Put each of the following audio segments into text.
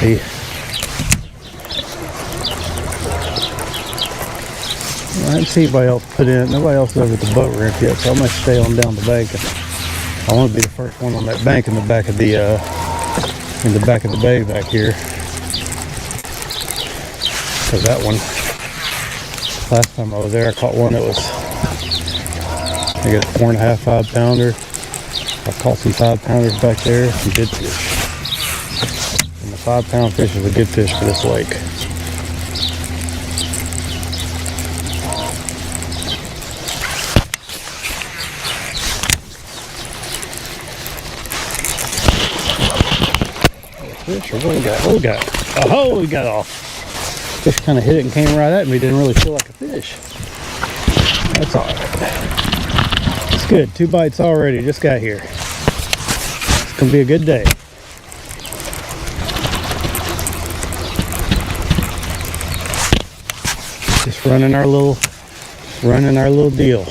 see. I didn't see anybody else put in. Nobody else is over at the boat ramp yet, so I might stay on down the bank. I want to be the first one on that bank in the back of the bay back here. Because that one, last time I was there, I caught one that was, I guess, 4.5, 5 pounder. I caught some 5 pounders back there, some good fish. And the 5 pound fish is a good fish for this lake. Fish, or what we got? What we got? Oh, we got off. Fish kind of hit it and came right at me. Didn't really feel like a fish. That's all right. It's good. 2 bites already. Just got here. It's gonna be a good day. Just running our little deal.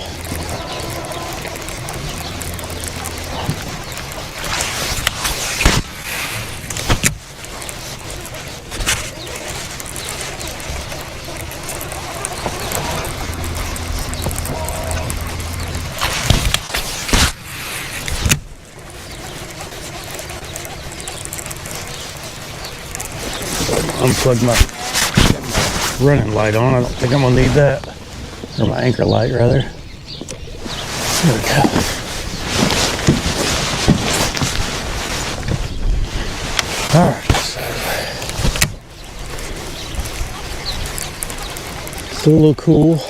Unplug my running light on. I don't think I'm gonna need that. Or my anchor light, rather. There we go. Alright, so still a little cool.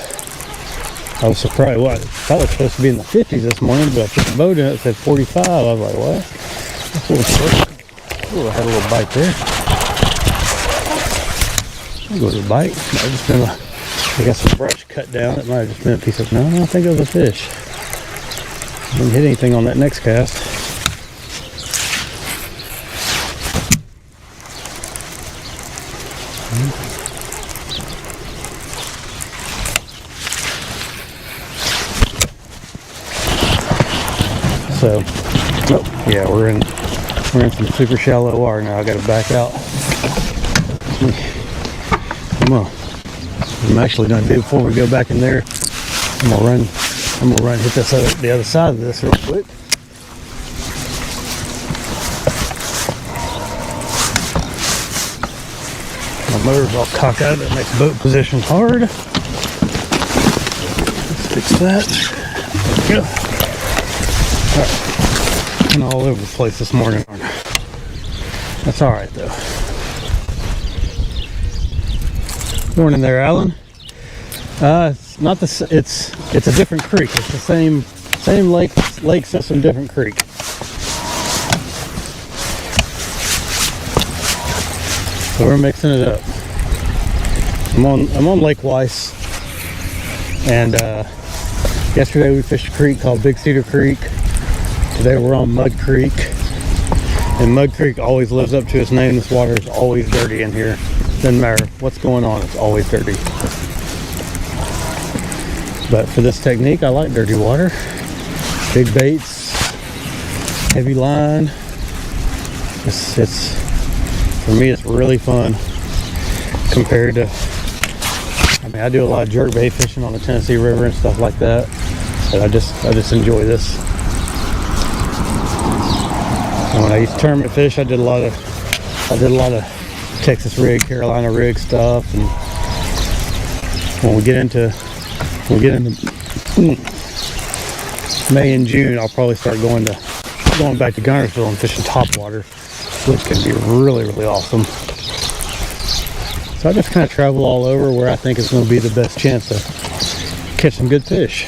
I was surprised. Well, I thought it was supposed to be in the 50s this morning, but I put the boat in, it said 45. I was like, what? That's a little short. Ooh, I had a little bite there. I'll go to the bite. Might have just been I got some brush cut down. It might have just been a piece of, no, I don't think it was a fish. Didn't hit anything on that next cast. So, oh, yeah, we're in some super shallow water now. I got to back out. I'm actually going to do, before we go back in there, I'm gonna run hit this the other side of this real quick. My motor's all cockeyed. That makes boat position hard. Let's fix that. There we go. All right. I'm all over the place this morning. That's all right though. Morning there, Alan. It's not the. It's a different creek. It's the same lake system, different creek. So we're mixing it up. I'm on Lake Weiss, and yesterday we fished a creek called Big Cedar Creek. Today we're on Mud Creek, and Mud Creek always lives up to its name. This water is always dirty in here. Doesn't matter what's going on, it's always dirty. But for this technique, I like dirty water. Big baits, heavy line. It's for me, it's really fun compared to, I mean, I do a lot of jerkbait fishing on the Tennessee River and stuff like that. But I just enjoy this. And when I used to tournament fish, I did a lot of Texas rig, Carolina rig stuff, and when we get into May and June, I'll probably start going back to Gunnersville and fishing topwater, which can be really, really awesome. So I just kind of travel all over where I think it's going to be the best chance to catch some good fish.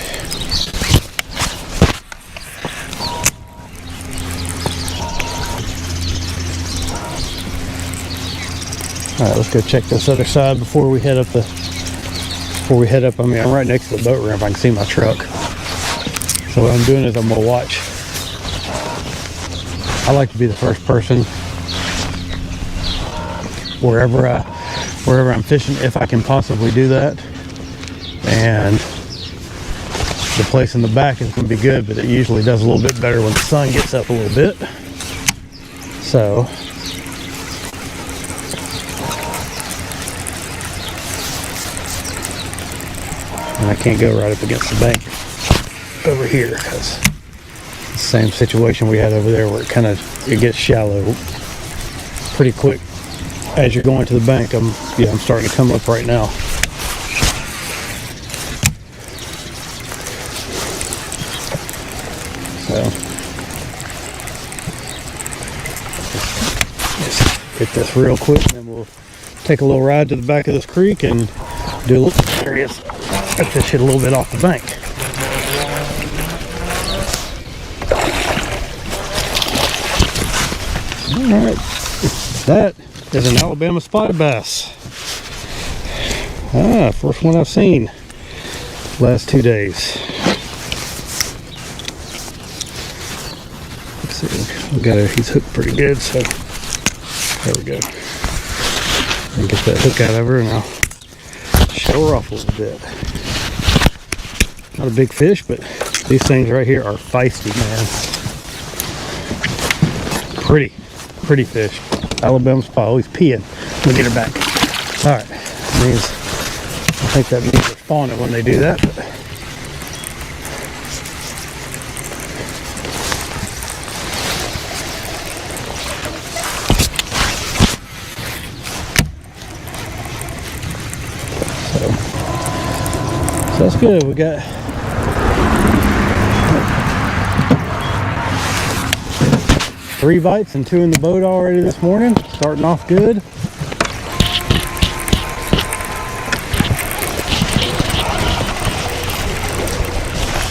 All right, let's go check this other side before we head up. I mean, I'm right next to the boat ramp. I can see my truck. So what I'm doing is I'm gonna watch. I like to be the first person wherever I'm fishing, if I can possibly do that. And the place in the back is gonna be good, but it usually does a little bit better when the sun gets up a little bit. So and I can't go right up against the bank over here because the same situation we had over there where it gets shallow pretty quick as you're going to the bank. I'm starting to come up right now. So just hit this real quick, and then we'll take a little ride to the back of this creek and do a little serious. Let this hit a little bit off the bank. All right, that is an Alabama spotted bass. First one I've seen last 2 days. Let's see, he's hooked pretty good, so there we go. And get that hook out of her, and I'll show her off a little bit. Not a big fish, but these things right here are feisty, man. Pretty fish. Alabama spot. Oh, he's peeing. We'll get her back. All right. I think that means they're spawning when they do that. But so that's good. We got 3 bites and 2 in the boat already this morning. Starting off good.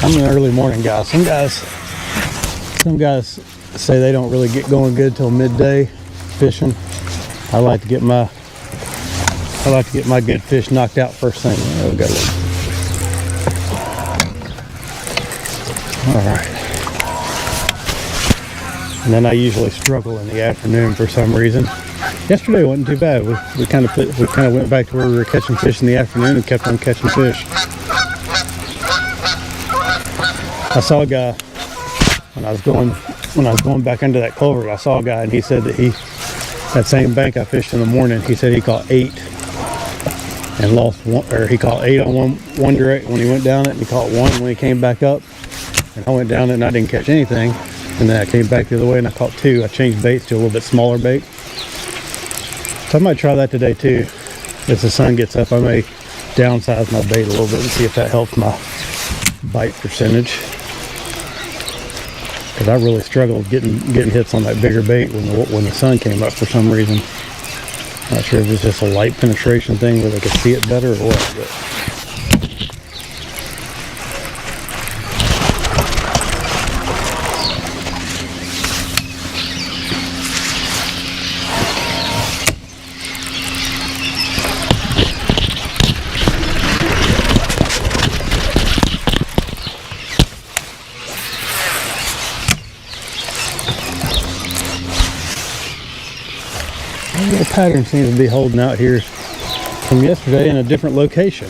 I'm an early morning guy. Some guys say they don't really get going good till midday fishing. I like to get my good fish knocked out first thing. Oh, got it. All right. And then I usually struggle in the afternoon for some reason. Yesterday wasn't too bad. We kind of went back to where we were catching fish in the afternoon and kept on catching fish. I saw a guy when I was going back into that culvert. I saw a guy, and he said that that same bank I fished in the morning, he said he caught 8 and lost 1, or he caught 8 on one direct when he went down it, and he caught 1 when he came back up. And I went down it and I didn't catch anything. And then I came back the other way and I caught 2. I changed baits to a little bit smaller bait. So I might try that today too. As the sun gets up, I may downsize my bait a little bit and see if that helps my bite percentage. Because I really struggled getting hits on that bigger bait when the sun came up for some reason. Not sure if it's just a light penetration thing where they could see it better or what. But the pattern seems to be holding out here from yesterday in a different location.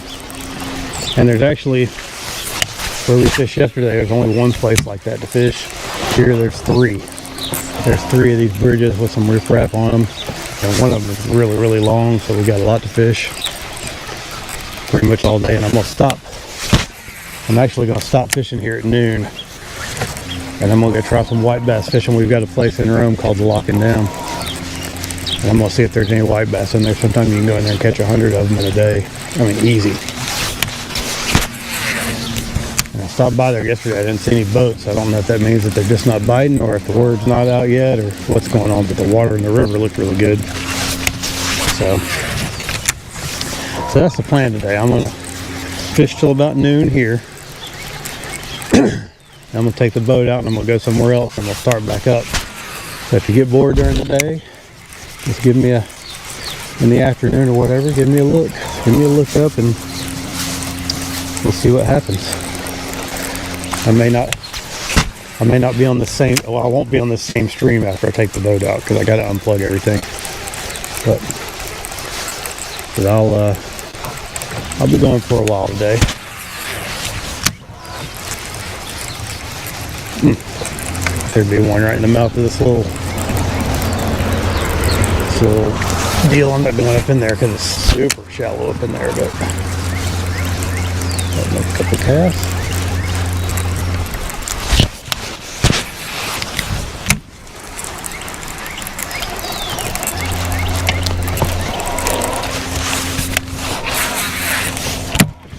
And there's actually, where we fished yesterday, there's only 1 place like that to fish. Here there's 3. There's 3 of these bridges with some riprap on them. And one of them is really, really long, so we got a lot to fish. Pretty much all day, and I'm actually gonna stop fishing here at noon. And I'm gonna go try some white bass fishing. We've got a place in Rome called the Locking Down. And I'm gonna see if there's any white bass in there. Sometimes you can go in there and catch 100 of them in a day. I mean, easy. And I stopped by there yesterday. I didn't see any boats. I don't know if that means that they're just not biting or if the word's not out yet or what's going on, but the water in the river looked really good. So that's the plan today. I'm gonna fish till about noon here. I'm gonna take the boat out and I'm gonna go somewhere else and we'll start back up. So if you get bored during the day, just give me in the afternoon or whatever, give me a look up and we'll see what happens. I may not be on the same, well, I won't be on the same stream after I take the boat out because I got to unplug everything. But I'll be going for a while today. There'd be one right in the mouth of this little deal. I'm not going up in there because it's super shallow up in there, but Make a couple casts.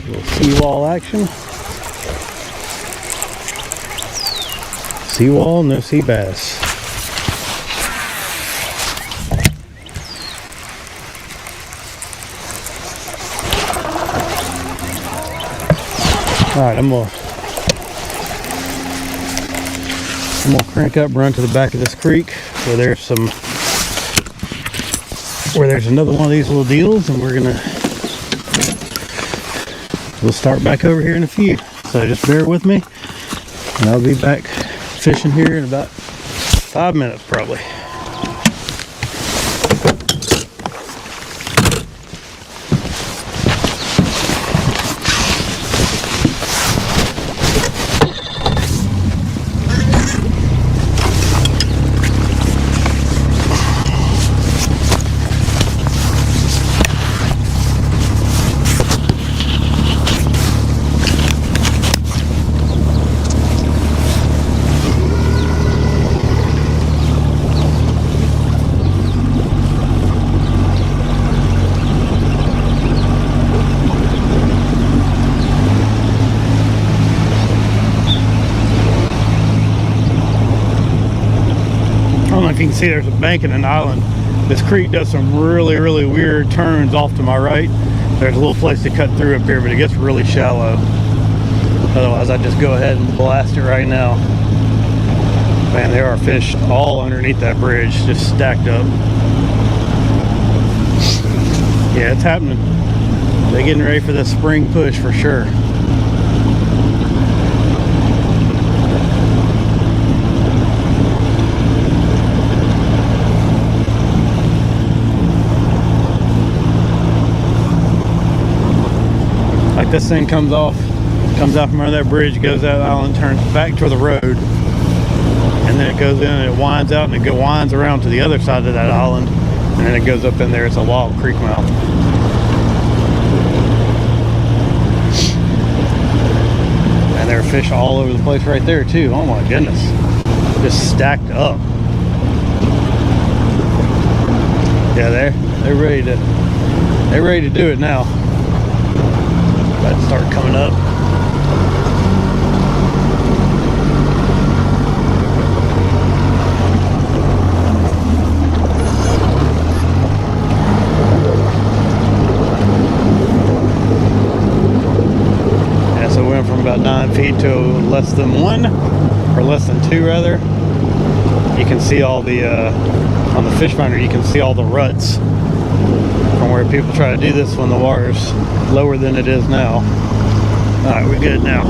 Little seawall action. Seawall, no sea bass. All right, I'm gonna crank up, run to the back of this creek where there's another one of these little deals, and we'll start back over here in a few. So just bear with me, and I'll be back fishing here in about 5 minutes probably. You can see there's a bank and an island. This creek does some really, really weird turns off to my right. There's a little place to cut through up here, but it gets really shallow. Otherwise, I'd just go ahead and blast it right now. Man, there are fish all underneath that bridge, just stacked up. Yeah, it's happening. They're getting ready for the spring push for sure. This thing comes out from under that bridge, goes out the island, turns back to the road, and then it goes in and it winds out and it winds around to the other side of that island, and then it goes up in there. It's a wild creek mouth. And there are fish all over the place right there too. Oh my goodness, just stacked up. Yeah, they're ready to do it now. About to start coming up. Yeah, so we went from about 9 feet to less than 1, or less than 2 rather. You can see all the on the fish finder, you can see all the ruts from where people try to do this when the water's lower than it is now. All right, we're good now.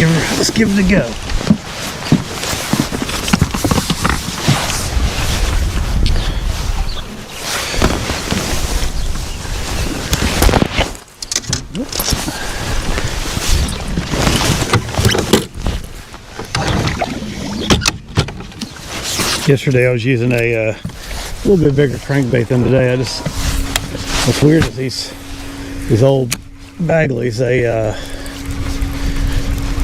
let's give it a go. Yesterday I was using a little bit bigger crankbait than today. What's weird is these old Bagleys,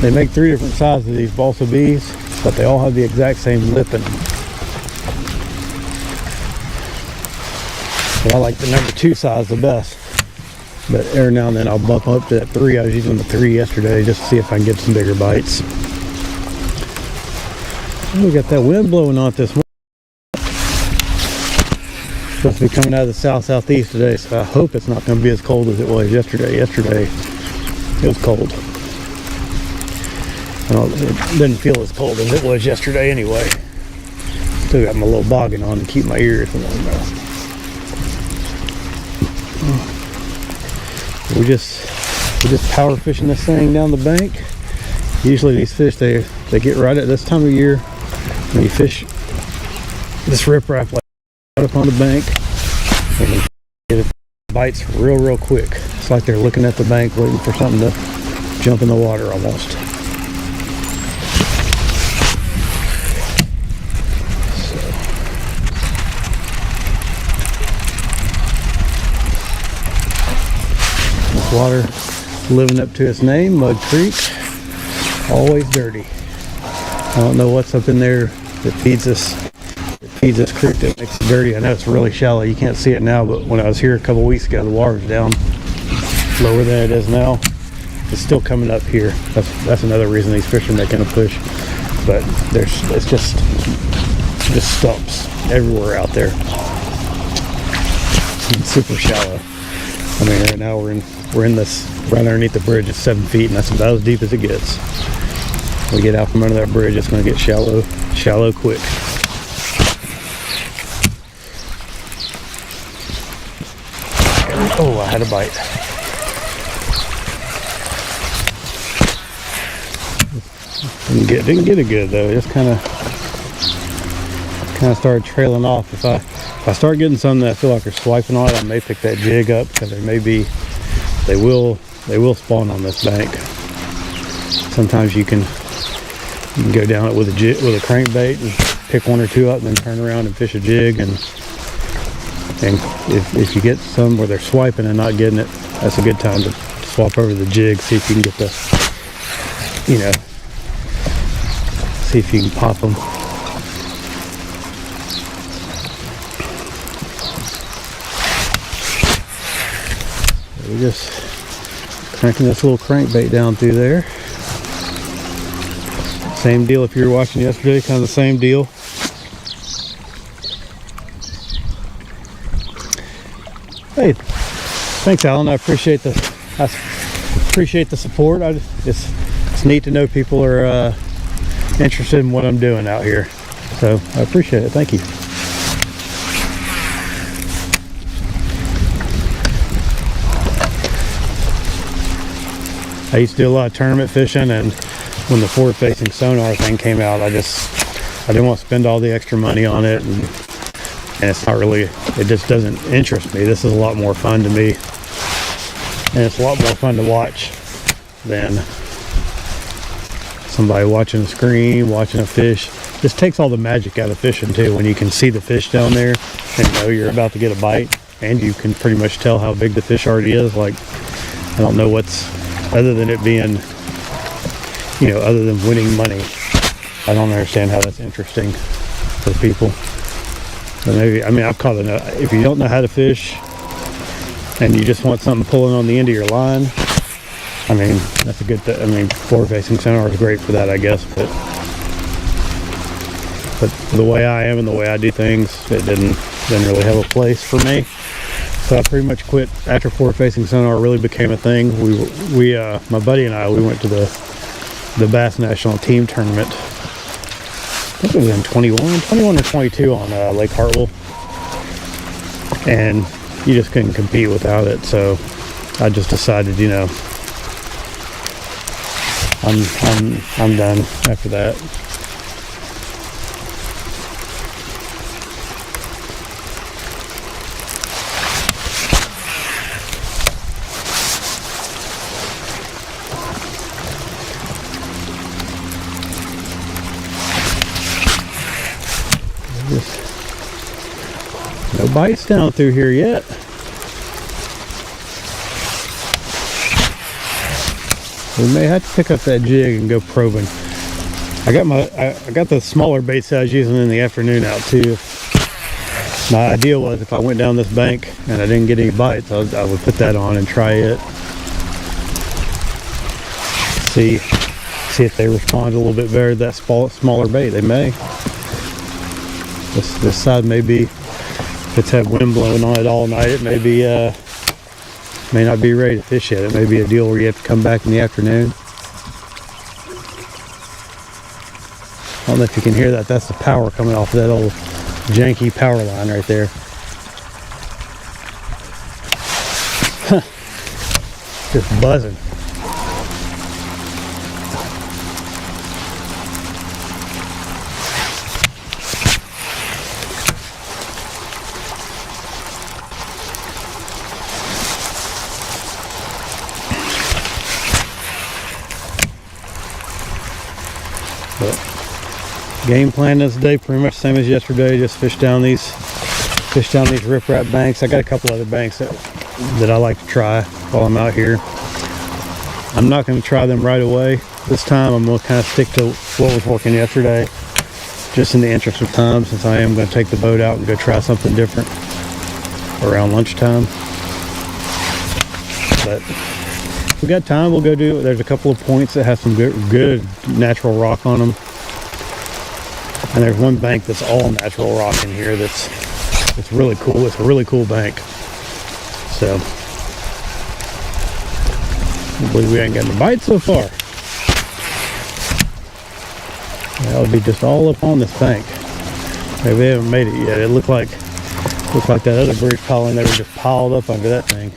they make 3 different sizes of these balsa bees, but they all have the exact same lip in them. But I like the number 2 size the best. But every now and then I'll bump up to that 3. I was using the 3 yesterday just to see if I can get some bigger bites. We got that wind blowing on it this morning. Supposed to be coming out of the southeast today, so I hope it's not going to be as cold as it was yesterday. Yesterday it was cold. Well, it didn't feel as cold as it was yesterday anyway. Still got my little boggin on to keep my ears warm though. We just power fishing this thing down the bank. Usually these fish they get right at this time of year. When you fish this riprap like right up on the bank, and it bites real quick. It's like they're looking at the bank waiting for something to jump in the water almost. So. This water living up to its name, Mud Creek, always dirty. I don't know what's up in there that feeds this creek that makes it dirty. I know it's really shallow, you can't see it now, but when I was here a couple weeks ago the water was down lower than it is now. It's still coming up here. That's another reason these fish are making a push. But it's just stumps everywhere out there. It's super shallow. I mean, right now we're in this right underneath the bridge. It's 7 feet, and that's about as deep as it gets. We get out from under that bridge, it's going to get shallow quick. Oh, I had a bite. Didn't get it good though. It just kind of started trailing off. If I start getting some that I feel like are swiping on it, I may pick that jig up because they will spawn on this bank. Sometimes you can go down it with a crankbait and pick 1 or 2 up, and then turn around and fish a jig. And if you get some where they're swiping and not getting it, that's a good time to swap over the jig. See if you can get see if you can pop them. We're just cranking this little crankbait down through there. Same deal if you were watching yesterday, kind of the same deal. Hey, thanks Alan, I appreciate the support. It's neat to know people are interested in what I'm doing out here. So I appreciate it, thank you. I used to do a lot of tournament fishing, and when the forward-facing sonar thing came out, I didn't want to spend all the extra money on it, and it's not really, it just doesn't interest me. This is a lot more fun to me, and it's a lot more fun to watch than somebody watching a screen, watching a fish. This takes all the magic out of fishing too, when you can see the fish down there and know you're about to get a bite, and you can pretty much tell how big the fish already is. Like, I don't know what's, other than it being, other than winning money, I don't understand how that's interesting for people. But maybe, I mean, I've caught enough. If you don't know how to fish and you just want something pulling on the end of your line, I mean, that's a good thing. I mean, forward-facing sonar is great for that, I guess. But the way I am and the way I do things, it didn't really have a place for me. So I pretty much quit after forward-facing sonar really became a thing. We my buddy and I, we went to the Bass National Team Tournament. I think it was in 21 or 22 on Lake Hartwell, and you just couldn't compete without it. So I just decided, I'm done after that. No bites down through here yet. We may have to pick up that jig and go probing. I got the smaller baits I was using in the afternoon out too. My idea was if I went down this bank and I didn't get any bites, I would put that on and try it. See if they respond a little bit better to that smaller bait. They may. This side may be, if it's had wind blowing on it all night, it may be may not be ready to fish yet. It may be a deal where you have to come back in the afternoon. I don't know if you can hear that. That's the power coming off of that old janky power line right there. Just buzzing. But game plan this day pretty much same as yesterday. Just fish down these riprap banks. I got a couple other banks that I like to try while I'm out here. I'm not going to try them right away this time. I'm going to kind of stick to what was working yesterday, just in the interest of time, since I am going to take the boat out and go try something different around lunchtime. But if we got time, we'll go do it. There's a couple of points that have some good natural rock on them, and there's one bank that's all natural rock in here it's really cool. It's a really cool bank. So I believe we ain't got any bites so far. That'll be just all up on this bank. Maybe they haven't made it yet. It looked like that other bridge pile, they were just piled up under that thing.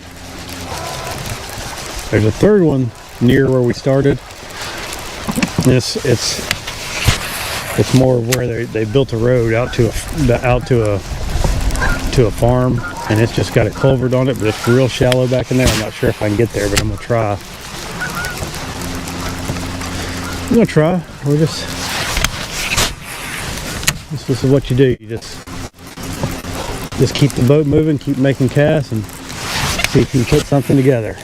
There's a third one near where we started. It's more of where they built a road out to a farm, and it's just got a culvert on it, but it's real shallow back in there. I'm not sure if I can get there, but I'm gonna try. We're just, this is what you do. You just keep the boat moving, keep making casts, and see if you can put something together.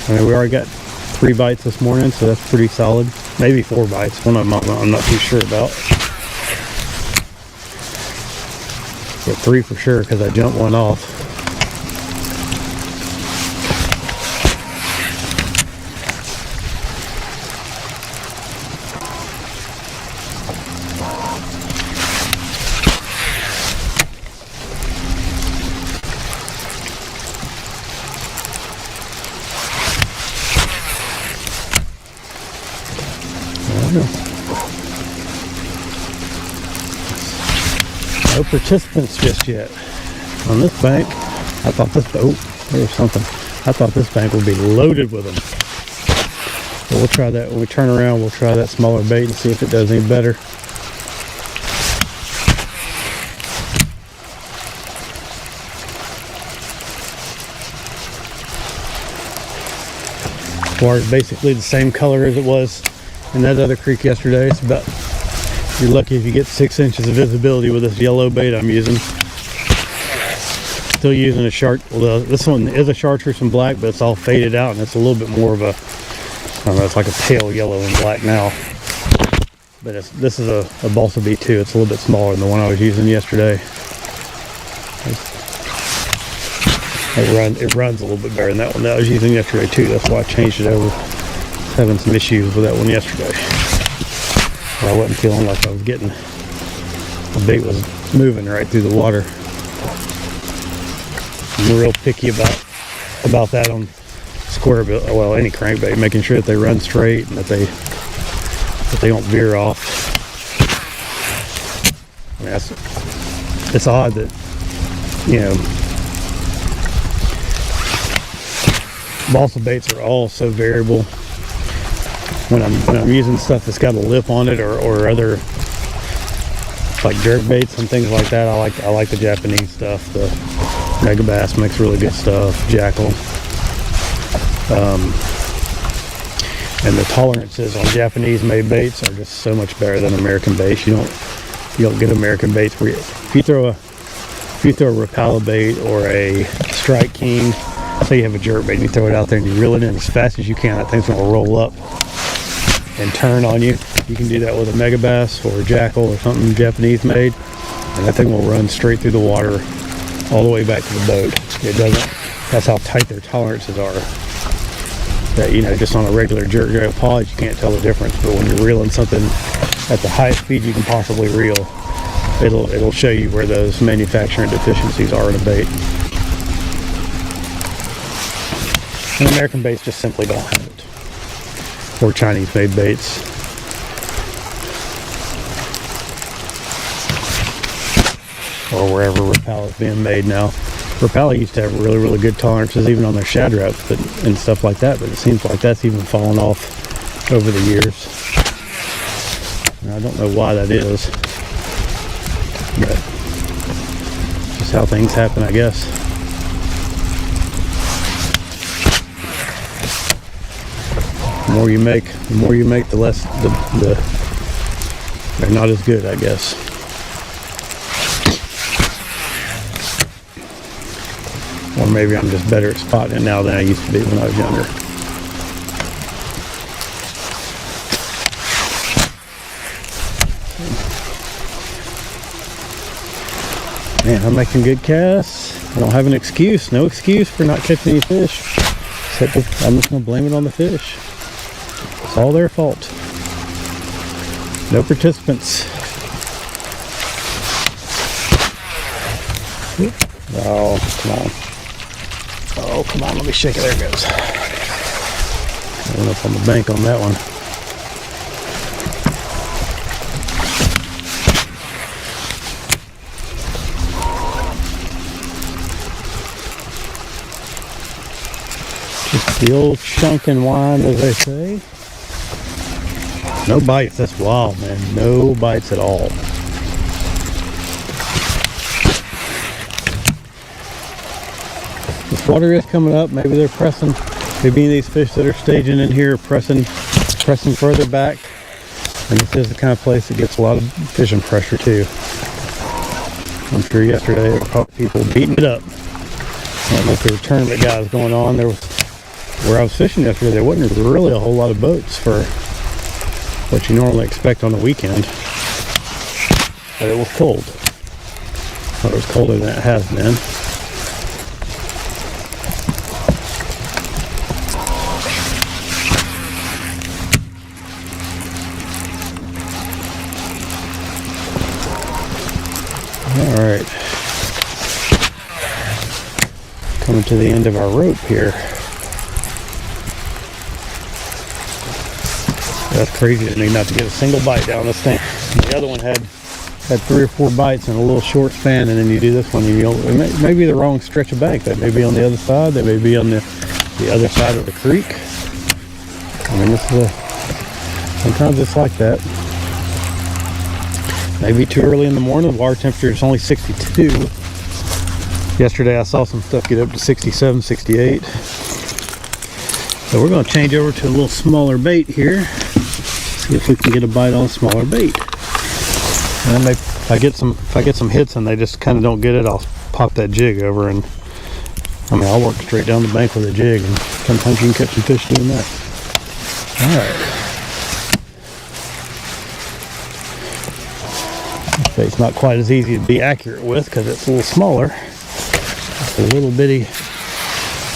I mean, we already got 3 bites this morning, so that's pretty solid. Maybe 4 bites. One of them I'm not too sure about. But 3 for sure, because I jumped one off. No participants just yet on this bank. I thought there's something. I thought this bank would be loaded with them. But we'll try that when we turn around. We'll try that smaller bait and see if it does any better. Water's basically the same color as it was in that other creek yesterday. It's about, you're lucky if you get 6 inches of visibility with this yellow bait I'm using. Still using a well, this one is a chartreuse and black, but it's all faded out, and it's a little bit more of a, I don't know, it's like a pale yellow and black now. But this is a balsa bee too. It's a little bit smaller than the one I was using yesterday. It runs a little bit better than that one that I was using yesterday too. That's why I changed it over. Having some issues with that one yesterday. I wasn't feeling like I was getting, the bait was moving right through the water. I'm real picky about that on square bill, well, any crankbait, making sure that they run straight and that they don't veer off. I mean, it's odd that, you know, balsa baits are all so variable. when I'm using stuff that's got a lip on it, or other like jerk baits and things like that, I like the Japanese stuff. The Mega Bass makes really good stuff. Jackal. And the tolerances on Japanese made baits are just so much better than American baits. You don't get American baits where if you throw a Rapala bait or a Strike King, say you have a jerk bait and you throw it out there and you reel it in as fast as you can, that thing's gonna roll up and turn on you. You can do that with a Mega Bass or a Jackal or something Japanese made, and that thing will run straight through the water all the way back to the boat. It doesn't. That's how tight their tolerances are. That, you know, just on a regular jerk drag pod, you can't tell the difference. But when you're reeling something at the highest speed you can possibly reel, it'll show you where those manufacturing deficiencies are in a bait. And American baits just simply don't have it. Or Chinese made baits. Or wherever Rapala is being made now. Rapala used to have really, really good tolerances even on their shad wraps and stuff like that, but it seems like that's even fallen off over the years. And I don't know why that is, but just how things happen, I guess. The more you make, the less they're not as good, I guess. Or maybe I'm just better at spotting it now than I used to be when I was younger. Man, I'm making good casts. I don't have an excuse. No excuse for not catching any fish. Except I'm just going to blame it on the fish. It's all their fault. No participants. Oh, come on. Oh, come on, let me shake it. There it goes. I went up on the bank on that one. Just the old chunk and wind, as they say. No bites, that's wild, man. No bites at all. This water is coming up. Maybe they're pressing. Maybe these fish that are staging in here are pressing further back. And this is the kind of place that gets a lot of fishing pressure too. I'm sure yesterday there were probably people beating it up. I don't know if there were tournament guys going on. There was, where I was fishing yesterday, there wasn't really a whole lot of boats for what you normally expect on the weekend. But it was cold. Well, it was colder than it has been. Alright, coming to the end of our rope here. That's crazy to me not to get a single bite down this thing. The other one had 3 or 4 bites in a little short span, and then you do this one, and it may be the wrong stretch of bank. That may be on the other side, that may be on the other side of the creek. I mean, this is sometimes it's like that. Maybe too early in the morning. The water temperature is only 62. Yesterday I saw some stuff get up to 67, 68. So we're going to change over to a little smaller bait here. See if we can get a bite on a smaller bait. And then if I get some hits and they just kind of don't get it, I'll pop that jig over, and I'll work straight down the bank with a jig, and sometimes you can catch some fish doing that. All right. It's not quite as easy to be accurate with because it's a little smaller. It's a little bitty,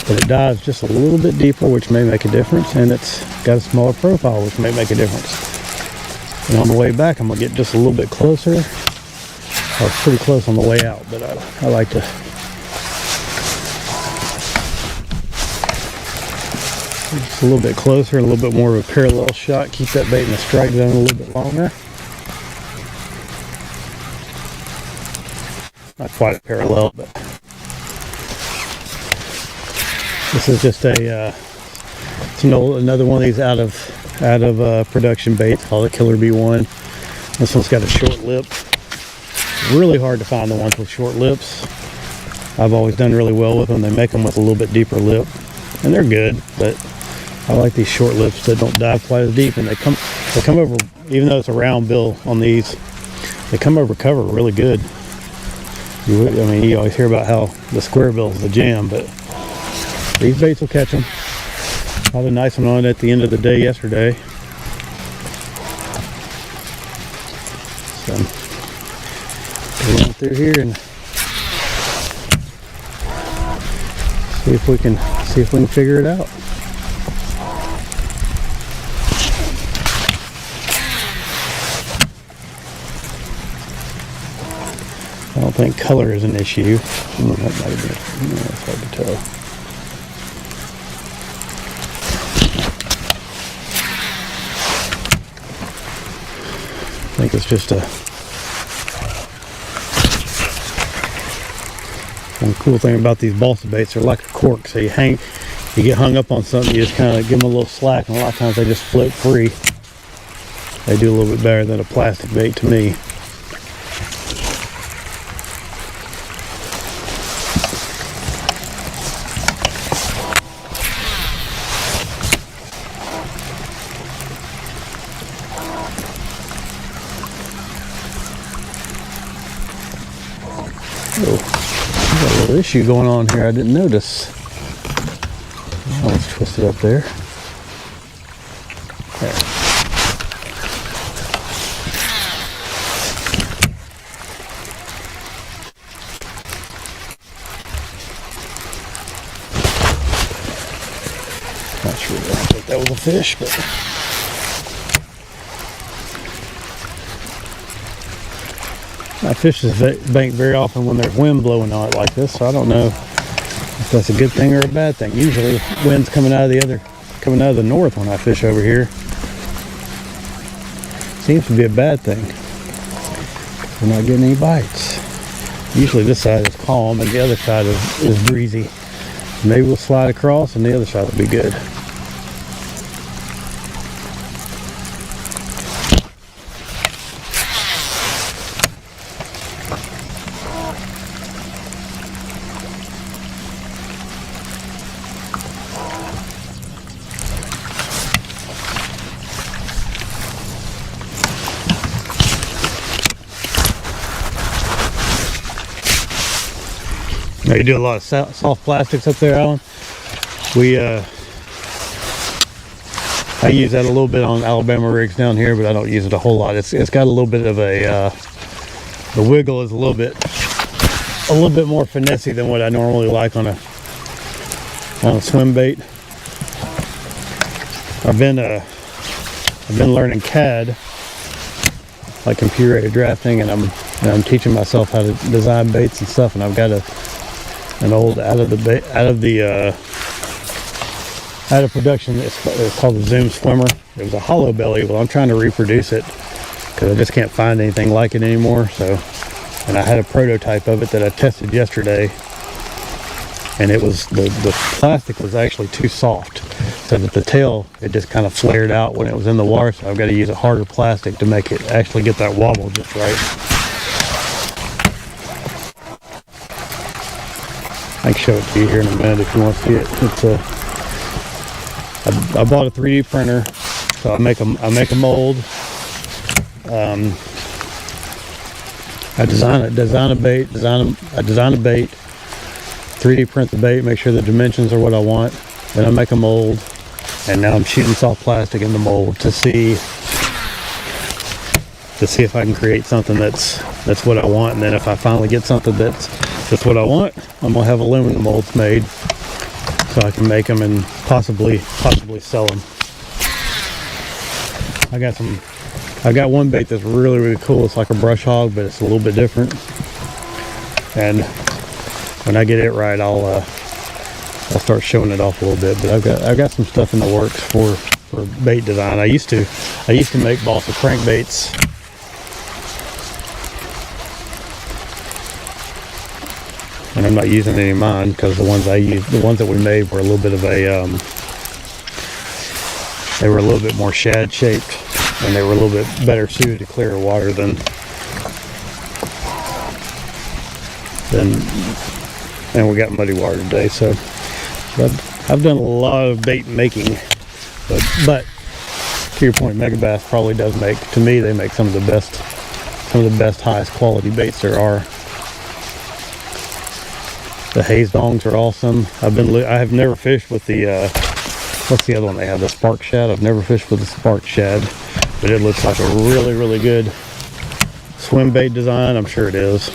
but it dives just a little bit deeper, which may make a difference, and it's got a smaller profile, which may make a difference. And on the way back, I'm going to get just a little bit closer. I was pretty close on the way out, but I like to just a little bit closer, a little bit more of a parallel shot, keep that bait in the strike zone a little bit longer. Not quite a parallel, but this is just it's another one of these out of out of production bait called a Killer B1. This one's got a short lip. Really hard to find the ones with short lips. I've always done really well with them. They make them with a little bit deeper lip, and they're good, but I like these short lips that don't dive quite as deep, and they come over, even though it's a round bill on these, they come over cover really good. I mean, you always hear about how the square bill is the jam, but these baits will catch them. I had a nice one on at the end of the day yesterday. So, go on through here and see if we can figure it out. I don't think color is an issue. That might have been, it's hard to tell. I think it's just one cool thing about these balsa baits, they're like a cork. So you get hung up on something, you just kind of give them a little slack, and a lot of times they just float free. They do a little bit better than a plastic bait to me. Got a little issue going on here I didn't notice. Oh, let's twist it up there. There. Not sure I think that was a fish, but I fish this bank very often when there's wind blowing on it like this, so I don't know if that's a good thing or a bad thing. Usually wind's coming out of the north when I fish over here. Seems to be a bad thing. We're not getting any bites. Usually this side is calm and the other side is breezy. Maybe we'll slide across and the other side will be good. Now, you do a lot of soft plastics up there, Alan. I use that a little bit on Alabama rigs down here, but I don't use it a whole lot. It's got a little bit of the wiggle is a little bit more finessey than what I normally like on a swim bait. I've been learning CAD, like computer aided drafting, and I'm teaching myself how to design baits and stuff. And I've got an old out of production. It's called the Zoom Swimmer. It was a hollow belly. Well, I'm trying to reproduce it because I just can't find anything like it anymore. So, and I had a prototype of it that I tested yesterday, and it was the plastic was actually too soft, so that the tail, it just kind of flared out when it was in the water. So I've got to use a harder plastic to make it actually get that wobble just right. I can show it to you here in a minute if you want to see it. It's I bought a 3D printer, so I make a mold. I design a bait, 3D print the bait, make sure the dimensions are what I want. Then I make a mold, and now I'm shooting soft plastic in the mold to see if I can create something that's what I want. And then if I finally get something that's what I want, I'm gonna have aluminum molds made so I can make them and possibly sell them. I got one bait that's really, really cool. It's like a brush hog, but it's a little bit different. And when I get it right, I'll start showing it off a little bit. But I've got some stuff in the works for bait design. I used to make balsa crankbaits. And I'm not using any of mine because the ones that we made were a little bit of a they were a little bit more shad shaped, and they were a little bit better suited to clear water than and we got muddy water today. So I've done a lot of bait making, but to your point, Megabass probably does make, to me, they make some of the best, highest quality baits there are. The haze dongs are awesome. I have never fished with the what's the other one they have, the spark shad. I've never fished with the spark shad, but it looks like a really, really good swim bait design. I'm sure it is.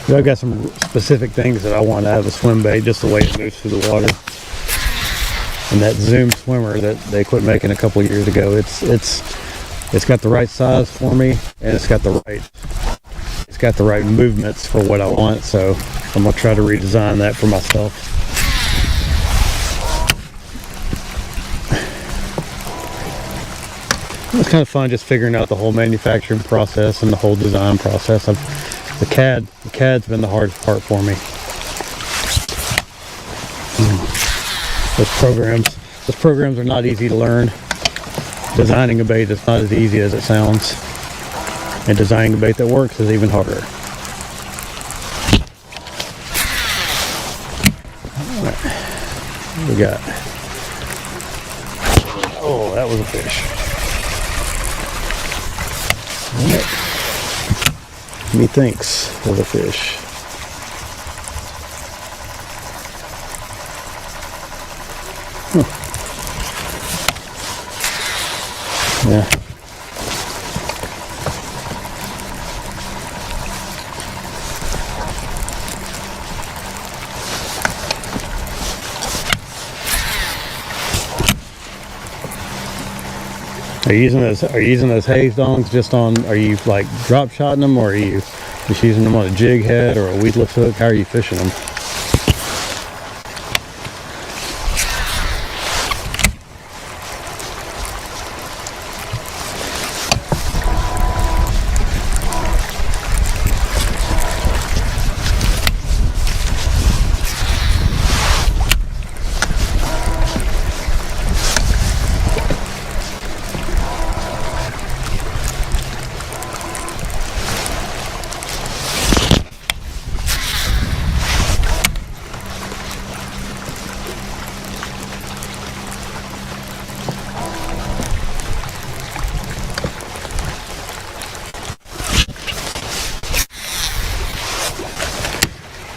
But I've got some specific things that I want out of a swim bait, just the way it moves through the water. And that Zoom swimmer that they quit making a couple of years ago, it's got the right size for me, and it's got the right movements for what I want. So I'm gonna try to redesign that for myself. It's kind of fun just figuring out the whole manufacturing process and the whole design process. The CAD's been the hardest part for me. Those programs are not easy to learn. Designing a bait is not as easy as it sounds, and designing a bait that works is even harder. All right, what do we got? Oh, that was a fish. All right. Methinks was a fish. Yeah. Are you using those haze dongs just on, are you like drop shotting them, or are you just using them on a jig head or a weedless hook? How are you fishing them?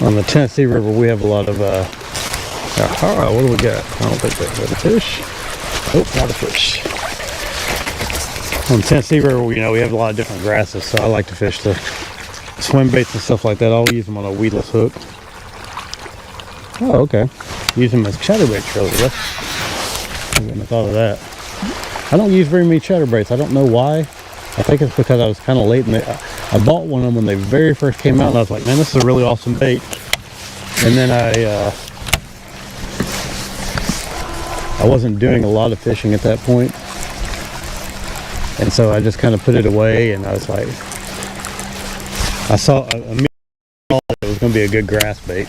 On the Tennessee River, we have a lot of, what do we got? I don't think that's a fish. Oh, not a fish. On the Tennessee River, we have a lot of different grasses, so I like to fish the swim baits and stuff like that. I'll use them on a weedless hook. Oh, okay. Use them as chatterbaits, really. I wouldn't have thought of that. I don't use very many chatterbaits. I don't know why. I think it's because I was kind of late, and I bought one of them when they very first came out, and I was like, man, this is a really awesome bait. And then I wasn't doing a lot of fishing at that point, and so I just kind of put it away, and I was like, I saw it was going to be a good grass bait,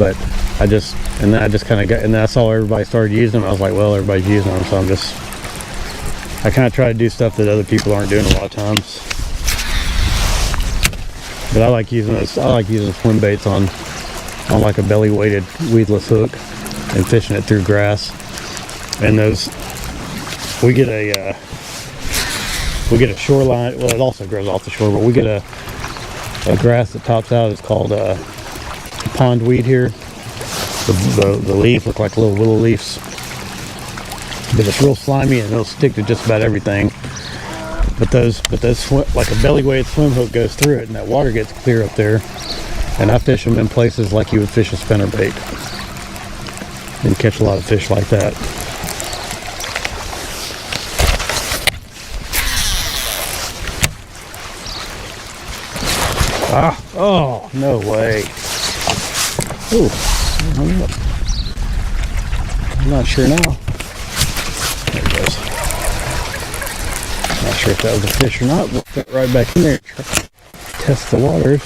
but and then I saw everybody started using them. I was like, well, everybody's using them, so I kind of try to do stuff that other people aren't doing a lot of times. But I like using swim baits on like a belly weighted weedless hook and fishing it through grass. And those, we get a shoreline. Well, it also grows off the shore, but we get a grass that tops out. It's called pond weed here. The leaves look like little willow leaves, but it's real slimy and it'll stick to just about everything. But those like a belly weighted swim hook goes through it, and that water gets clear up there. And I fish them in places like you would fish a spinnerbait, and catch a lot of fish like that. Ah, oh, no way. Ooh, I'm not sure now. There it goes. Not sure if that was a fish or not. We'll get right back in there, test the waters.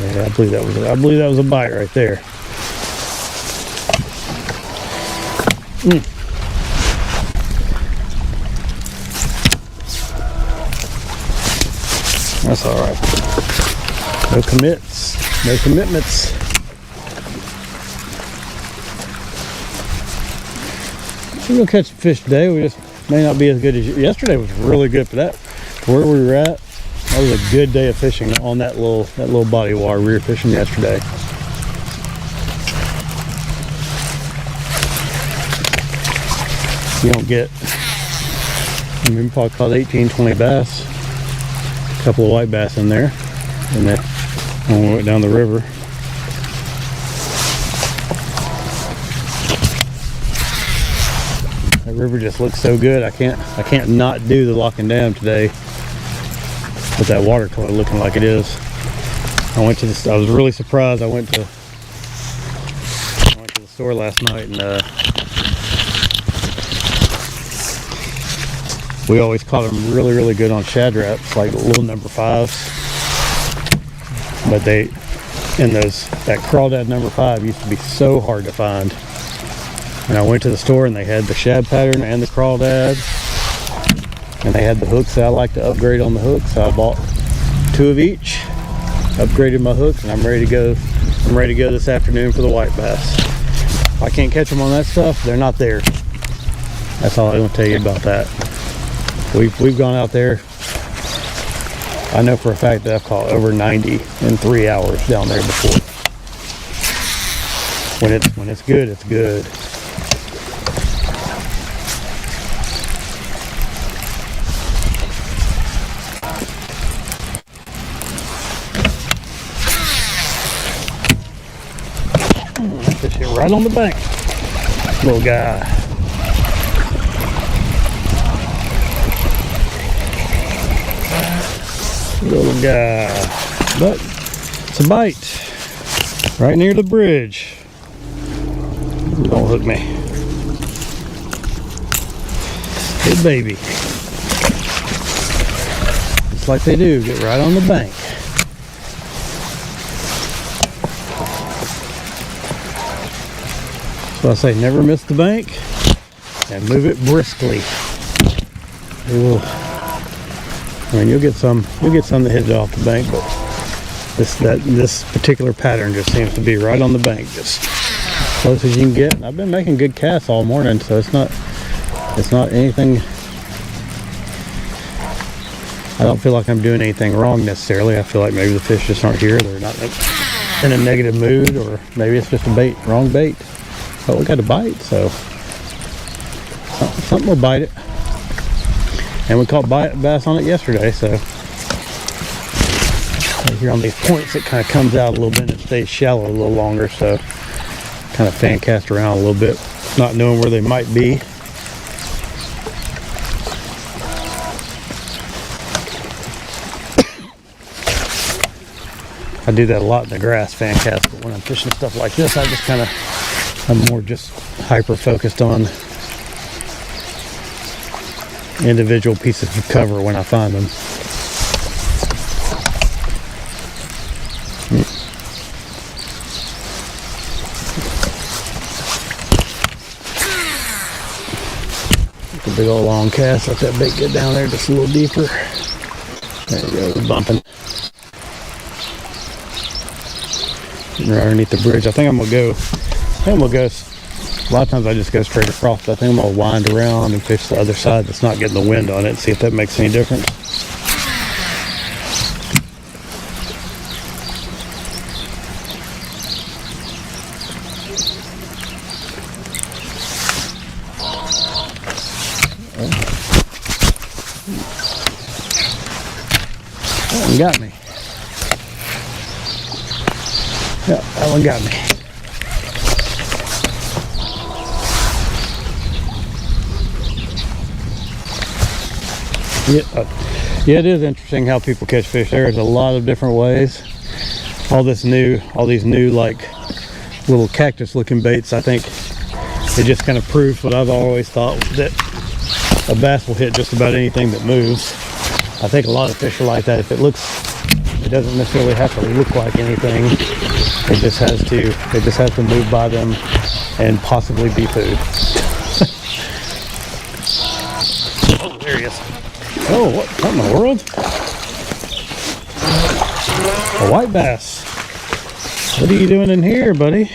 Yeah, I believe that was a bite right there. That's all right. No commits, no commitments. We're gonna catch some fish today. We just may not be as good as yesterday. Was really good for that. For where we were at, that was a good day of fishing on that little body of water we were fishing yesterday. You don't get, I mean, we probably caught 18, 20 bass. A couple of white bass in there. And that when we went down the river. That river just looks so good. I can't not do the locking dam today with that water color looking like it is. I was really surprised. I went to the store last night and we always caught them really, really good on shad traps, like little number 5s. But that crawdad number 5 used to be so hard to find. And I went to the store and they had the shad pattern and the crawdad. And they had the hooks that I like to upgrade on the hooks. So I bought 2 of each, upgraded my hooks, and I'm ready to go. I'm ready to go this afternoon for the white bass. If I can't catch them on that stuff, they're not there. That's all I'm gonna tell you about that. We've gone out there. I know for a fact that I've caught over 90 in 3 hours down there before. When it's good, it's good. This shit right on the bank. Little guy. Little guy. But it's a bite. Right near the bridge. Don't hook me. Hey baby. Just like they do, get right on the bank. So I say never miss the bank and move it briskly. I mean, you'll get some that hit it off the bank, but this particular pattern just seems to be right on the bank, just as close as you can get. And I've been making good casts all morning, so it's not anything. I don't feel like I'm doing anything wrong necessarily. I feel like maybe the fish just aren't here. They're not in a negative mood, or maybe it's just a wrong bait. But we got a bite, so something will bite it. And we caught bass on it yesterday, so right here on these points it kind of comes out a little bit and it stays shallow a little longer, so kind of fan cast around a little bit, not knowing where they might be. I do that a lot in the grass, fan cast, but when I'm fishing stuff like this, I'm more just hyper focused on individual pieces of cover when I find them. Take a big old long cast, let that bait get down there just a little deeper. There you go, we're bumping. Right underneath the bridge. I think I'm gonna go. A lot of times I just go straight across, but I think I'm gonna wind around and fish the other side that's not getting the wind on it and see if that makes any difference. That one got me. Yeah, that one got me. Yeah, it is interesting how people catch fish. There's a lot of different ways. All these new like little cactus looking baits, I think it just kind of proves what I've always thought, that a bass will hit just about anything that moves. I think a lot of fish are like that. If it doesn't necessarily have to look like anything. It just has to move by them and possibly be food. guess. Oh, what in the world? A white bass. What are you doing in here, buddy?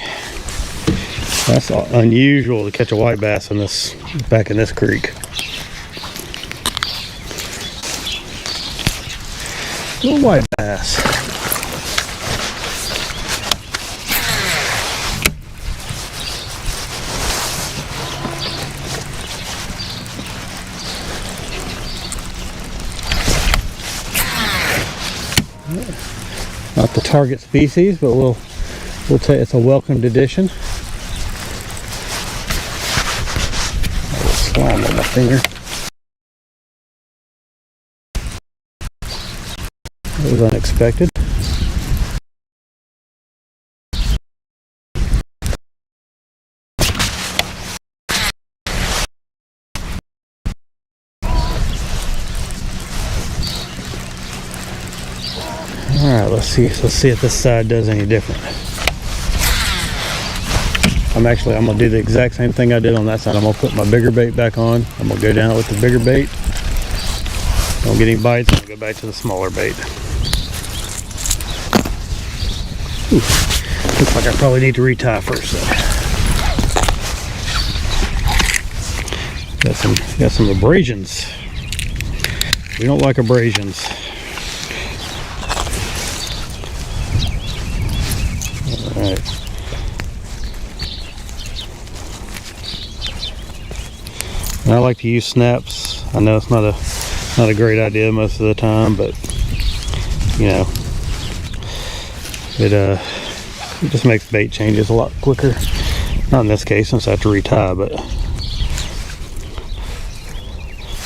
That's unusual to catch a white bass in this, back in this creek. Little white bass. Not the target species, but we'll say it's a welcomed addition. A little slime on my finger. It was unexpected. All right, let's see if this side does any different. I'm gonna do the exact same thing I did on that side. I'm gonna put my bigger bait back on. I'm gonna go down with the bigger bait. Don't get any bites. I'm gonna go back to the smaller bait. Ooh, looks like I probably need to retie first though. Got some abrasions. We don't like abrasions. All right. And I like to use snaps. I know it's not a great idea most of the time, but you know, it just makes bait changes a lot quicker. Not in this case since I have to retie, but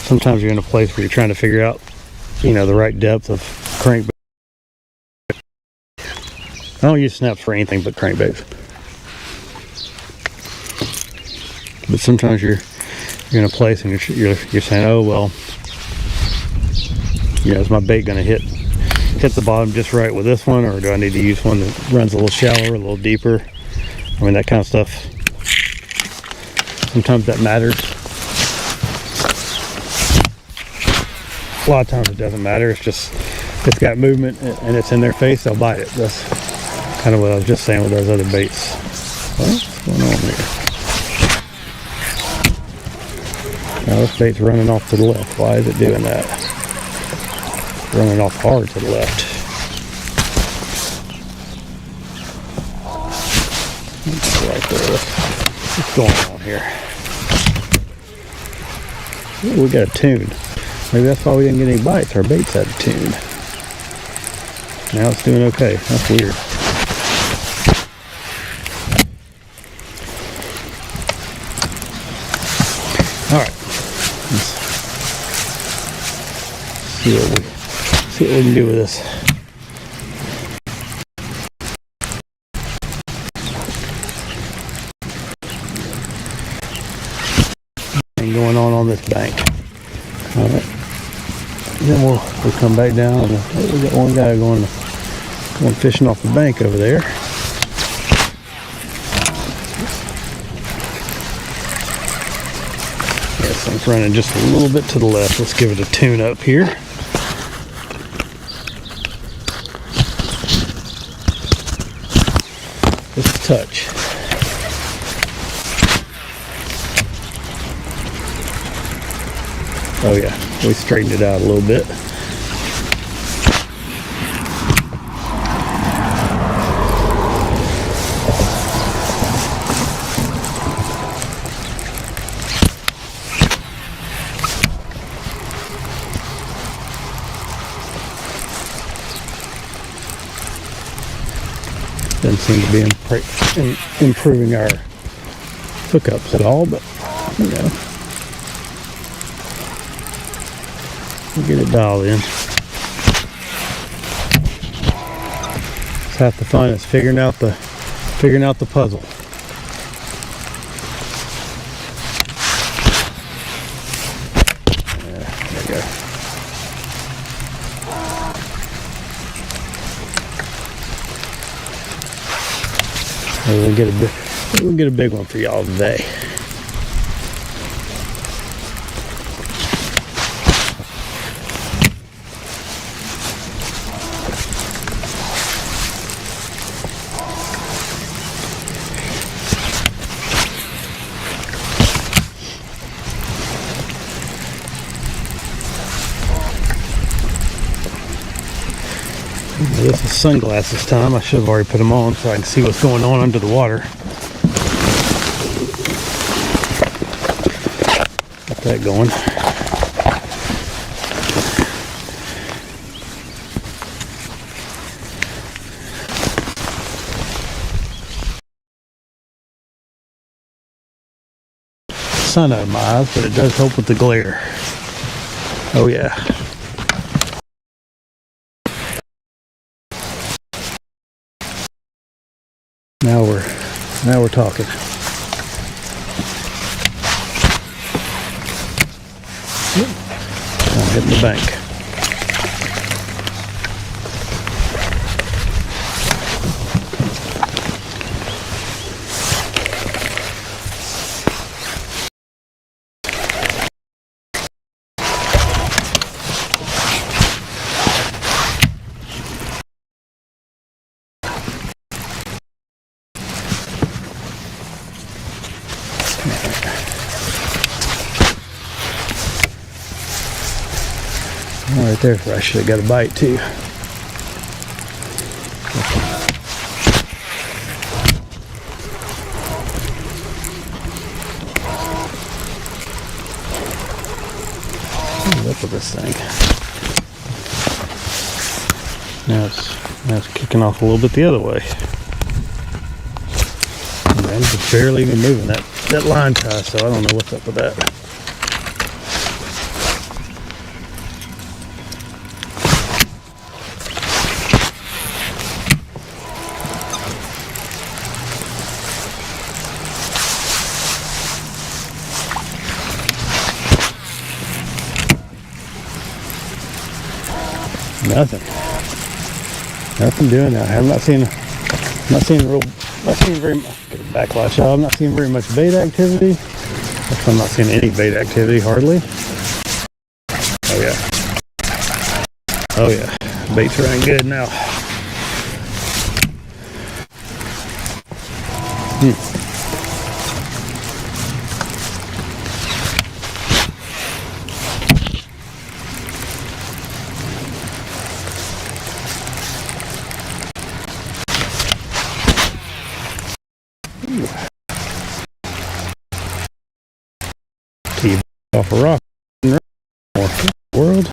sometimes you're in a place where you're trying to figure out, you know, the right depth of crankbait. I don't use snaps for anything but crankbaits. But sometimes you're in a place and you're saying, oh well, you know, is my bait going to hit the bottom just right with this one, or do I need to use one that runs a little shallower, a little deeper? I mean, that kind of stuff. Sometimes that matters. A lot of times it doesn't matter. It's just, it's got movement and it's in their face, they'll bite it. That's kind of what I was just saying with those other baits. What's going on here? Now this bait's running off to the left. Why is it doing that? Running off hard to the left. Right there. What's going on here? Ooh, we got a tune. Maybe that's why we didn't get any bites. Our bait's had a tune. Now it's doing okay. That's weird. All right. Let's see what we can do with this. And going on this bank. All right. Then we'll come back down. And we got one guy going fishing off the bank over there. Yes, I'm running just a little bit to the left. Let's give it a tune up here. Just a touch. Oh yeah, we straightened it out a little bit. Doesn't seem to be improving our hookups at all, but you know, we'll get it dialed in. It's half the fun. It's figuring out the puzzle. Yeah, there you go. We'll get a big one for y'all today. This is sunglasses time. I should have already put them on so I can see what's going on under the water. Got that going. Sun out of my eyes, but it does help with the glare. Oh yeah. Now we're talking. I'm hitting the bank. Right there, I should have got a bite too. Look at this thing. Now it's kicking off a little bit the other way. And I'm just barely even moving that line tie, so I don't know what's up with that. Nothing doing that. I'm not seeing very much backlash. I'm not seeing very much bait activity. I'm not seeing any bait activity hardly. Oh yeah, bait's running good now. Off a rock in the world.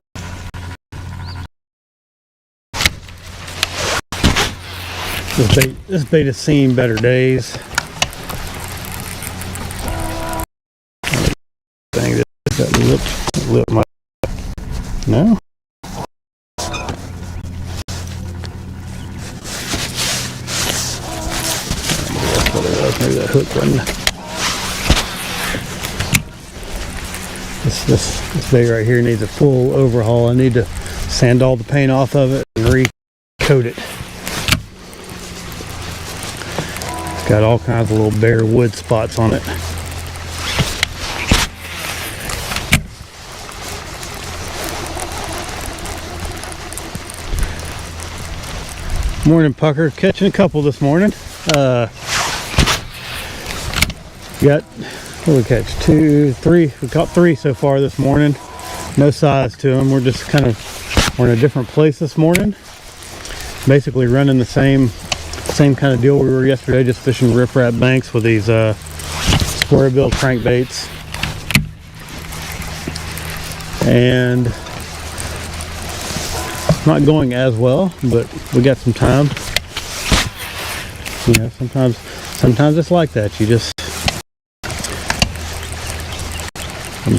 This bait has seen better days. Dang, that lip might. No? Maybe that hook wasn't. This bait right here needs a full overhaul. I need to sand all the paint off of it and recoat it. It's got all kinds of little bare wood spots on it. Morning, Pucker. Catching a couple this morning. What did we catch? 2, 3. We caught 3 so far this morning. No size to them. We're in a different place this morning. Basically running the same kind of deal we were yesterday, just fishing riprap banks with these square bill crankbaits. And it's not going as well, but we got some time. You know, sometimes it's like that. You just I'm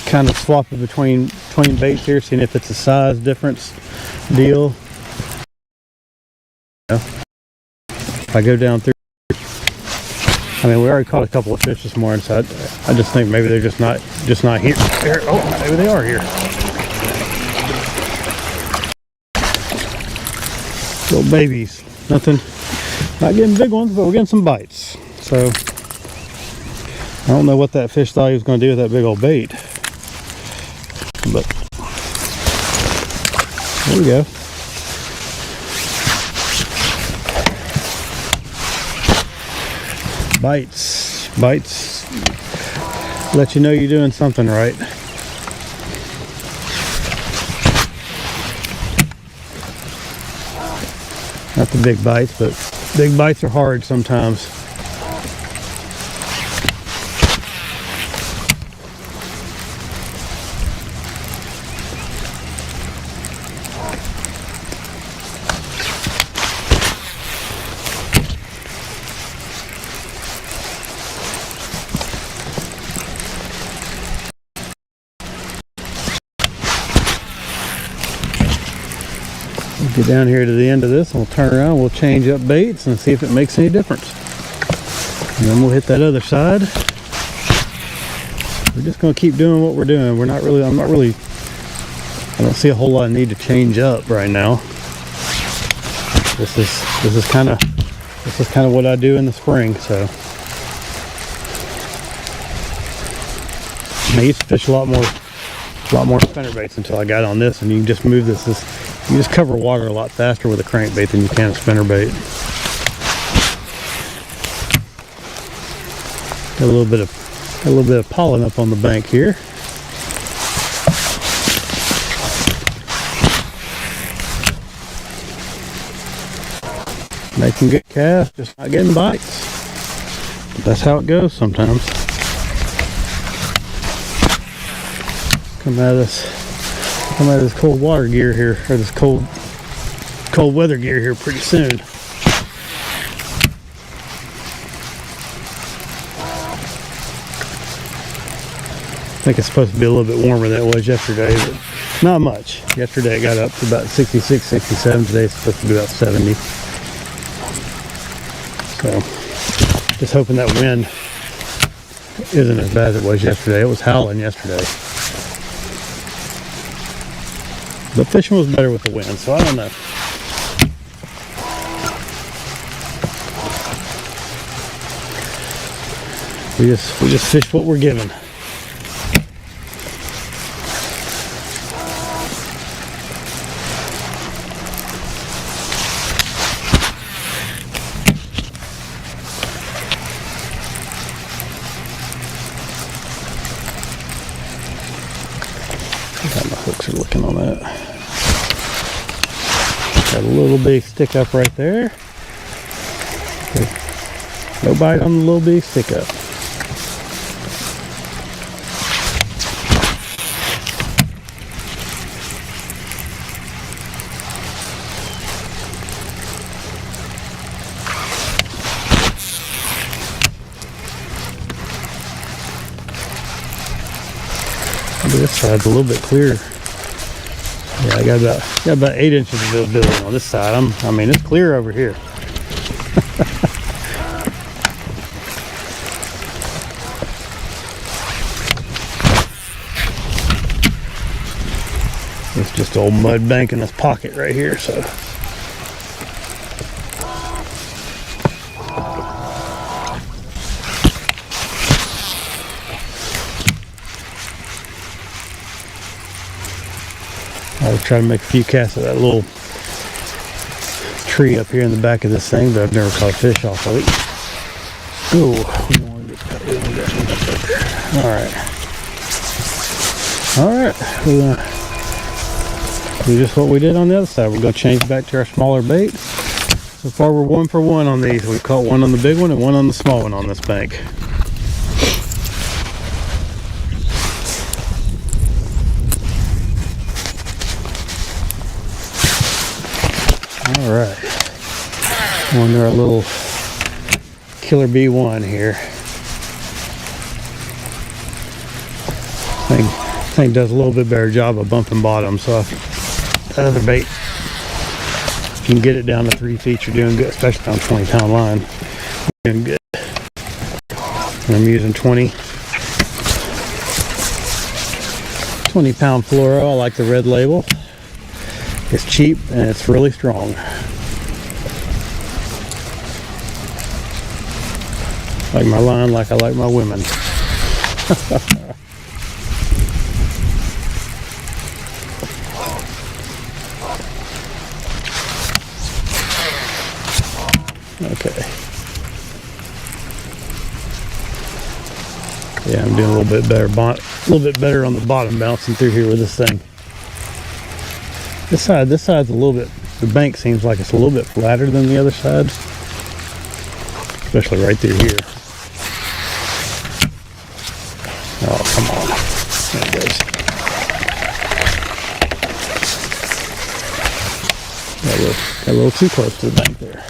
kind of swapping between baits here, seeing if it's a size difference deal. If I go down through, I mean, we already caught a couple of fish this morning, so I just think maybe they're just not here. Oh, maybe they are here. Little babies, nothing, not getting big ones, but we're getting some bites. So I don't know what that fish thought he was going to do with that big old bait, but there we go. Bites let you know you're doing something right. Not the big bites, but big bites are hard sometimes. We'll get down here to the end of this and we'll turn around, we'll change up baits and see if it makes any difference. And then we'll hit that other side. We're just going to keep doing what we're doing. I don't see a whole lot of need to change up right now. This is kind of what I do in the spring, so. I used to fish a lot more spinnerbaits until I got on this, and you can just move this. You just cover water a lot faster with a crankbait than you can a spinnerbait. Got a little bit of pollen up on the bank here. Making good casts, just not getting bites. But that's how it goes sometimes. Come out of this cold water gear here, or this cold weather gear here pretty soon. I think it's supposed to be a little bit warmer than it was yesterday, but not much. Yesterday it got up to about 66, 67. Today it's supposed to be about 70. So, just hoping that wind isn't as bad as it was yesterday. It was howling yesterday. But fishing was better with the wind, so I don't know. We just fish what we're given. My hooks are looking on that. Got a little big stick up right there. No bite on the little big stick up. This side's a little bit clearer. Yeah, I got about 8 inches of visibility on this side. I mean, it's clear over here. It's just an old mud bank in this pocket right here, so. I was trying to make a few casts of that little tree up here in the back of this thing, but I've never caught a fish off of it. Oh, we don't want to get caught. All right. We're gonna do just what we did on the other side. We're gonna change back to our smaller bait. So far, we're 1 for 1 on these. We've caught one on the big one and one on the small one on this bank. All right, on our little killer B1 here. Thing does a little bit better job of bumping bottom. So that other bait, if you can get it down to 3 feet, you're doing good, especially on 20-pound line. You're doing good. And I'm using 20-pound fluoro. I like the red label. It's cheap and it's really strong. Like my line, like I like my women. Okay. Yeah, I'm doing a little bit better on the bottom, bouncing through here with this thing. This side's a little bit The bank seems like it's a little bit flatter than the other side, especially right through here. Oh, come on. There it goes. Got a little too close to the bank there.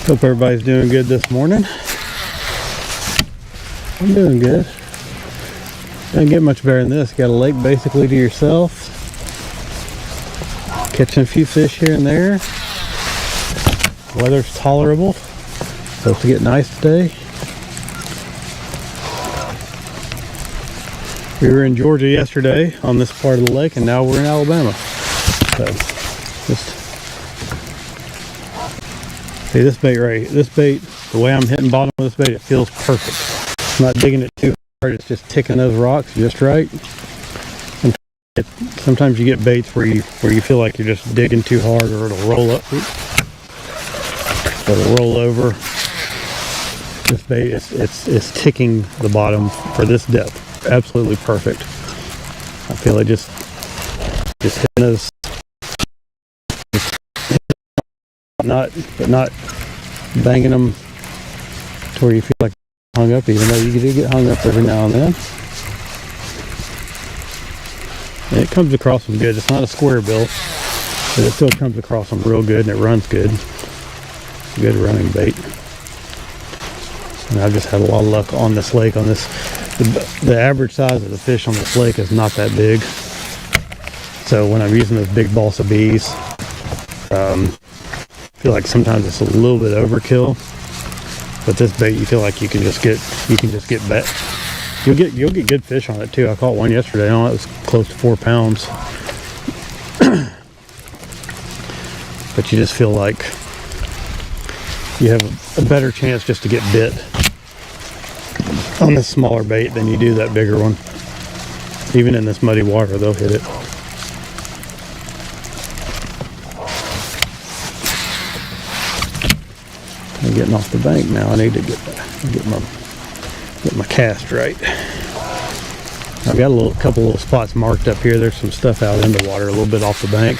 Hope everybody's doing good this morning. I'm doing good. Doesn't get much better than this. Got a lake basically to yourself. Catching a few fish here and there. Weather's tolerable. Supposed to get nice today. We were in Georgia yesterday on this part of the lake, and now we're in Alabama. So, just see this bait, the way I'm hitting bottom of this bait, it feels perfect. I'm not digging it too hard, it's just ticking those rocks just right. Sometimes you get baits where you feel like you're just digging too hard, or it'll roll up. It'll roll over. This bait, it's ticking the bottom for this depth. Absolutely perfect. I feel like just hitting those, not banging them to where you feel like hung up, even though you do get hung up every now and then. And it comes across them good. It's not a square bill, but it still comes across them real good, and it runs good. Good running bait. And I've just had a lot of luck on this lake. On this, the average size of the fish on this lake is not that big. So when I'm using those big balsa bees, I feel like sometimes it's a little bit overkill. But this bait, you feel like you can just get back. You'll get good fish on it too. I caught one yesterday. I know it was close to 4 pounds. But you just feel like you have a better chance just to get bit on this smaller bait than you do that bigger one. Even in this muddy water, they'll hit it. I'm getting off the bank now. I need to get my cast right. I've got a couple little spots marked up here. There's some stuff out in the water, a little bit off the bank.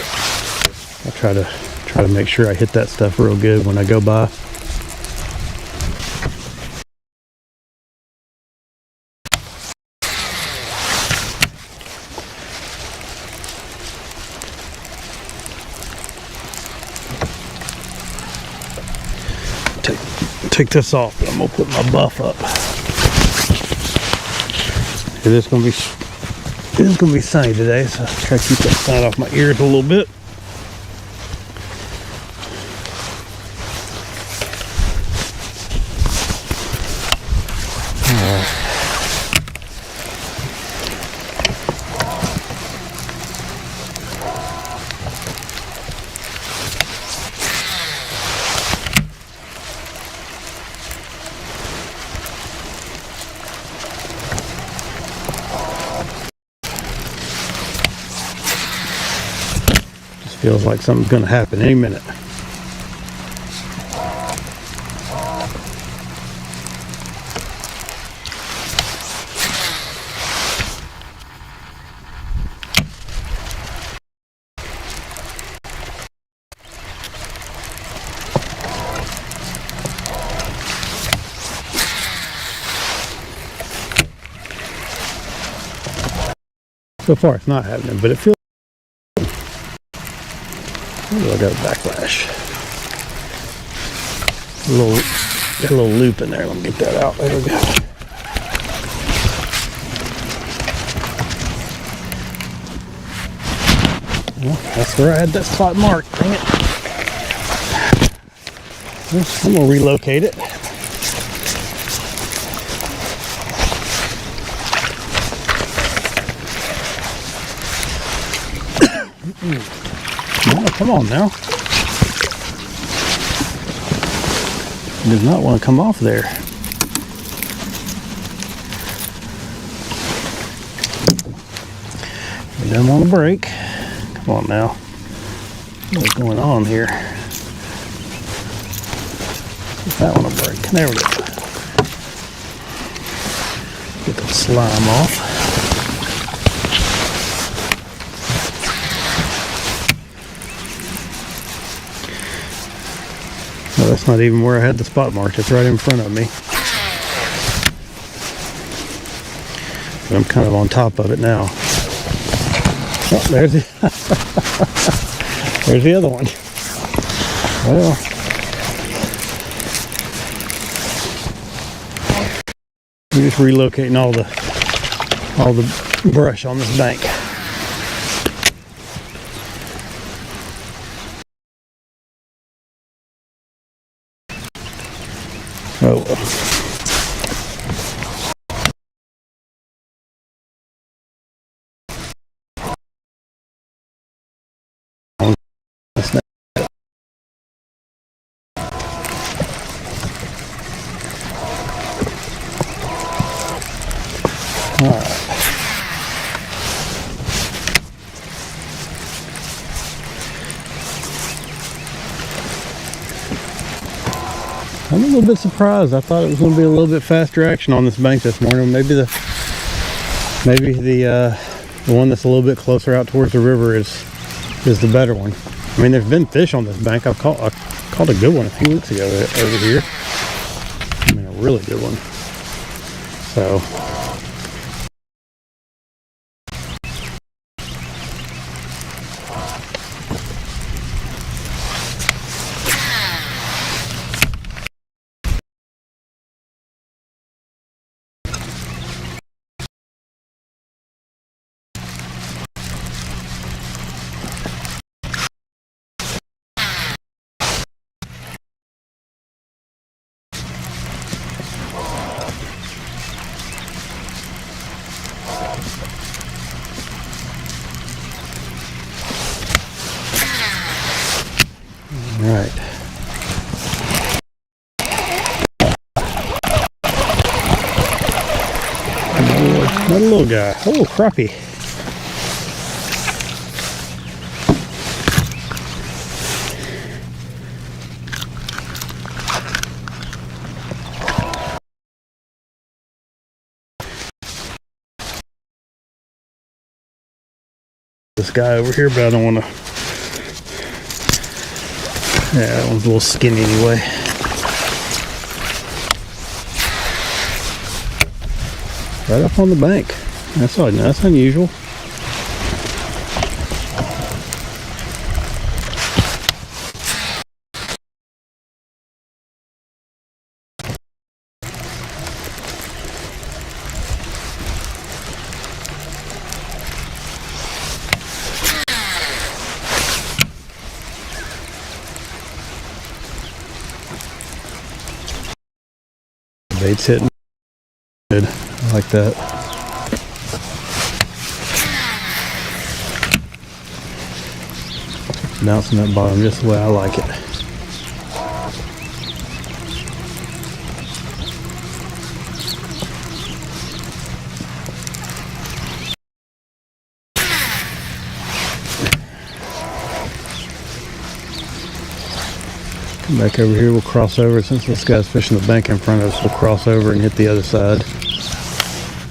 I'll try to make sure I hit that stuff real good when I go by. Take this off, but I'm gonna put my buff up. It is gonna be sunny today, so I'll try to keep that sun off my ears a little bit. Feels like something's going to happen any minute. So far it's not happening, but it feels. Oh, I got a backlash. Got a little loop in there. Let me get that out. There we go. Well, that's where I had that spot marked. Dang it. I'm gonna relocate it. Oh, come on now. It does not want to come off there. It doesn't want to break. Come on now. What's going on here? That one will break. There we go. Get the slime off. No, that's not even where I had the spot marked. It's right in front of me. But I'm kind of on top of it now. Oh, there's the, there's the other one. Well, we're just relocating all the brush on this bank. Oh well. That's not. All right. I'm a little bit surprised. I thought it was going to be a little bit faster action on this bank this morning. Maybe the one that's a little bit closer out towards the river is the better one. I mean, there's been fish on this bank. I caught a good one a few weeks ago over here. I mean, a really good one. So. All right. Another little guy. Oh, crappie. This guy over here, but I don't want to. Yeah, that one's a little skinny anyway. Right up on the bank. That's unusual. Bait's hitting good. I like that. Bouncing that bottom just the way I like it. Come back over here, we'll cross over. Since this guy's fishing the bank in front of us, we'll cross over and hit the other side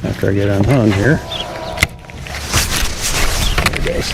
after I get unhung here. There it goes.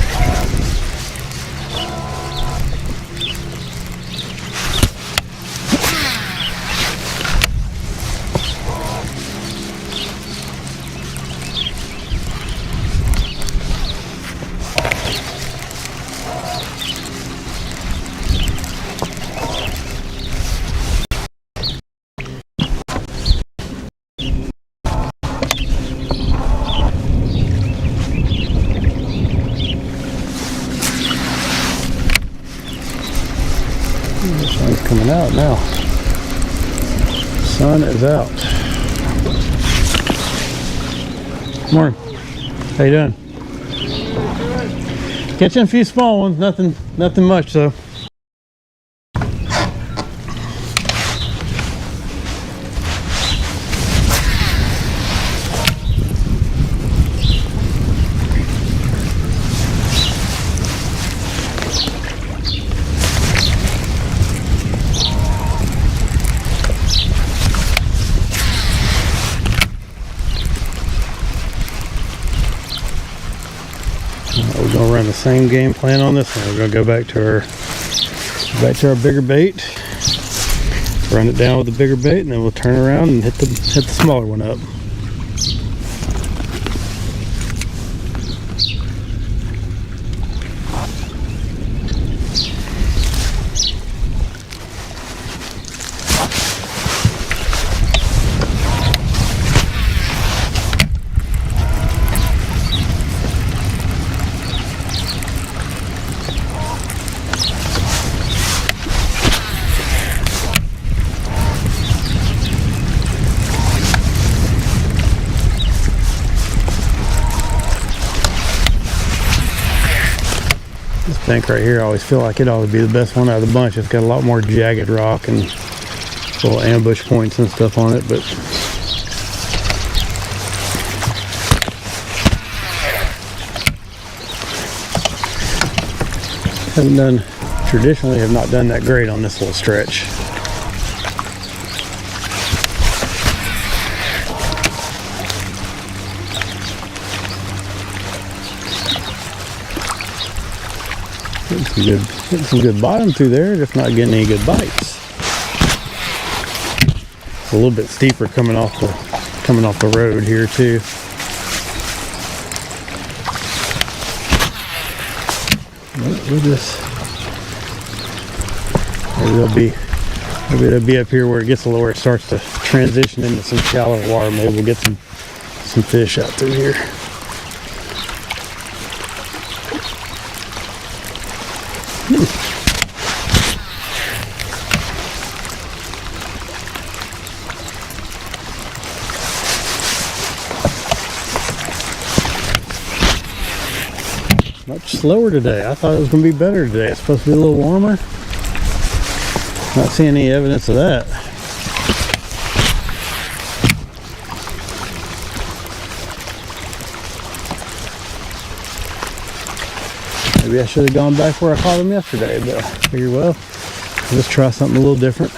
out now. Sun is out. Morning. How you doing? Catching a few small ones. Nothing much though. We're gonna run the same game plan on this one. We're gonna go back to our bigger bait, run it down with the bigger bait, and then we'll turn around and hit the smaller one up. This bank right here, I always feel like it ought to be the best one out of the bunch. It's got a lot more jagged rock and little ambush points and stuff on it, but traditionally have not done that great on this little stretch. Getting some good bottom through there, just not getting any good bites. It's a little bit steeper coming off the road here too. We'll just maybe it'll be up here where it gets a little, where it starts to transition into some shallower water. Maybe we'll get some fish out through here. Much slower today. I thought it was going to be better today. It's supposed to be a little warmer. Not seeing any evidence of that. Maybe I should have gone back where I caught them yesterday, but I figured, well, let's try something a little different.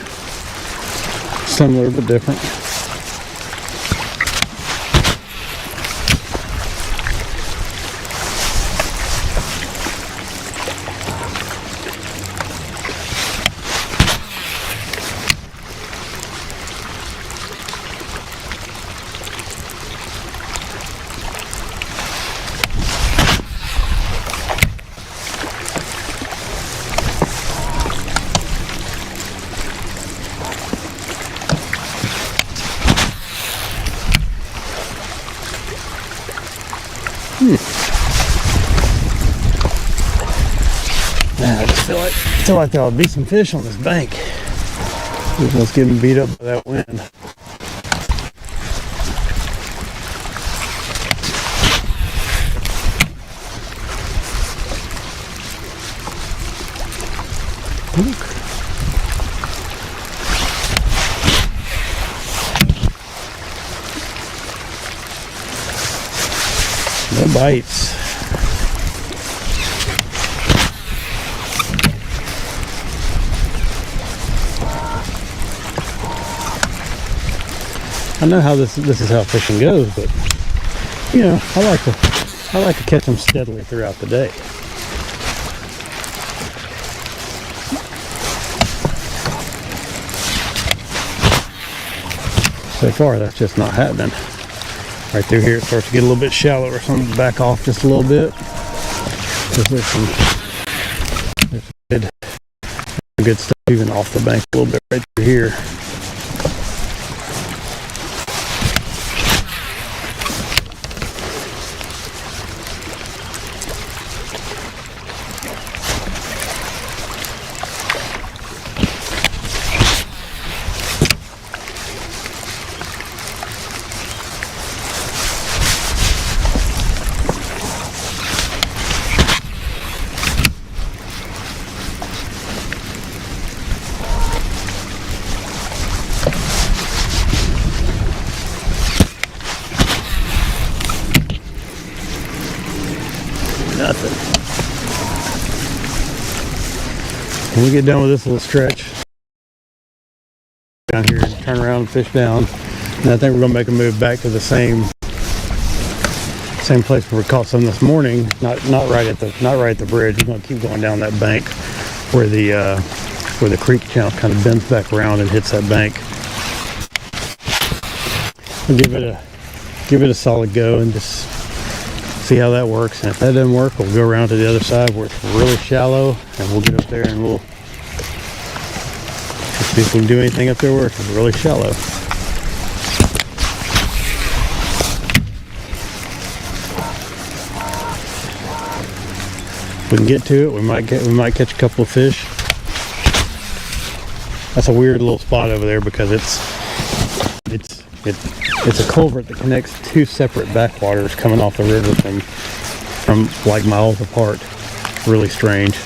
Similar but different. Man, I just feel like there'll be some fish on this bank. We're just getting beat up by that wind. Look. No bites. I know how this is how fishing goes, but you know, I like to catch them steadily throughout the day. So far, that's just not happening. Right through here, it starts to get a little bit shallower, so I'm going to back off just a little bit. There's some good stuff even off the bank a little bit right through here. when we get done with this little stretch down here, turn around and fish down, and I think we're gonna make a move back to the same place where we caught some this morning. Not right at the bridge. We're gonna keep going down that bank where the creek channel kind of bends back around and hits that bank. We'll give it a solid go and just see how that works. And if that doesn't work, we'll go around to the other side where it's really shallow, and we'll get up there and we'll see if we can do anything up there where it's really shallow. If we can get to it, we might catch a couple of fish. That's a weird little spot over there because it's a culvert that connects two separate backwaters coming off the river from like miles apart. Really strange.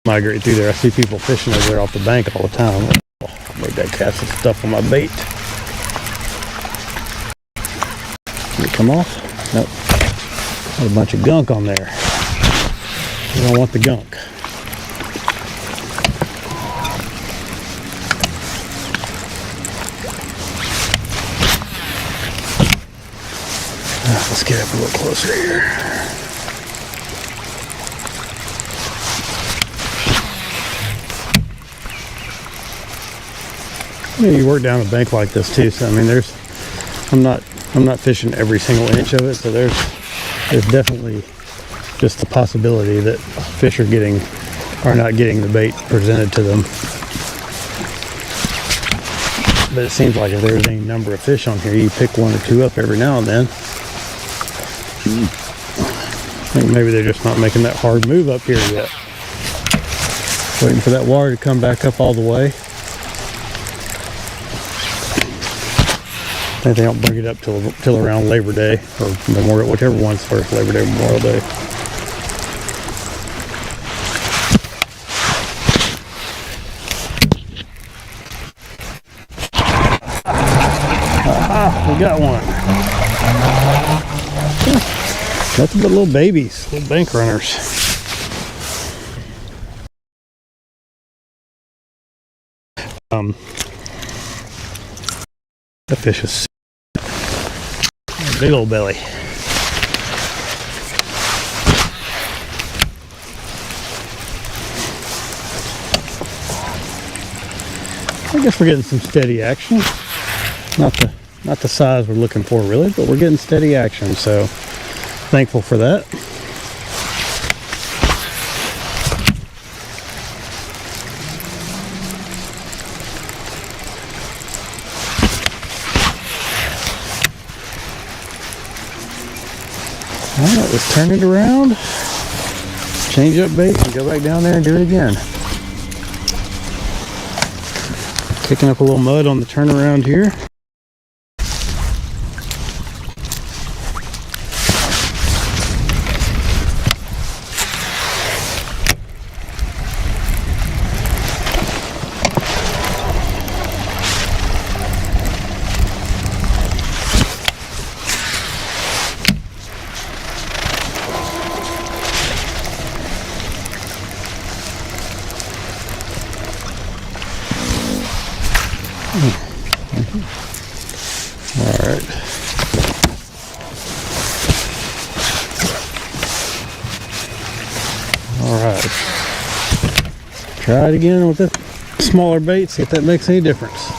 Migrate through there. I see people fishing over there off the bank all the time. Oh, I made that cast some stuff on my bait. Did it come off? Nope. Got a bunch of gunk on there. You don't want the gunk. Let's get up a little closer here. You work down a bank like this too, so I mean, I'm not fishing every single inch of it, so there's definitely just the possibility that fish are not getting the bait presented to them. But it seems like if there's any number of fish on here, you pick one or two up every now and then. I think maybe they're just not making that hard move up here yet. Waiting for that water to come back up all the way. I think they don't bring it up till around Labor Day or Memorial, whichever one's first, Labor Day, Memorial Day. Aha, we got one. Nothing but little babies, little bank runners. That fish is big old belly. I guess we're getting some steady action. Not the size we're looking for really, but we're getting steady action, so thankful for that. Alright, let's turn it around, change up bait, and go back down there and do it again. Kicking up a little mud on the turnaround here. Alright. Alright. Try it again with the smaller bait, see if that makes any difference.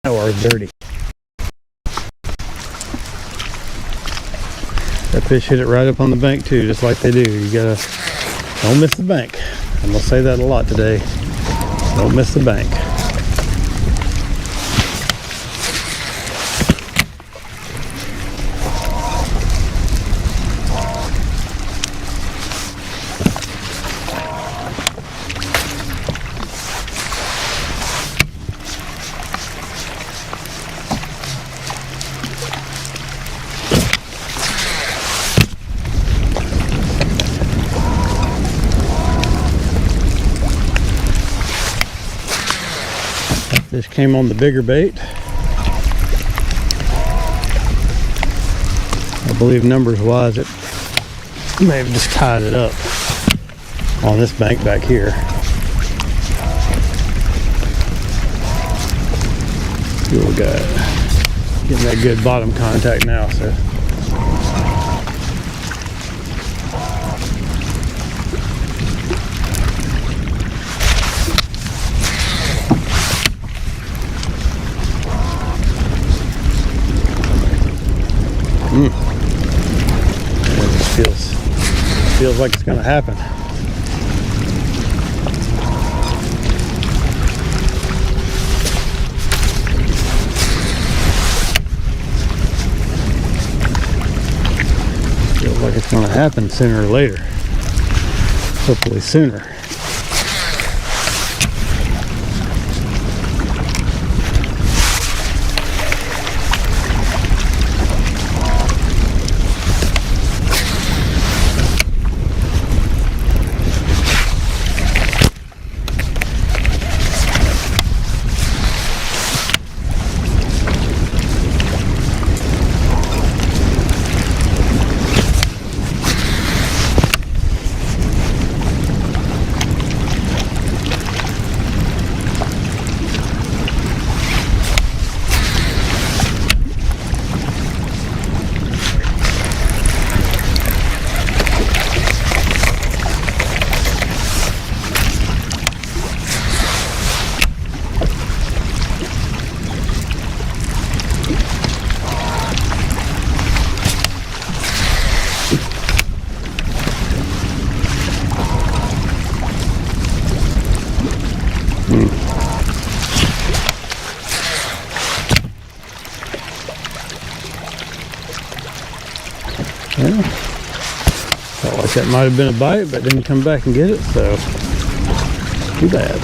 That water's dirty. That fish hit it right up on the bank too, just like they do. You gotta, don't miss the bank. I'm gonna say that a lot today. Don't miss the bank. Fish came on the bigger bait. I believe numbers wise it may have just tied it up on this bank back here. See what we got. Getting that good bottom contact now, so. It just feels like it's gonna happen. Feels like it's gonna happen sooner or later. Hopefully sooner. Yeah. Felt like that might have been a bite, but didn't come back and get it, so too bad.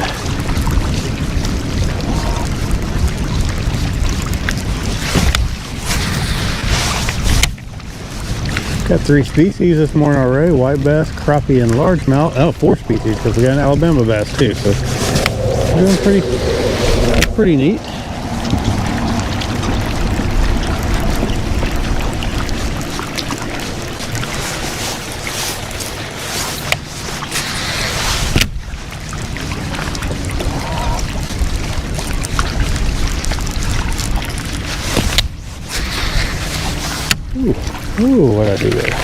Got 3 species this morning already: white bass, crappie, and largemouth. Oh, 4 species because we got an Alabama bass too. So doing pretty neat. Ooh, what'd I do there?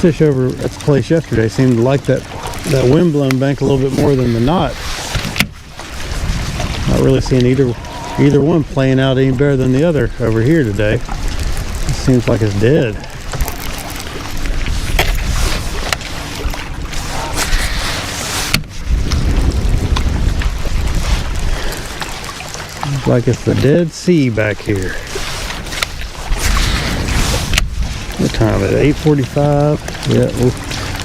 Fish over at the place yesterday seemed to like that windblown bank a little bit more than the knot. Not really seeing either one playing out any better than the other over here today. It seems like it's dead. Seems like it's the Dead Sea back here. What time is it? 8:45. Yeah,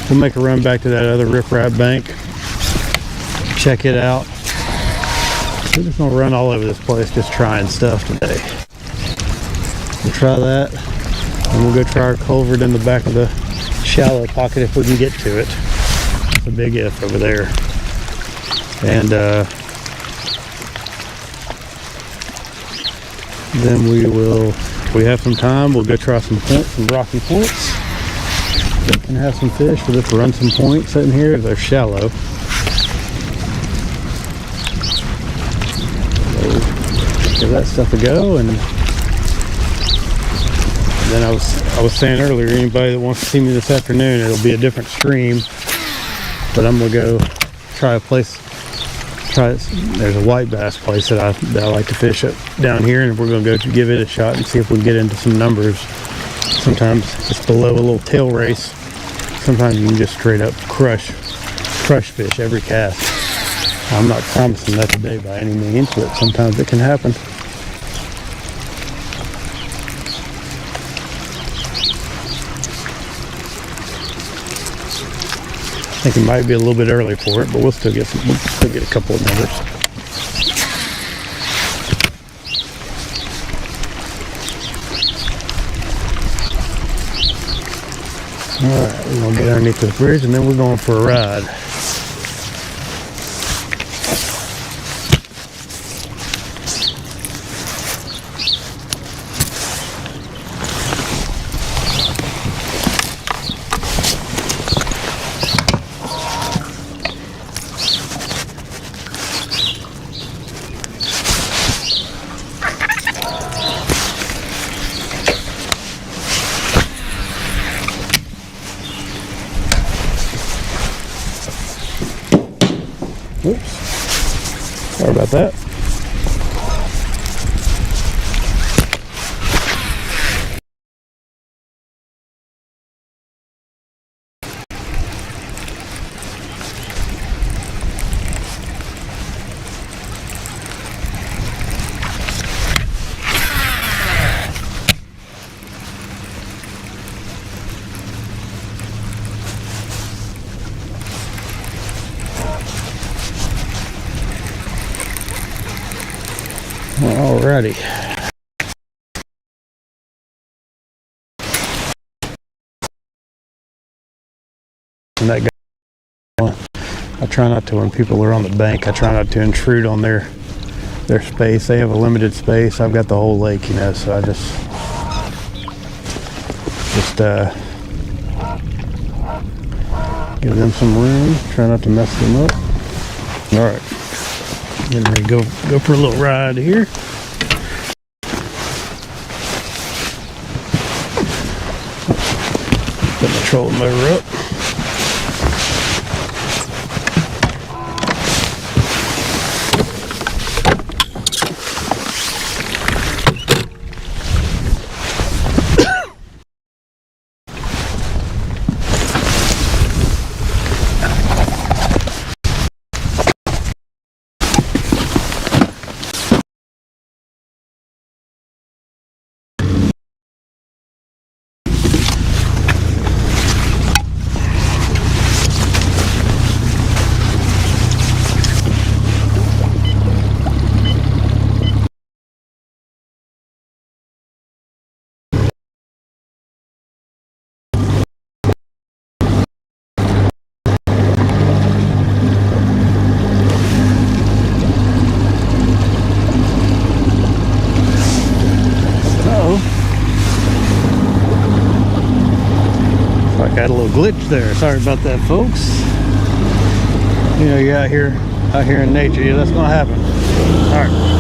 we'll make a run back to that other riprap bank. Check it out. We're just gonna run all over this place just trying stuff today. We'll try that, and we'll go try our culvert in the back of the shallow pocket if we can get to it. It's a big if over there. And then if we have some time, we'll go try some rocky points. We can have some fish. We'll just run some points in here. They're shallow. Give that stuff a go, and then I was saying earlier, anybody that wants to see me this afternoon, it'll be a different stream, but I'm gonna go try a place. There's a white bass place that I like to fish up down here, and we're gonna go give it a shot and see if we can get into some numbers. Sometimes it's below a little tail race. Sometimes you can just straight up crush fish every cast. I'm not promising that today by any means, but sometimes it can happen. think it might be a little bit early for it, but we'll still get some. We'll still get a couple of numbers. All right, we're gonna get underneath this bridge, and then we're going for a ride. Oops. Sorry about that. Alrighty. And that guy, I try not to, when people are on the bank, I try not to intrude on their space. They have a limited space. I've got the whole lake, you know, so I just give them some room. Try not to mess them up. Alright. Getting ready to go for a little ride here. Put my trolling motor up. Got a little glitch there. Sorry about that, folks. You know, you're out here in nature. Yeah, that's gonna happen. All right.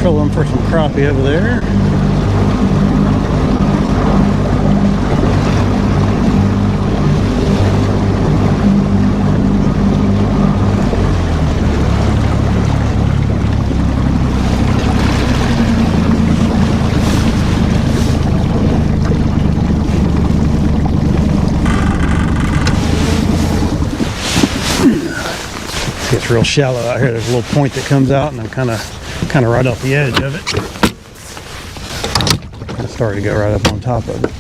trolling for some crappie over there. It's real shallow out here. There's a little point that comes out, and I'm kind of right off the edge of it. I started to go right up on top of it.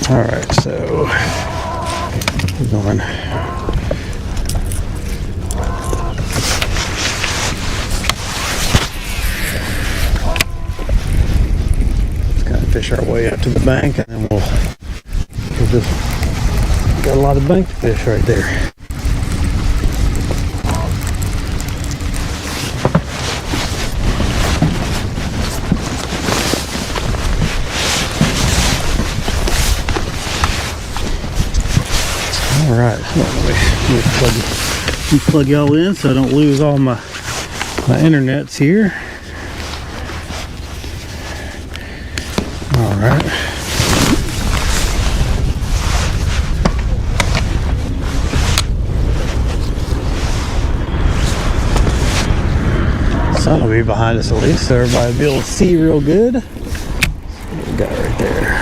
All right, so we're going. Let's kind of fish our way up to the bank, and then we'll just. Got a lot of bank fish right there. All right, let me plug y'all in so I don't lose all my internets here. All right. Sun will be behind us at least, so everybody will be able to see real good. That's what we got right there.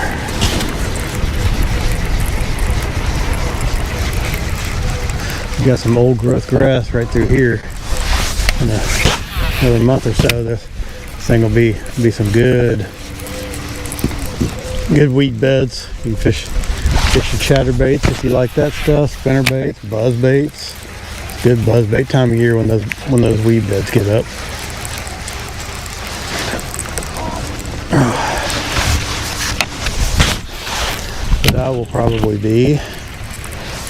We got some old growth grass right through here. In another month or so, this thing will be some good weed beds. You can fish your chatterbaits if you like that stuff. Spinner baits, buzz baits. It's good buzz bait time of year when those weed beds get up. But I will probably be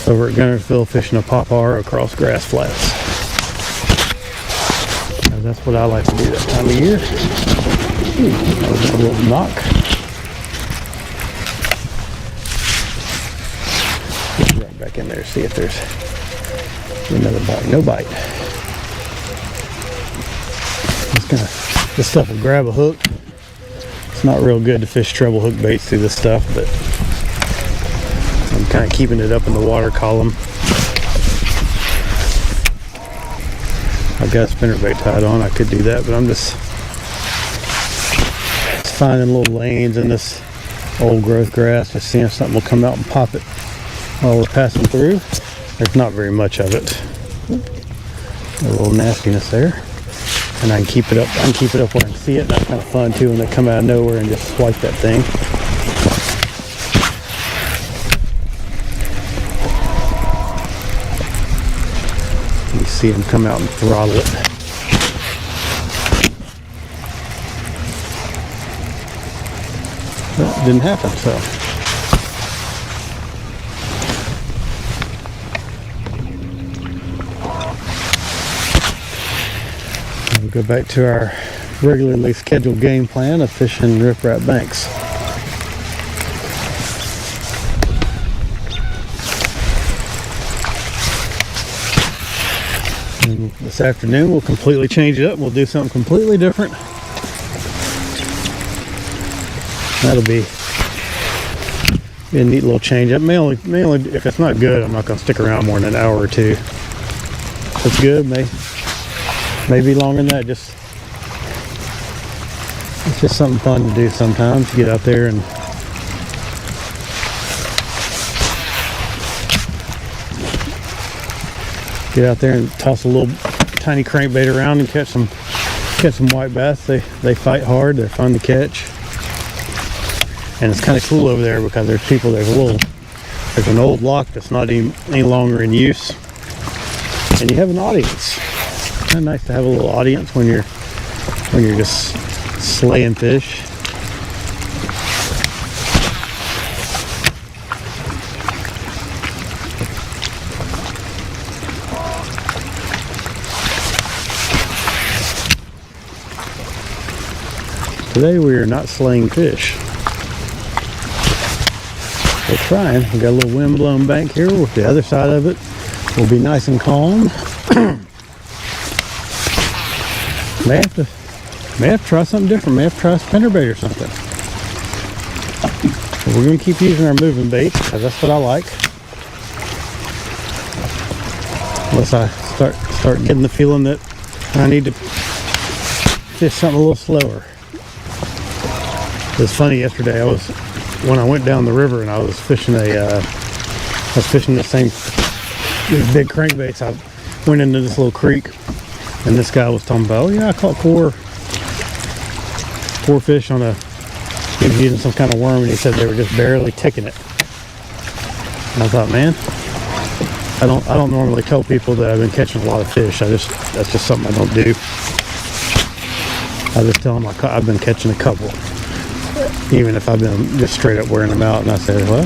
over at Gunnersville fishing a popar across grass flats. That's what I like to do that time of year. Ooh, that was a little knock. Get right back in there, see if there's another bite. No bite. This stuff will grab a hook. It's not real good to fish treble hook baits through this stuff, but I'm kind of keeping it up in the water column. I've got a spinnerbait tied on. I could do that, but I'm just finding little lanes in this old growth grass, just seeing if something will come out and pop it while we're passing through. There's not very much of it. A little nastiness there. And I can keep it up. I can keep it up where I can see it. And that's kind of fun too when they come out of nowhere and just swipe that thing. You see them come out and throttle it. But it didn't happen, so. We'll go back to our regularly scheduled game plan of fishing riprap banks. And this afternoon we'll completely change it up. We'll do something completely different. That'll be a neat little change up. Mainly if it's not good, I'm not going to stick around more than an hour or two. If it's good, maybe longer than that. It's just something fun to do sometimes. Get out there and toss a little tiny crankbait around and catch some white bass. They fight hard. They're fun to catch. And it's kind of cool over there because there's an old lock that's not any longer in use, and you have an audience. It's kind of nice to have a little audience when you're just slaying fish. Today we are not slaying fish. We're trying. We got a little wind blown bank here. With the other side of it will be nice and calm. May have to try something different. May have to try a spinnerbait or something. But we're gonna keep using our moving bait because that's what I like. Unless I start getting the feeling that I need to fish something a little slower. It was funny yesterday. When I went down the river and I was fishing the same these big crankbaits. I went into this little creek, and this guy was talking about, oh yeah, I caught four fish on he was using some kind of worm, and he said they were just barely ticking it. And I thought, man, I don't normally tell people that I've been catching a lot of fish. That's just something I don't do. I just tell them I've been catching a couple, even if I've been just straight up wearing them out. And I said, well,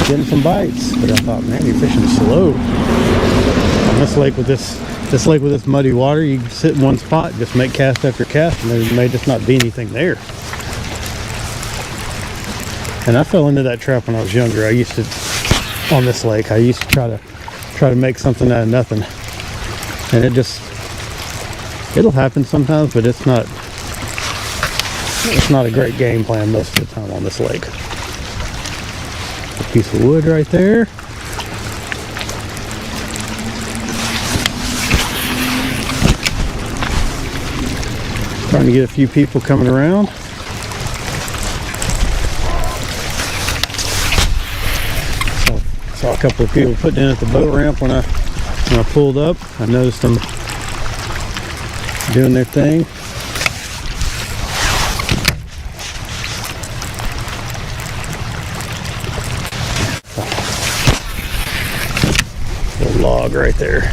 getting some bites, but I thought, man, you're fishing slow. On this lake with this muddy water, you can sit in one spot, just make cast after cast, and there may just not be anything there. And I fell into that trap when I was younger. On this lake, I used to try to make something out of nothing, and it'll happen sometimes, but it's not a great game plan most of the time on this lake. A piece of wood right there. Trying to get a few people coming around. Saw a couple of people putting in at the boat ramp when I pulled up. I noticed them doing their thing. Little log right there.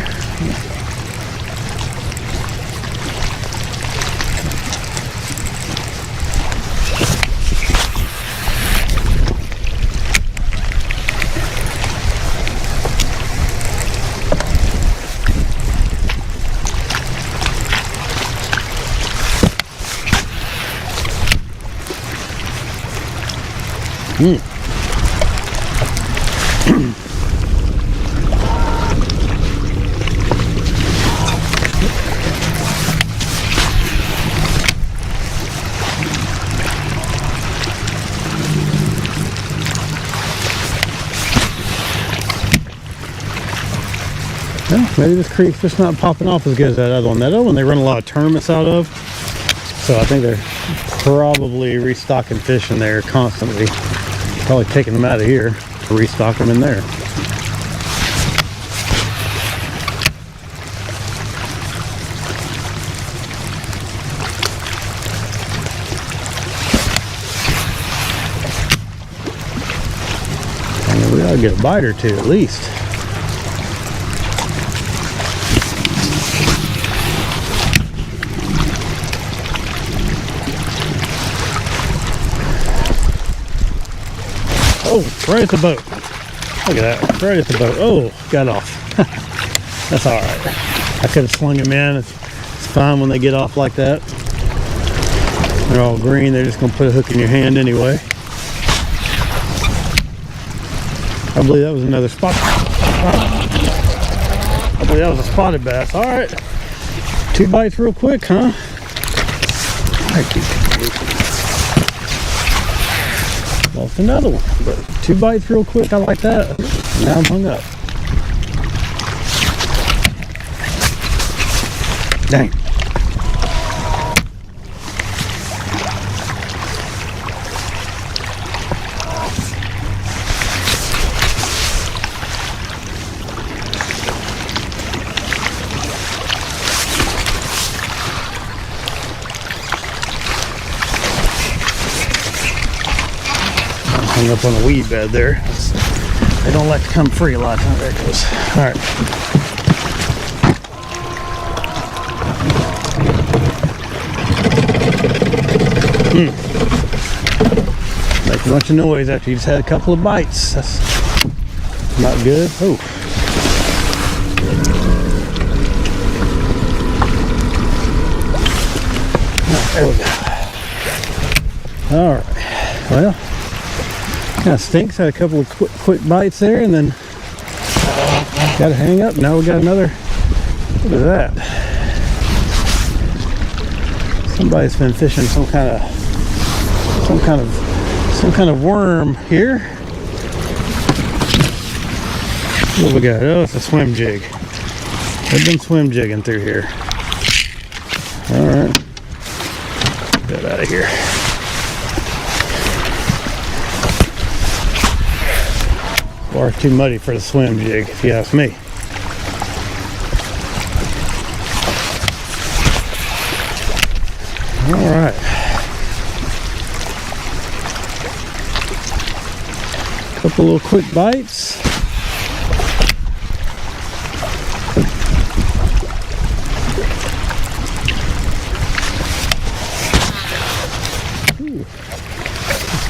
Well, maybe this creek's just not popping off as good as that other one. That other one they run a lot of tournaments out of, so I think they're probably restocking fish in there constantly. Probably taking them out of here to restock them in there. And we ought to get a bite or two at least. Oh, right at the boat. Look at that, right at the boat. Oh, got off. That's all right. I could have slung him in. It's fine when they get off like that. They're all green. They're just going to put a hook in your hand anyway. I believe that was another spot. I believe that was a spotted bass. All right. 2 bites real quick, huh? Lost another one, but 2 bites real quick. I like that. Now I'm hung up. Dang. Hung up on a weed bed there. They don't like to come free a lot of times. There it goes. All right. Make a bunch of noise after you just had a couple of bites. That's not good. Oh. There we go. All right. Well, kind of stinks. Had a couple of quick bites there, and then Got to hang up. Now we got another. Look at that. Somebody's been fishing some kind of worm here. What we got? Oh, it's a swim jig. They've been swim jigging through here. All right, get out of here. Or too muddy for the swim jig, if you ask me. All right. Couple little quick bites.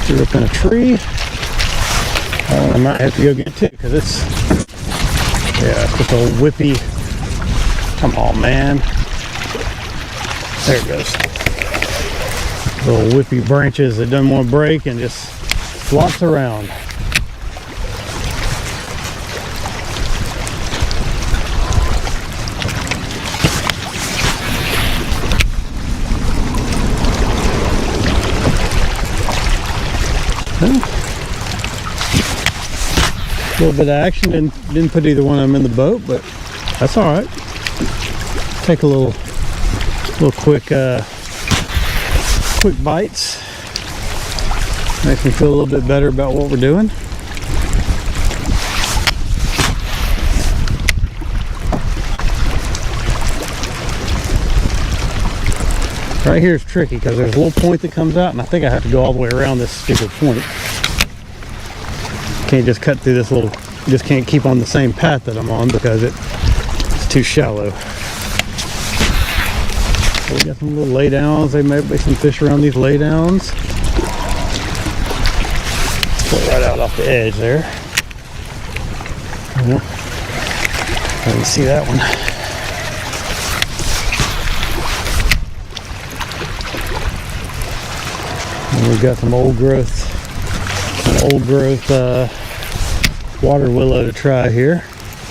Threw up in a tree. I might have to go get two because it's just a whippy. Come on, man. There it goes. Little whippy branches that doesn't want to break and just flops around. A little bit of action. Didn't put either one of them in the boat, but that's all right. Take a little quick bites. Makes me feel a little bit better about what we're doing. Right here is tricky because there's a little point that comes out, and I think I have to go all the way around this stupid point. Can't just cut through this little, just can't keep on the same path that I'm on because it's too shallow. So we got some little laydowns. There may be some fish around these laydowns. Pull right out off the edge there. Yeah. I can see that one. And we've got some old growth water willow to try here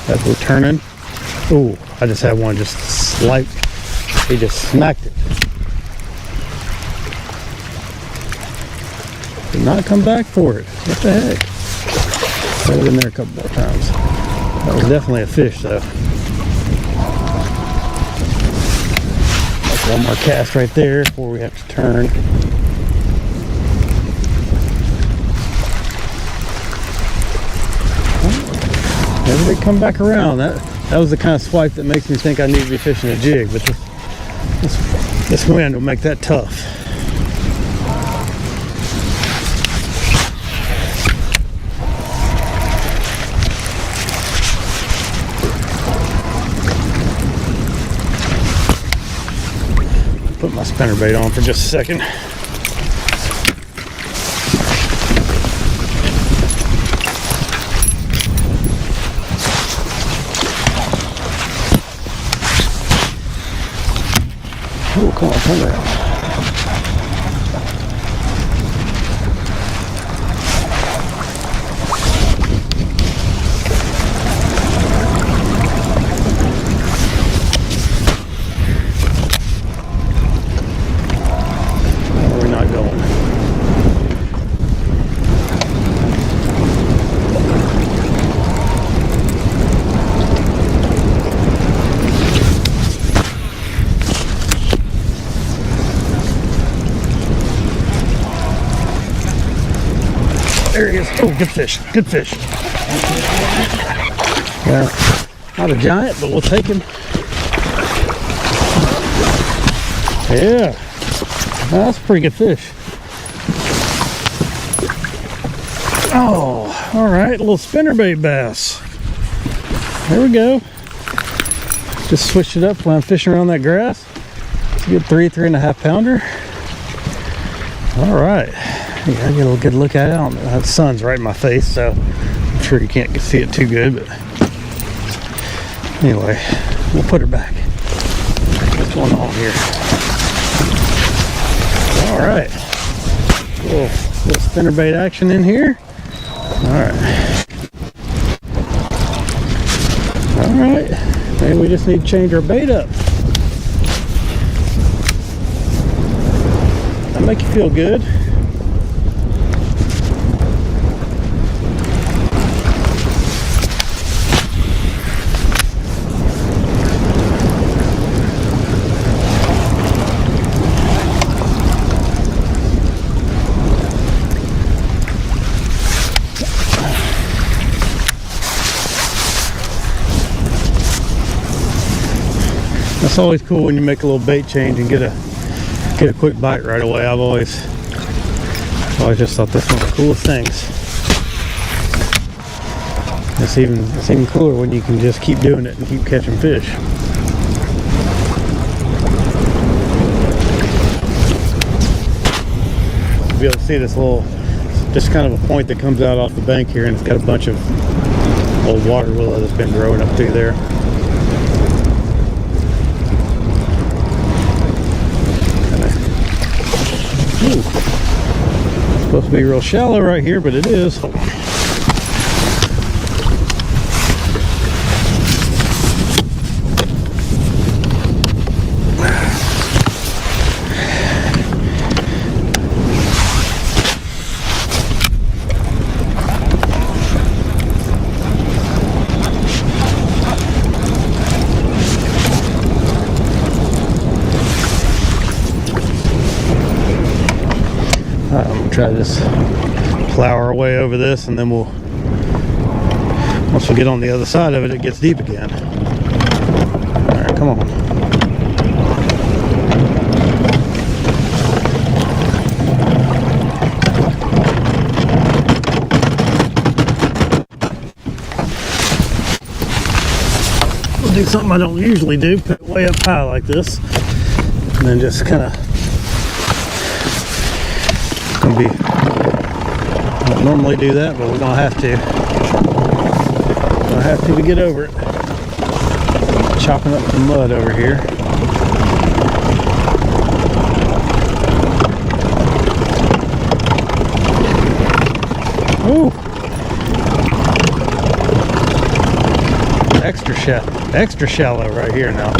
as we're turning. Ooh, I just had one just slight. He just smacked it. Did not come back for it. What the heck? Put it in there a couple more times. That was definitely a fish though. That's one more cast right there before we have to turn. Maybe they come back around. That was the kind of swipe that makes me think I need to be fishing a jig, but this wind will make that tough. Put my spinnerbait on for just a second. Oh, come on, turn around. Where are we not going? There he is. Oh, good fish. Good fish. Well, not a giant, but we'll take him. Yeah. That's a pretty good fish. Oh, all right. A little spinnerbait bass. There we go. Just switched it up when I'm fishing around that grass. It's a good 3.5 pounder. All right. Yeah, I get a good look at it. The sun's right in my face, so I'm sure you can't see it too good, but anyway, we'll put her back. What's going on here? All right, little spinnerbait action in here. All right. Alright, maybe we just need to change our bait up. That'll make you feel good. It's always cool when you make a little bait change and get a quick bite right away. I've always just thought this was one of the coolest things. It's even cooler when you can just keep doing it and keep catching fish. You'll be able to see this little, just kind of a point that comes out off the bank here, and it's got a bunch of old water willow that's been growing up through there. Ooh. It's supposed to be real shallow right here, but it is. I'm gonna try to just plow our way over this, and then once we get on the other side of it, it gets deep again. All right, come on. We'll do something I don't usually do, put it way up high like this, and then just kind of I don't normally do that, but we're gonna have to. We're gonna have to get over it. Chopping up the mud over here. Ooh! Extra shallow right here now.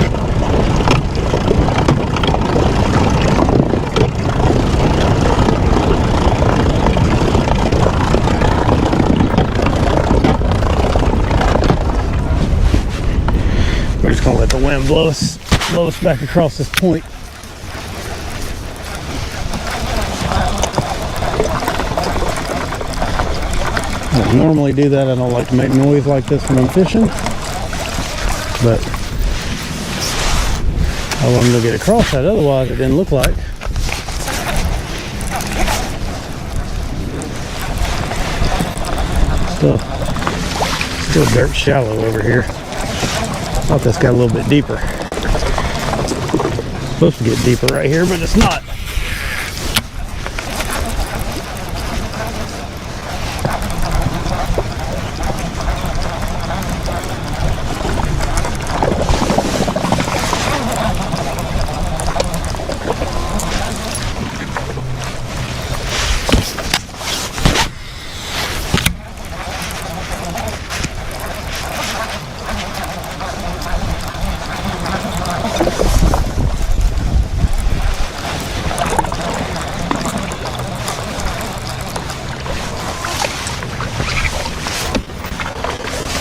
We're just gonna let the wind blow us back across this point. I don't normally do that. I don't like to make noise like this when I'm fishing, but I want them to get across that. Otherwise, it didn't look like. Still dirt shallow over here. I thought this got a little bit deeper. It's supposed to get deeper right here, but it's not.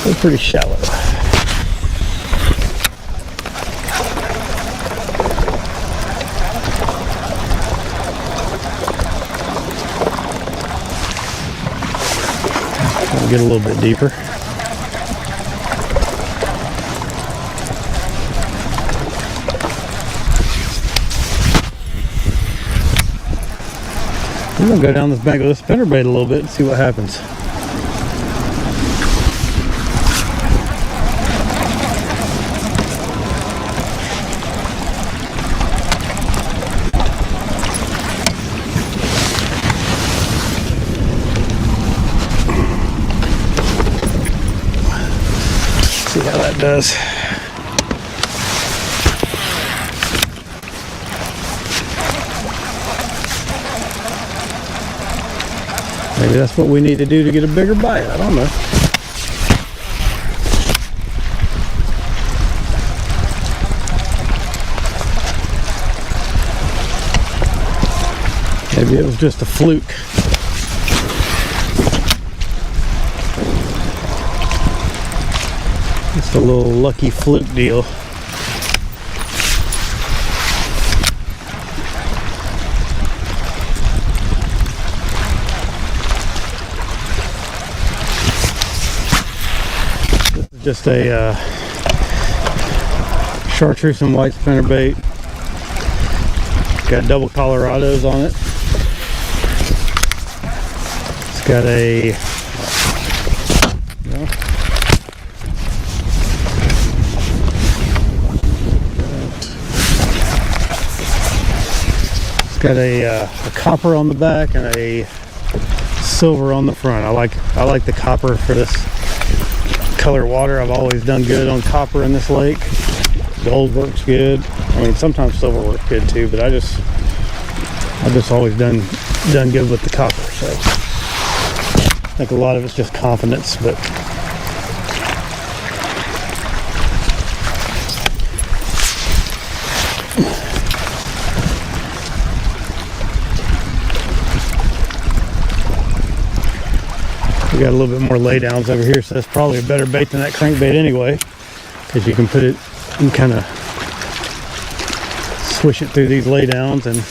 They're pretty shallow. We'll get a little bit deeper. We're gonna go down this bank with this spinnerbait a little bit and see what happens. See how that does. Maybe that's what we need to do to get a bigger bite. I don't know. Maybe it was just a fluke. Just a little lucky fluke deal. This is just a chartreuse and white spinnerbait. Got double Colorados on it. It's got a got a copper on the back and a silver on the front. I like the copper for this color water. I've always done good on copper in this lake. Gold works good. I mean, sometimes silver works good too, but I've just always done good with the copper. So I think a lot of it's just confidence, but we got a little bit more laydowns over here, so that's probably a better bait than that crankbait anyway, because you can put it and kind of swish it through these laydowns and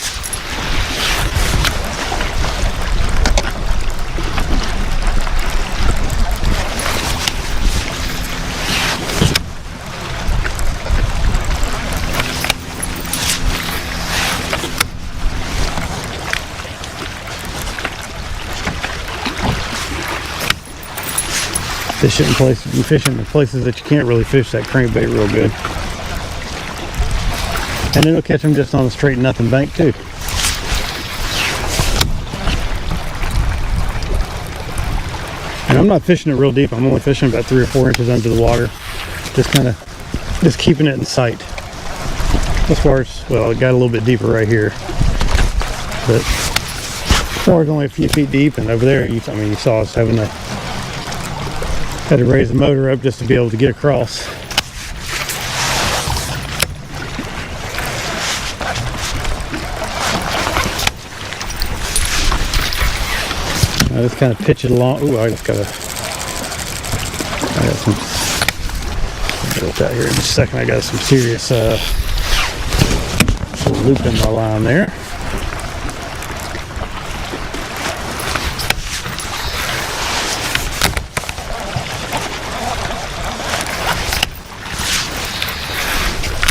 fishing in places that you can't really fish that crankbait real good. And it'll catch them just on a straight nothing bank too. And I'm not fishing it real deep. I'm only fishing about 3 or 4 inches under the water. Just keeping it in sight. As far as, well, it got a little bit deeper right here. But as far as only a few feet deep, and over there, you saw us had to raise the motor up just to be able to get across. I just kind of pitch it along. Ooh, I got some. I'll get that here in just a second. I got some serious loop in my line there.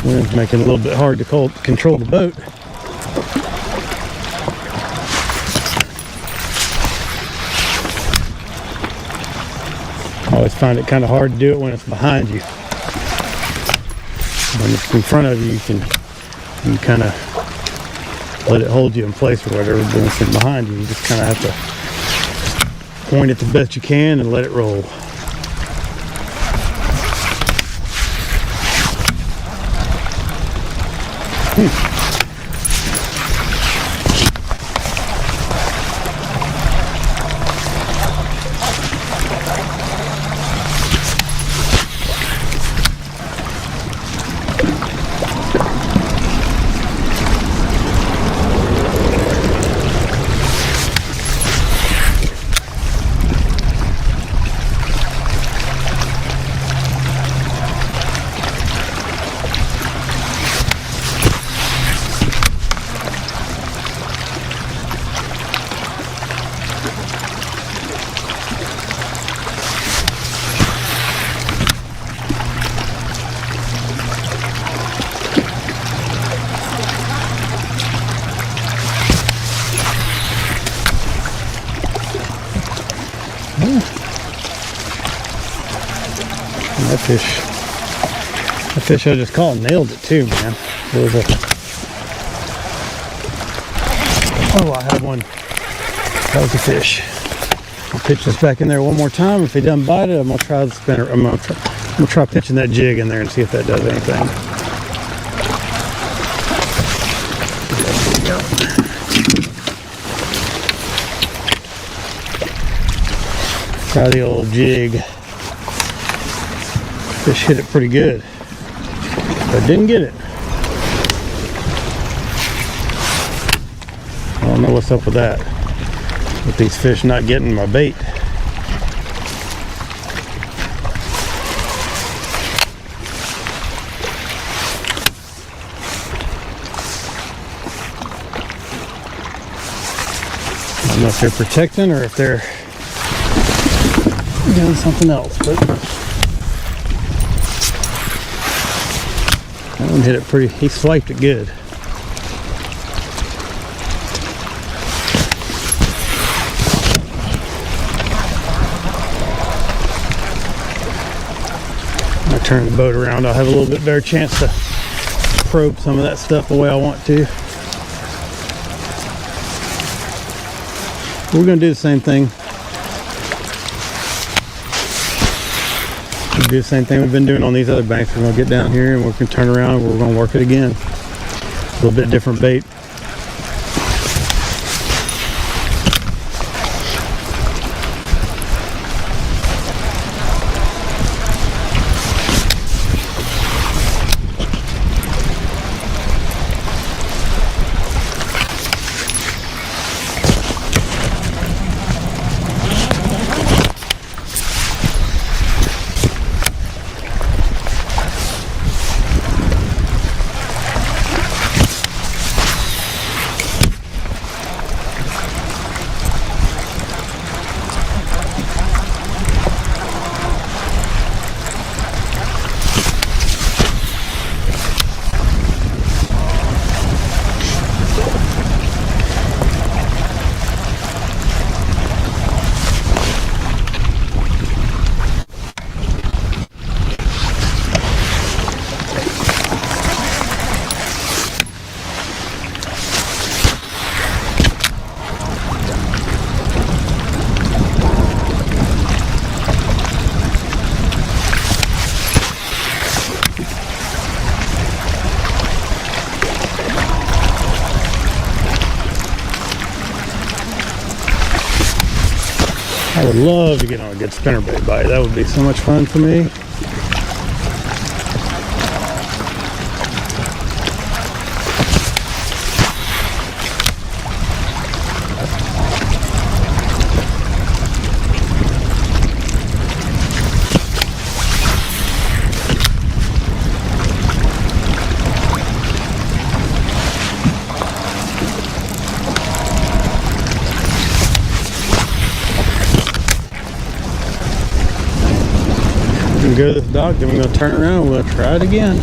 Wind's making it a little bit hard to control the boat. I always find it kind of hard to do it when it's behind you. When it's in front of you, you can kind of let it hold you in place or whatever. But when it's behind you, you just kind of have to point it the best you can and let it roll. That fish I just caught nailed it too, man. It was I had one. That was a fish. I'll pitch this back in there one more time. If he doesn't bite it, I'm gonna try the spinner. I'm gonna try pitching that jig in there and see if that does anything. Try the old jig. Fish hit it pretty good, but didn't get it. don't know what's up with that. With these fish not getting my bait. I don't know if they're protecting or if they're doing something else, but that one hit it pretty, he swiped it good. I turn the boat around, I'll have a little bit better chance to probe some of that stuff the way I want to. We're going to do the same thing. We'll do the same thing we've been doing on these other banks. We're going to get down here and we can turn around and we're going to work it again. A little bit different bait. I would love to get on a good spinnerbait bite. That would be so much fun for me. Go to this dock, then we're going to turn around and we'll try it again.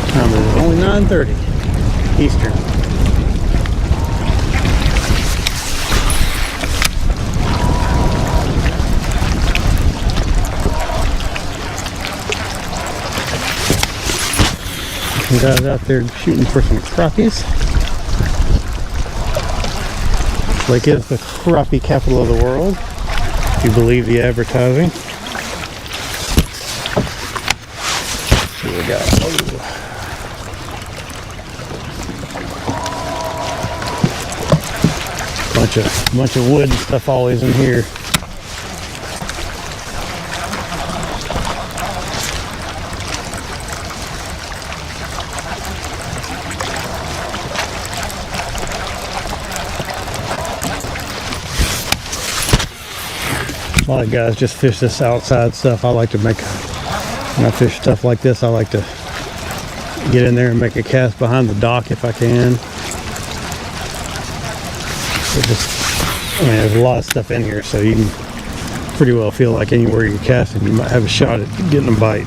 Time is only 9:30 Eastern. Some guys out there shooting for some crappies. Like it's the crappie capital of the world, if you believe the advertising. Here we go. Bunch of wood and stuff always in here. A lot of guys just fish this outside stuff. I like to make, when I fish stuff like this, I like to get in there and make a cast behind the dock if I can. There's a lot of stuff in here, so you can pretty well feel like anywhere you're casting, you might have a shot at getting a bite.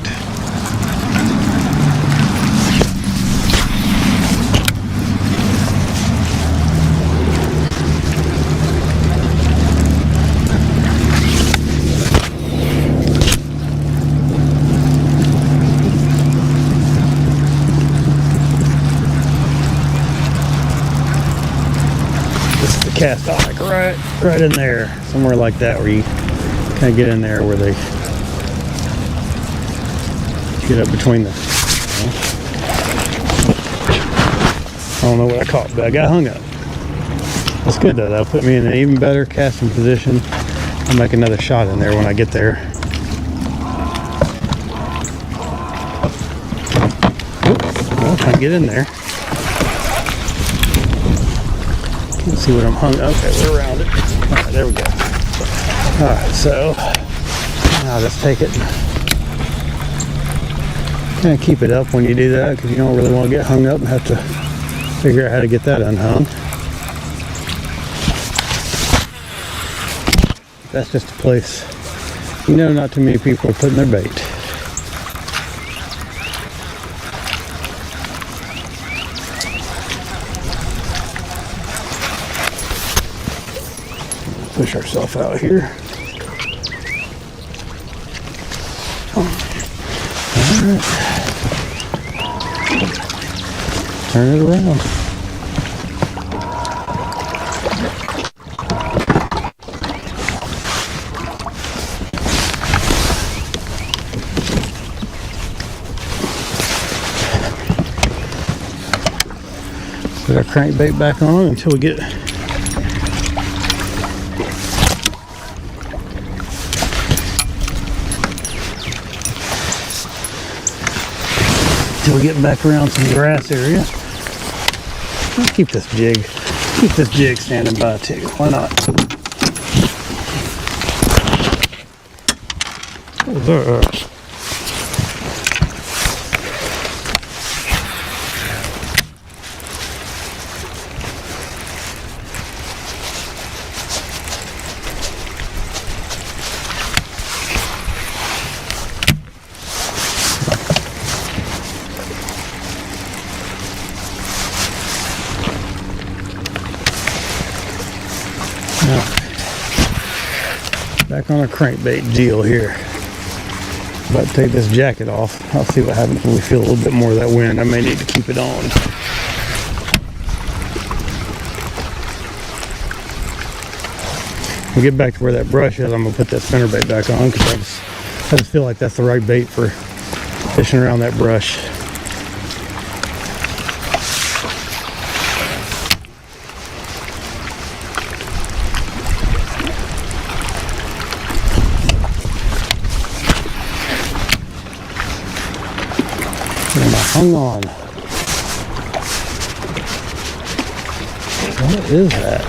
Cast off like right in there, somewhere like that, where you kind of get in there where they get up between the, I don't know what I caught, but I got hung up. That's good though. That'll put me in an even better casting position. I'll make another shot in there when I get there. trying to get in there. Can't see what I'm hung. Okay, we're around it. All right, there we go. All right, so now just take it. Kind of keep it up when you do that because you don't really want to get hung up and have to figure out how to get that unhung. That's just a place, you know, not too many people are putting their bait. Push ourselves out here. Alright. Turn it around. Put our crankbait back on until we get back around some grass area. Let's keep this jig standing by too. Why not? What was that? Back on our crankbait deal here. About to take this jacket off. I'll see what happens when we feel a little bit more of that wind. I may need to keep it on. When we get back to where that brush is, I'm going to put that spinnerbait back on because I just feel like that's the right bait for fishing around that brush. Hung on. What is that?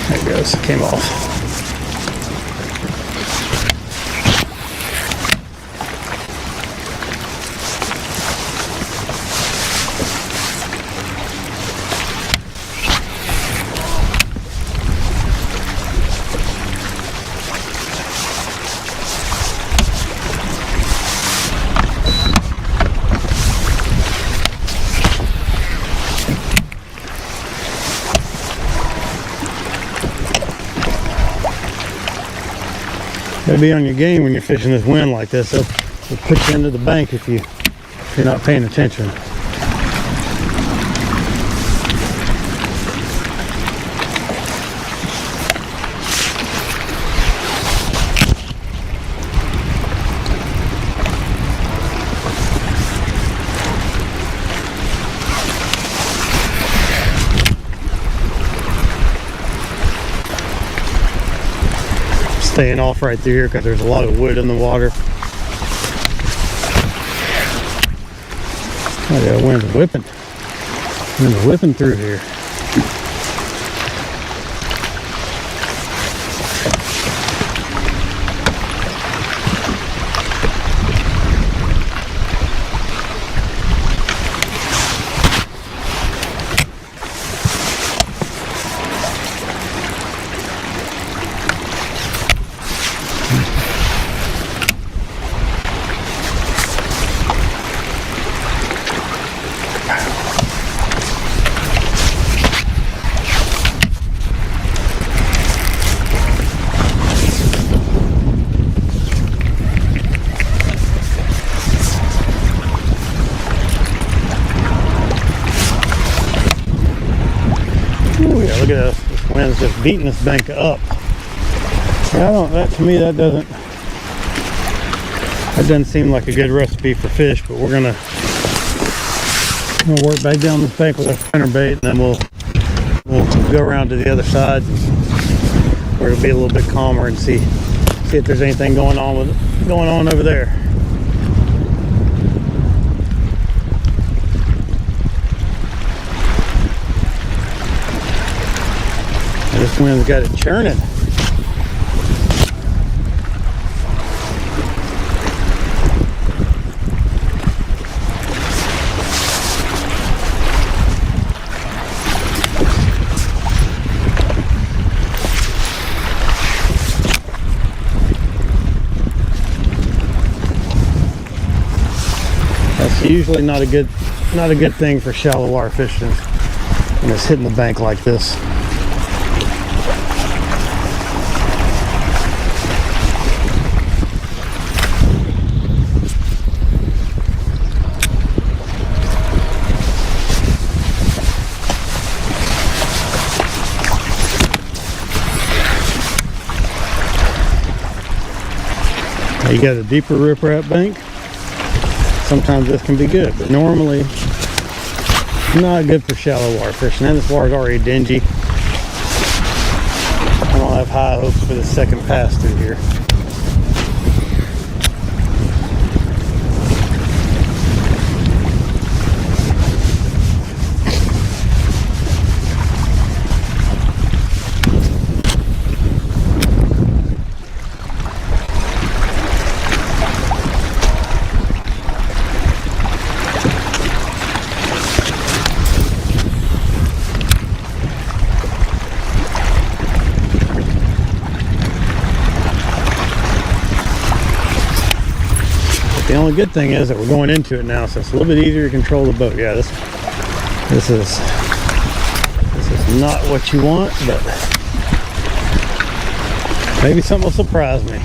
There it goes. It came off. Gotta be on your game when you're fishing this wind like this. It'll put you into the bank if you're not paying attention. Staying off right through here because there's a lot of wood in the water. Oh yeah, wind's whipping. Wind's whipping through here. Look at this. This wind's just beating this bank up. Yeah, to me that doesn't seem like a good recipe for fish, but we're gonna work back down this bank with our spinnerbait, and then we'll go around to the other side where it'll be a little bit calmer and see if there's anything going on over there. This wind's got it churning. That's usually not a good thing for shallow water fishing when it's hitting the bank like this. Now you got a deeper riprap bank. Sometimes this can be good, but normally not good for shallow water fishing. And this water's already dingy. I don't have high hopes for the second pass through here. The only good thing is that we're going into it now, so it's a little bit easier to control the boat. Yeah, this is not what you want, but maybe something will surprise me.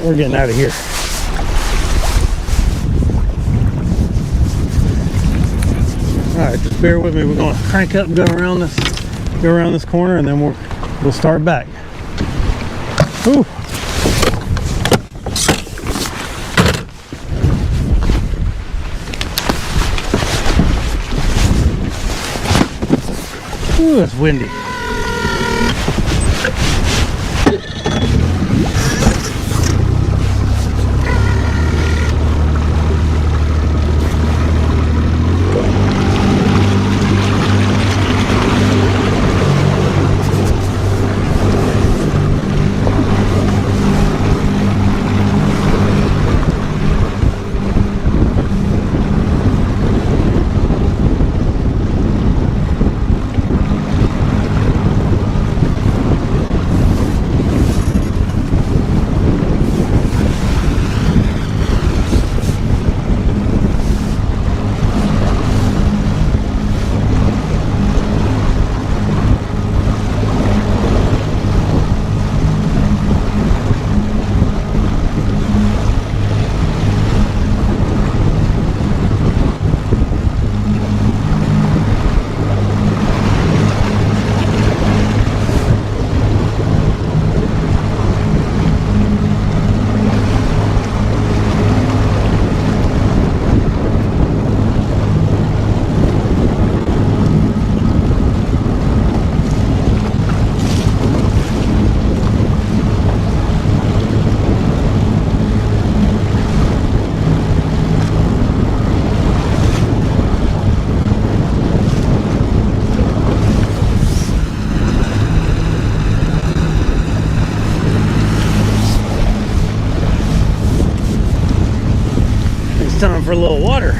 We're getting out of here. Just bear with me. We're gonna crank up and go around this corner, and then we'll start back. Ooh. Ooh, it's windy. Time for a little water.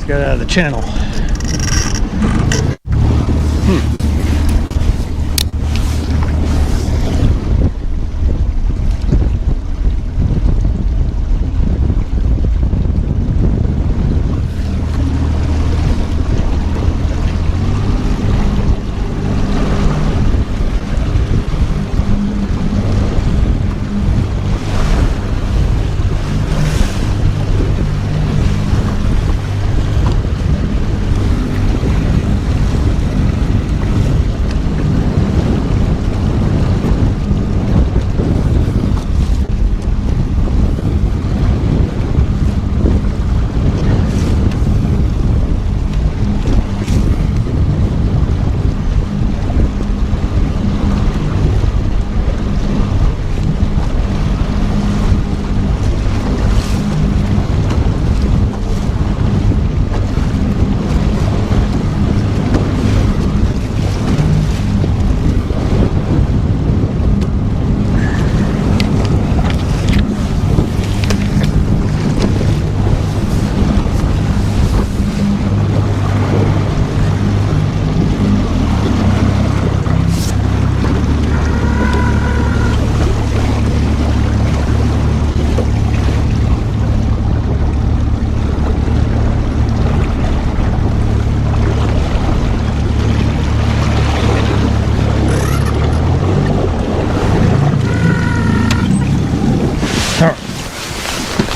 Got out of the channel.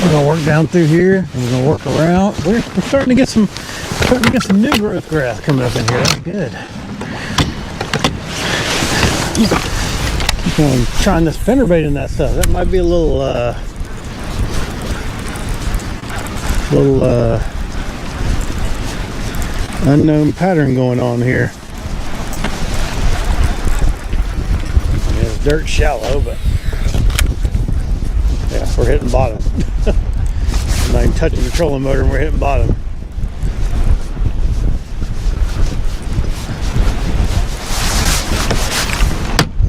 We're gonna work down through here, and we're gonna work around. We're starting to get some new growth grass coming up in here. That's good. Keep on trying this fender bait in that stuff. That might be a little unknown pattern going on here. Yeah, it's dirt shallow, but yeah, we're hitting bottom. I'm not even touching the trolling motor and we're hitting bottom.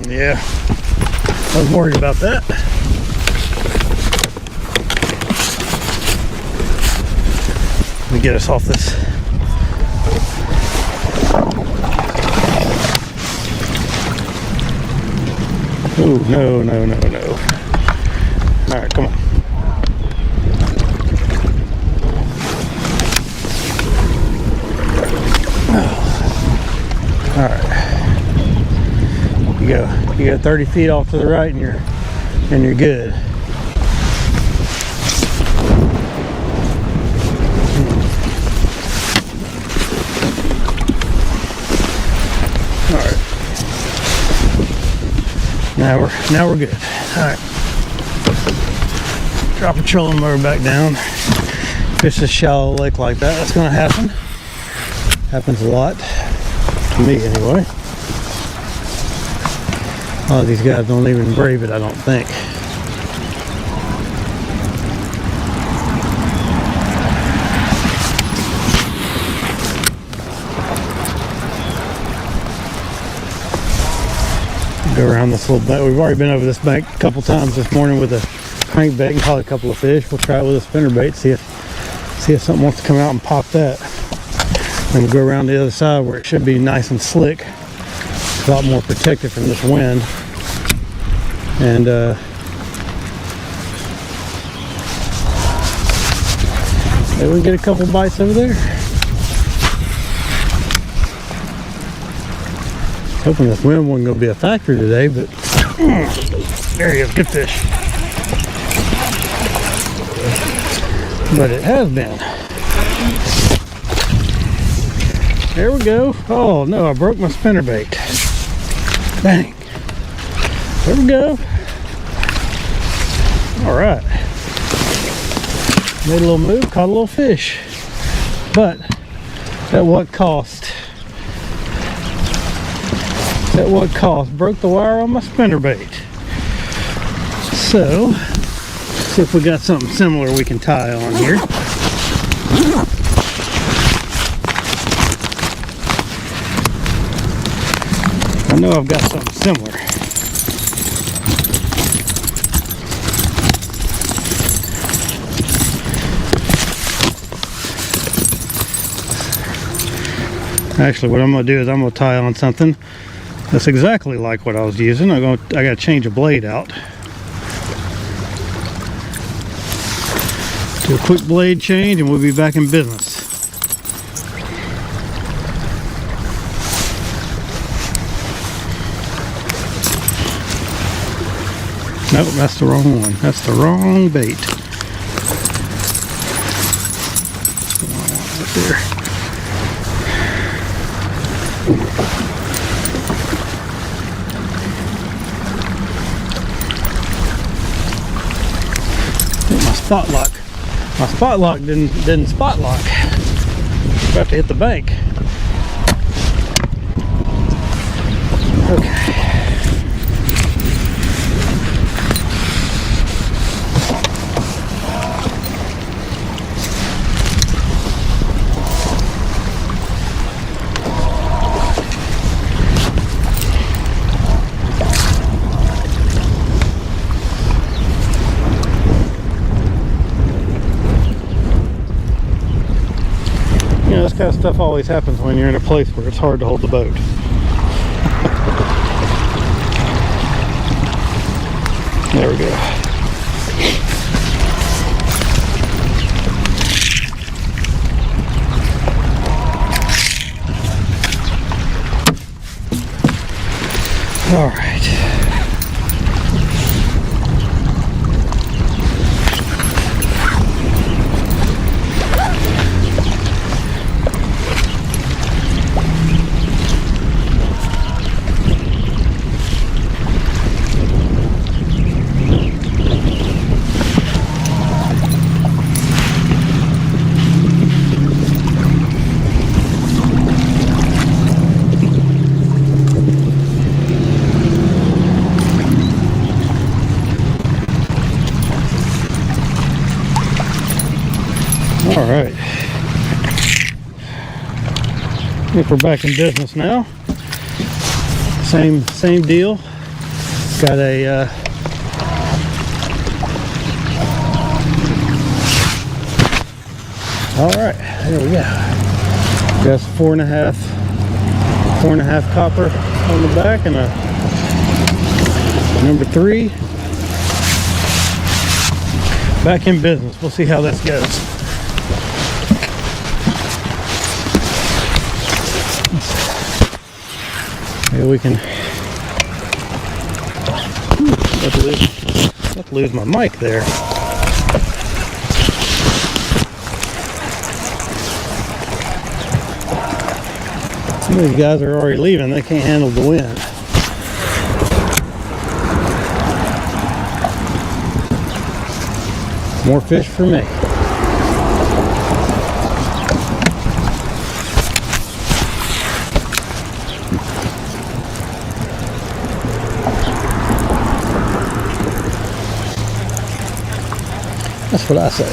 Yeah, I was worried about that. get us off this. Oh, no, no, no, no. All right, come on. All right. You go 30 feet off to the right and you're good. All right. Now we're good. All right. Drop a trolling motor back down. Fish a shallow lake like that. That's gonna happen. Happens a lot. To me anyway. A lot of these guys don't even brave it, I don't think. Go around this little bank. We've already been over this bank a couple times this morning with a crankbait and caught a couple of fish. We'll try it with a spinnerbait, see if something wants to come out and pop that. Then we'll go around the other side where it should be nice and slick. A lot more protected from this wind. And maybe we can get a couple bites over there. Hoping this wind wasn't going to be a factor today, but there he is, good fish. But it has been. There we go. Oh no, I broke my spinnerbait. Dang. There we go. All right. Made a little move, caught a little fish. But at what cost? At what cost? Broke the wire on my spinnerbait. So, see if we got something similar we can tie on here. I know I've got something similar. Actually, what I'm going to do is I'm going to tie on something that's exactly like what I was using. I got to change a blade out. Do a quick blade change and we'll be back in business. Nope, that's the wrong one. That's the wrong bait. Right there. My spot lock didn't spot lock. About to hit the bank. Okay. This kind of stuff always happens when you're in a place where it's hard to hold the boat. There we go. All right. All right, I think we're back in business now. Same deal. Got a All right, there we go. Got 4.5 copper on the back and a number 3. Back in business. We'll see how this goes. Maybe we can. About to lose my mic there. Some of these guys are already leaving. They can't handle the wind. More fish for me. That's what I say.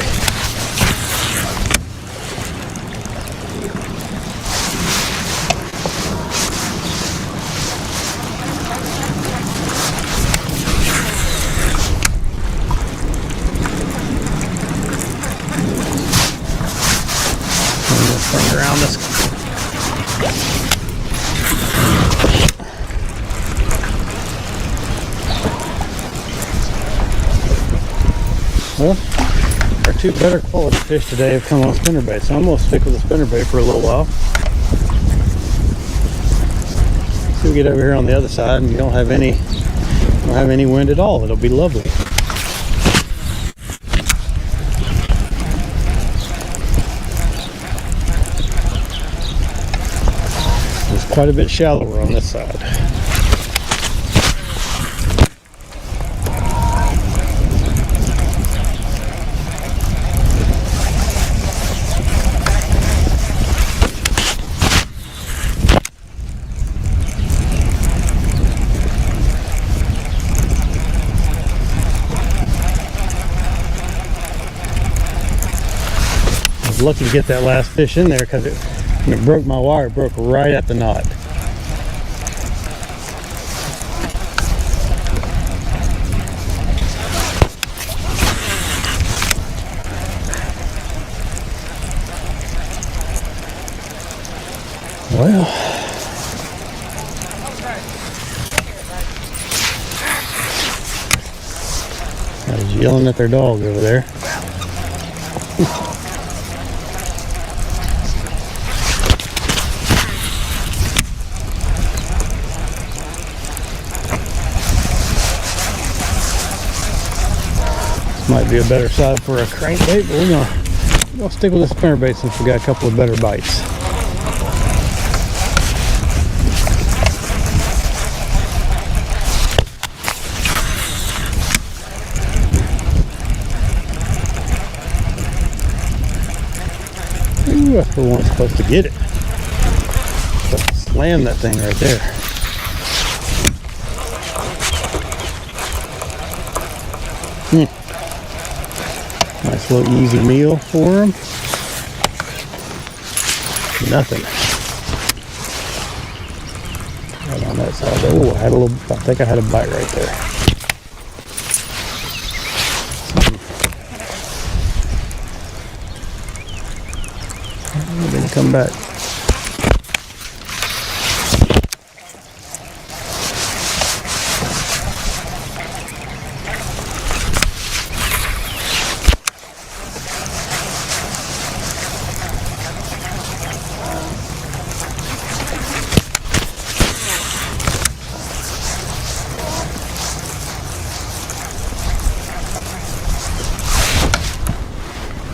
Bring around this. Well, our 2 better quality fish today have come on spinnerbait, so I'm going to stick with the spinnerbait for a little while. So we get over here on the other side and you don't have any wind at all. It'll be lovely. It's quite a bit shallower on this side. Lucky to get that last fish in there because when it broke my wire, it broke right at the knot. Well, I was yelling at their dog over there. Might be a better side for a crankbait, but we're gonna stick with the spinnerbait since we got a couple of better bites. Ooh, that's the one supposed to get it. Just slam that thing right there. Nice little easy meal for them. Nothing. Right on that side. Oh, I think I had a bite right there. I'm gonna come back.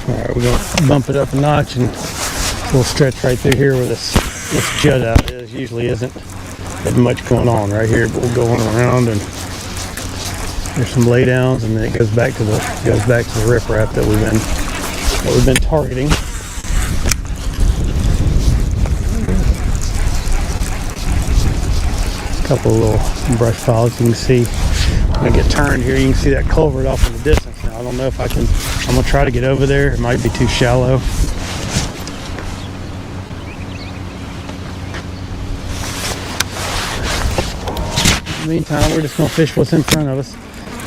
Alright, we're going to bump it up a notch and we'll stretch right through here where this jut out is. Usually isn't much going on right here, but we'll go on around and there's some laydowns and then it goes back to the riprap that we've been targeting. A couple of little brush piles you can see. When I get turned here, you can see that culvert off in the distance. Now I don't know if I can. I'm gonna try to get over there. It might be too shallow. In the meantime, we're just gonna fish what's in front of us.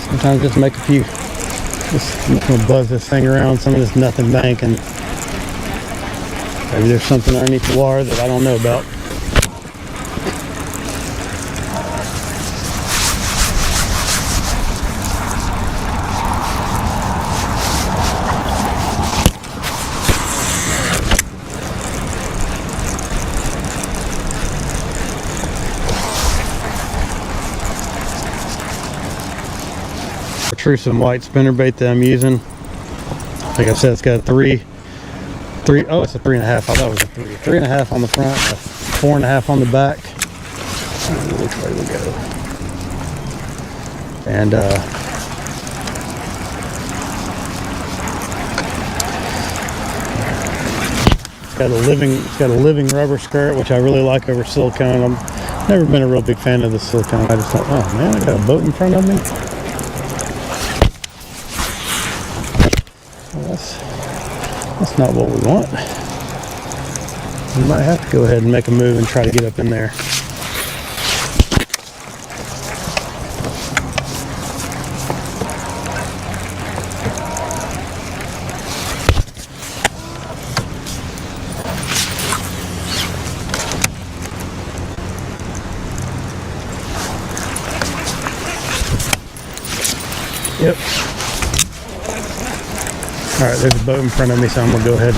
Sometimes just make a few. I'm gonna buzz this thing around some of this nothing bank and Maybe there's something underneath the water that I don't know about. Some white spinnerbait that I'm using. Like I said, it's got oh, it's a 3.5. I thought it was a 3.5 on the front, a 4.5 on the back. Which way we go? And it's got a living rubber skirt, which I really like over silicone. I've never been a real big fan of the silicone. I just thought, oh man, I got a boat in front of me. That's not what we want. We might have to go ahead and make a move and try to get up in there. Yep. Alright, there's a boat in front of me, so I'm gonna go ahead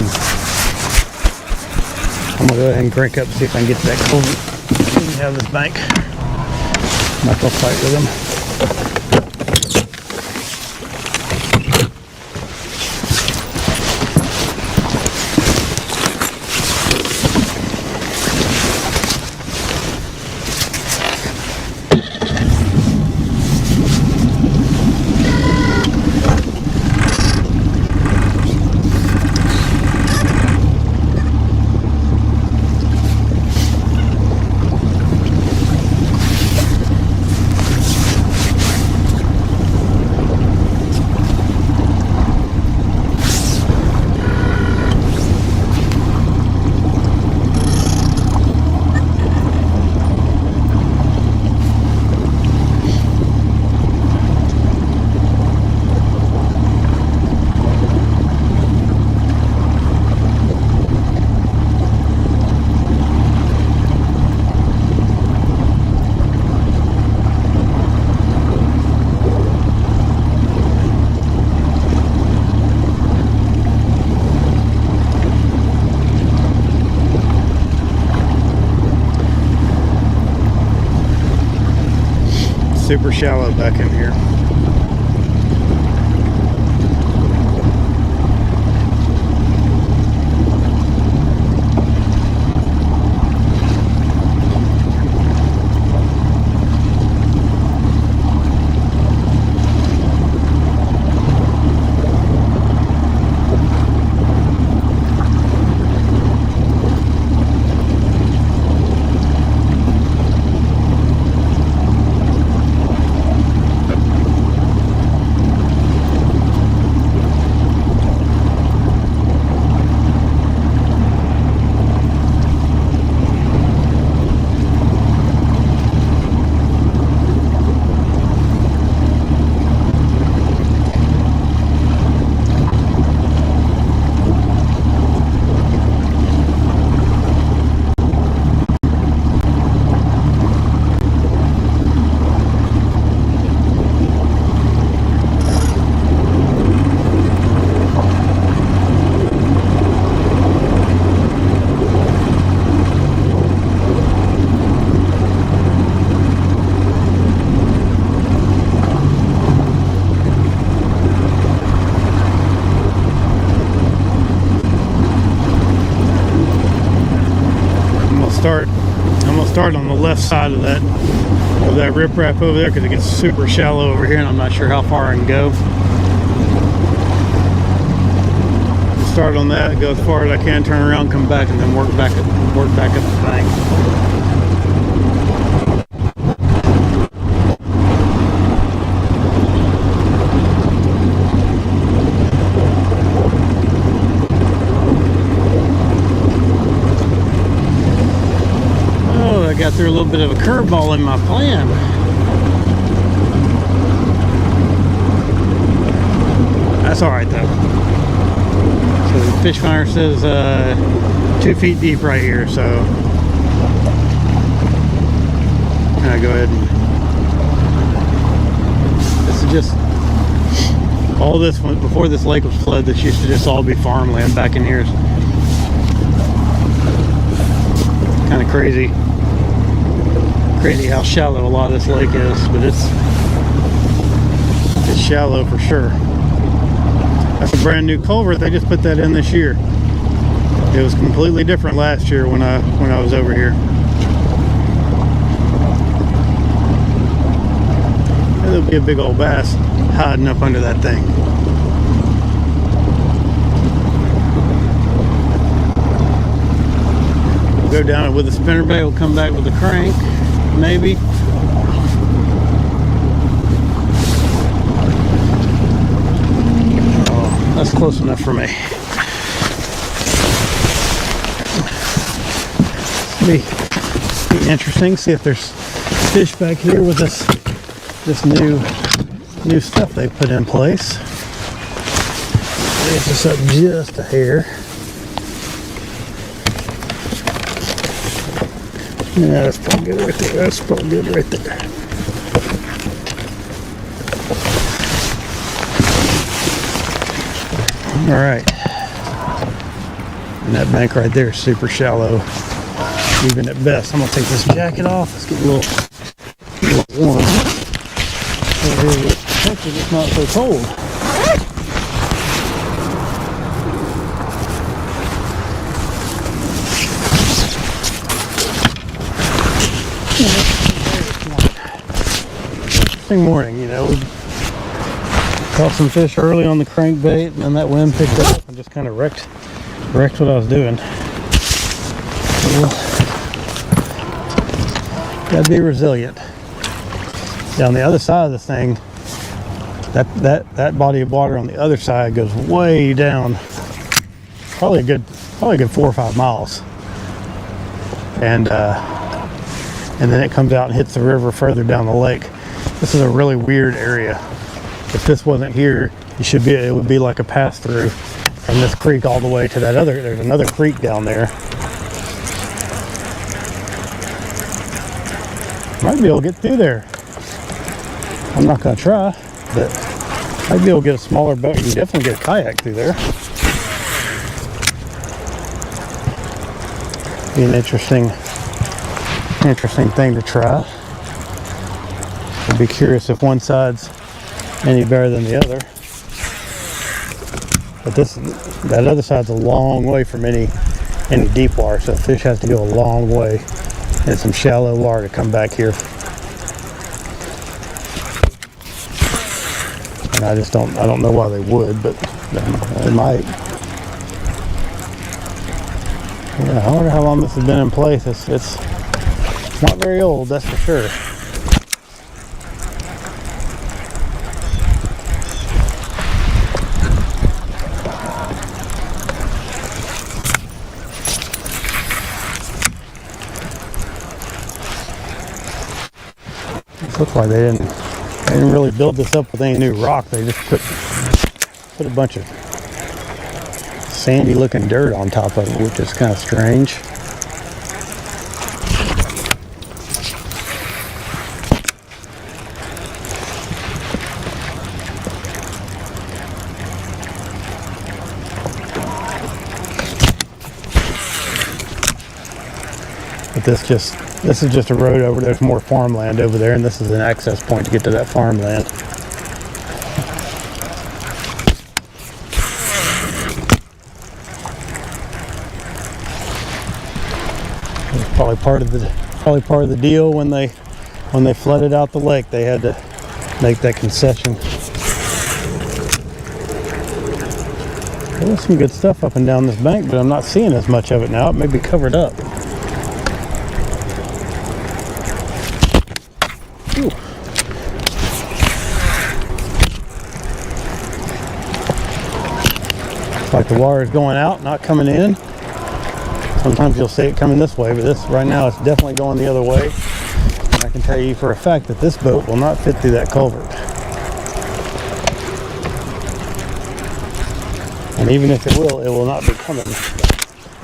and crank up and see if I can get to that culvert out of this bank. Might go fight with him. Super shallow back in here. I'm gonna start on the left side of that riprap over there because it gets super shallow over here and I'm not sure how far I can go. Start on that, go as far as I can, turn around, come back, and then work back up the bank. I got through a little bit of a curveball in my plan. That's all right though. So the fish finder says 2 feet deep right here, so I go ahead and this is just all this before this lake was flooded. This used to just all be farmland back in here. Kind of crazy how shallow a lot of this lake is, but it's shallow for sure. That's a brand new culvert. They just put that in this year. It was completely different last year when I was over here. There'll be a big old bass hiding up under that thing. We'll go down it with a spinnerbait. We'll come back with a crank, maybe. Oh, that's close enough for me. Be interesting. See if there's fish back here with this new stuff they put in place. Raise this up just a hair. Yeah, that's probably good right there. That's probably good right there. All right. And that bank right there is super shallow, even at best. I'm gonna take this jacket off. Let's get a little warm. Hopefully it's not so cold. Interesting morning, you know. We caught some fish early on the crankbait, and then that wind picked up and just kind of wrecked what I was doing. So, gotta be resilient. Yeah, on the other side of the thing, that body of water on the other side goes way down, probably a good 4 or 5 miles, and then it comes out and hits the river further down the lake. This is a really weird area. If this wasn't here, it would be like a pass through from this creek all the way to that other. There's another creek down there. Might be able to get through there. I'm not gonna try, but might be able to get a smaller boat. You can definitely get a kayak through there. Be an interesting thing to try. I'd be curious if one side's any better than the other. But that other side's a long way from any deep water, so the fish has to go a long way in some shallow water to come back here. And I don't know why they would, but they might. Yeah, I wonder how long this has been in place. It's not very old, that's for sure. It looks like they didn't really build this up with any new rock. They just put a bunch of sandy looking dirt on top of it, which is kind of strange. But this is just a road over. There's more farmland over there, and this is an access point to get to that farmland. It's probably part of the deal when they flooded out the lake. They had to make that concession. There's some good stuff up and down this bank, but I'm not seeing as much of it now. It may be covered up. Like the water is going out, not coming in. Sometimes you'll see it coming this way, but this right now it's definitely going the other way. And I can tell you for a fact that this boat will not fit through that culvert. And even if it will not be coming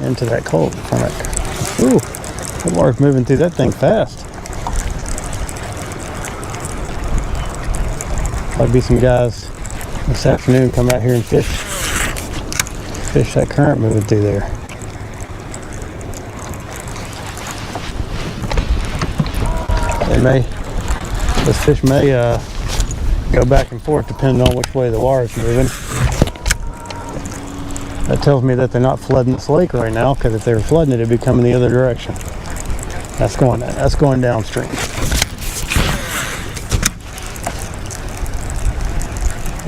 into that cold front. Ooh, that water's moving through that thing fast. Might be some guys this afternoon come out here and fish that current moving through there. Those fish may go back and forth depending on which way the water's moving. That tells me that they're not flooding this lake right now, because if they were flooding it, it'd be coming the other direction. That's going downstream.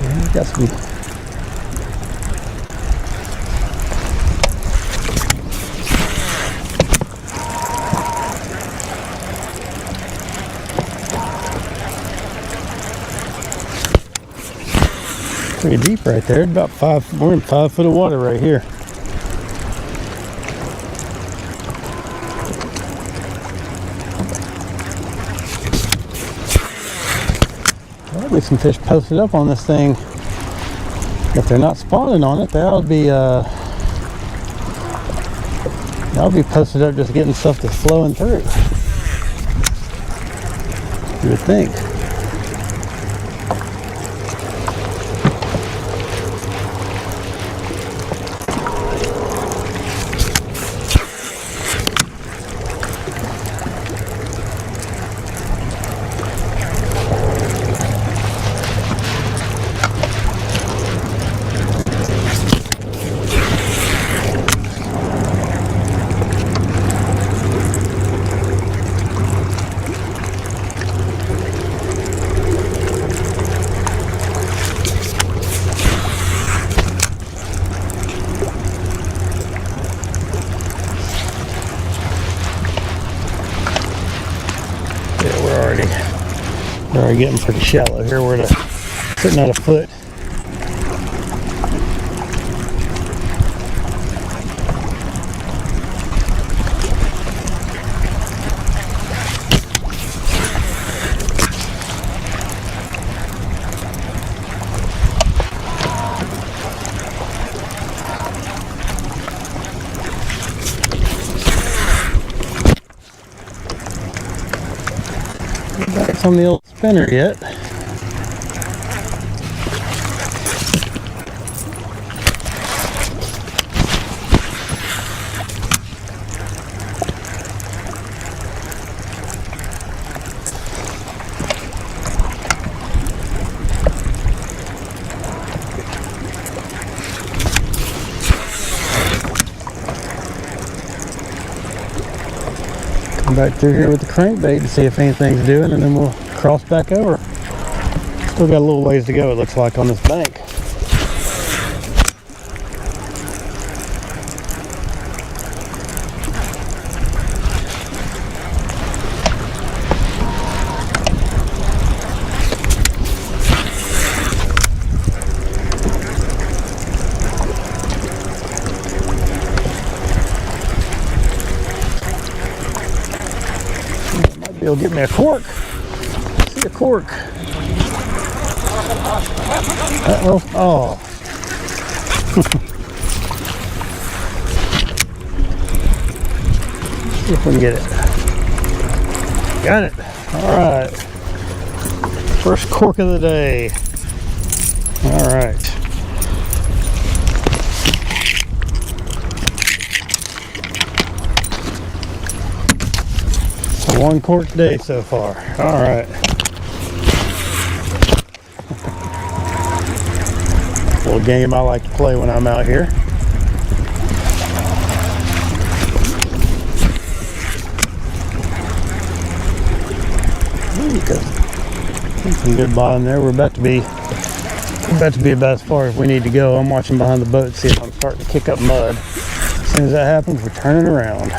Yeah, we got some. Pretty deep right there. About we're in 5 foot of water right here. There'll be some fish posted up on this thing. If they're not spawning on it, that'll be posted up just getting stuff that's flowing through. You would think. We're already getting pretty shallow here. We're sitting at a foot. Back on the old spinner yet. Come back through here with the crankbait and see if anything's doing, and then we'll cross back over. Still got a little ways to go, it looks like, on this bank. It'll get me a cork. See a cork. Oh. See if we can get it. Got it. All right. First cork of the day. All right. One cork day so far. All right. Little game I like to play when I'm out here. Some good bottom there. We're about to be about as far as we need to go. I'm watching behind the boat to see if I'm starting to kick up mud. As soon as that happens, we're turning around.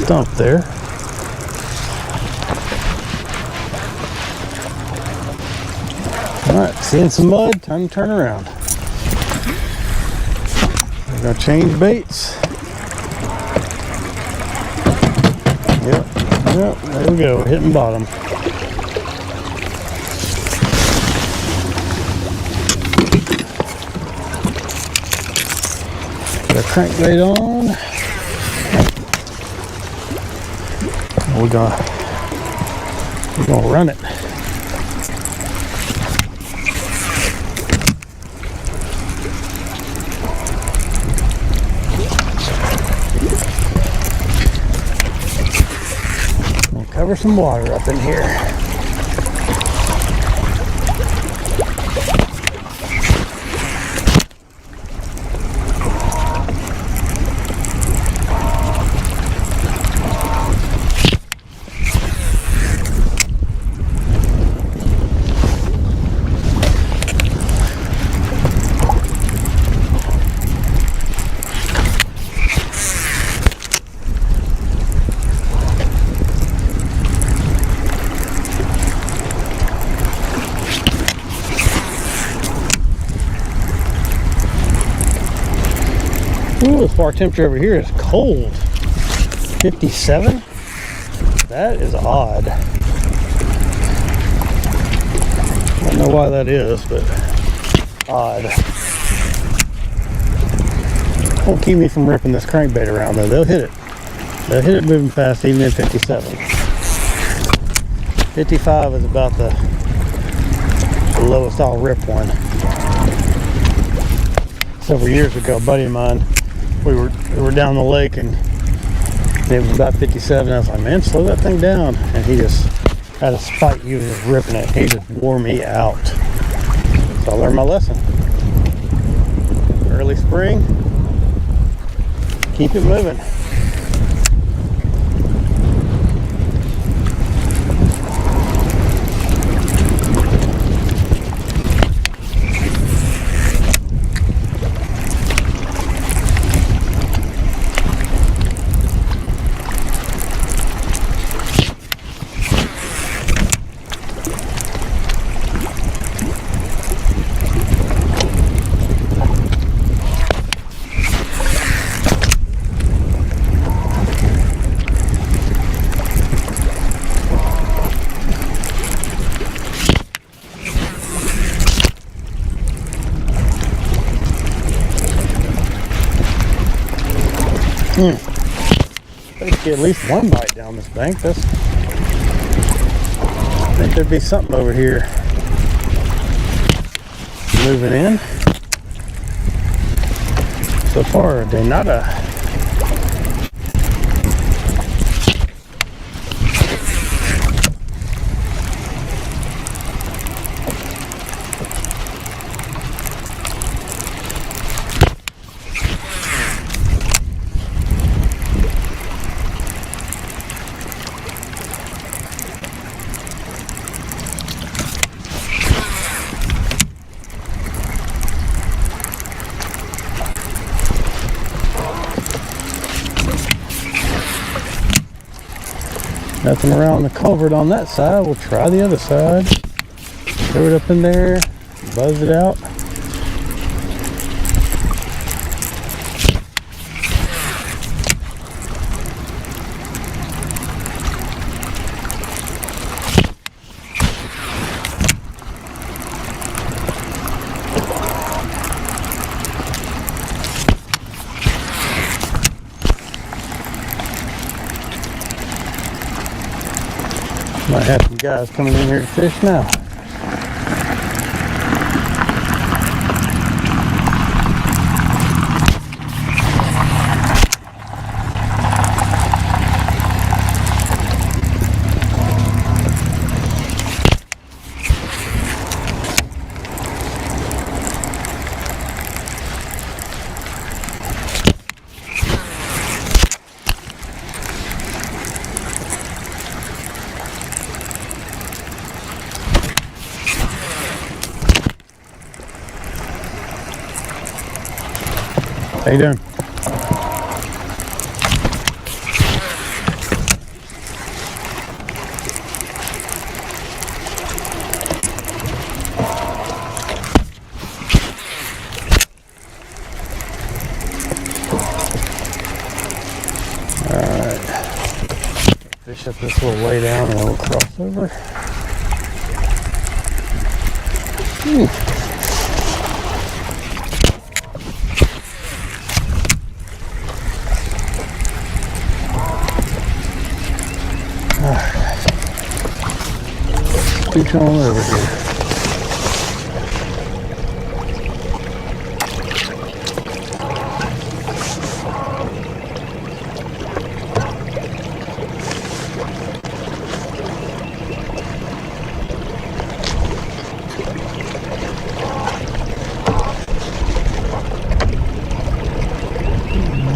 stump there. Alright, seeing some mud, time to turn around. We're gonna change baits. Yep, there we go, we're hitting bottom. Put our crankbait on. We're gonna run it. We'll cover some water up in here. Ooh, the far temperature over here is cold. 57? That is odd. I don't know why that is, but odd. Won't keep me from ripping this crankbait around though. They'll hit it. They'll hit it moving fast even at 57. 55 is about the lowest I'll rip one. Several years ago, a buddy of mine, we were down the lake and it was about 57. I was like, man, slow that thing down. And he just had a spike. He was just ripping it. He just wore me out. So I learned my lesson. Early spring, keep it moving. I think get at least one bite down this bank. I think there'd be something over here moving in. So far, de nada. Nothing around the culvert on that side. We'll try the other side. Throw it up in there, buzz it out. Might have some guys coming in here to fish now. How you doing? fish at this little lay down and we'll cross over. Keep going over here.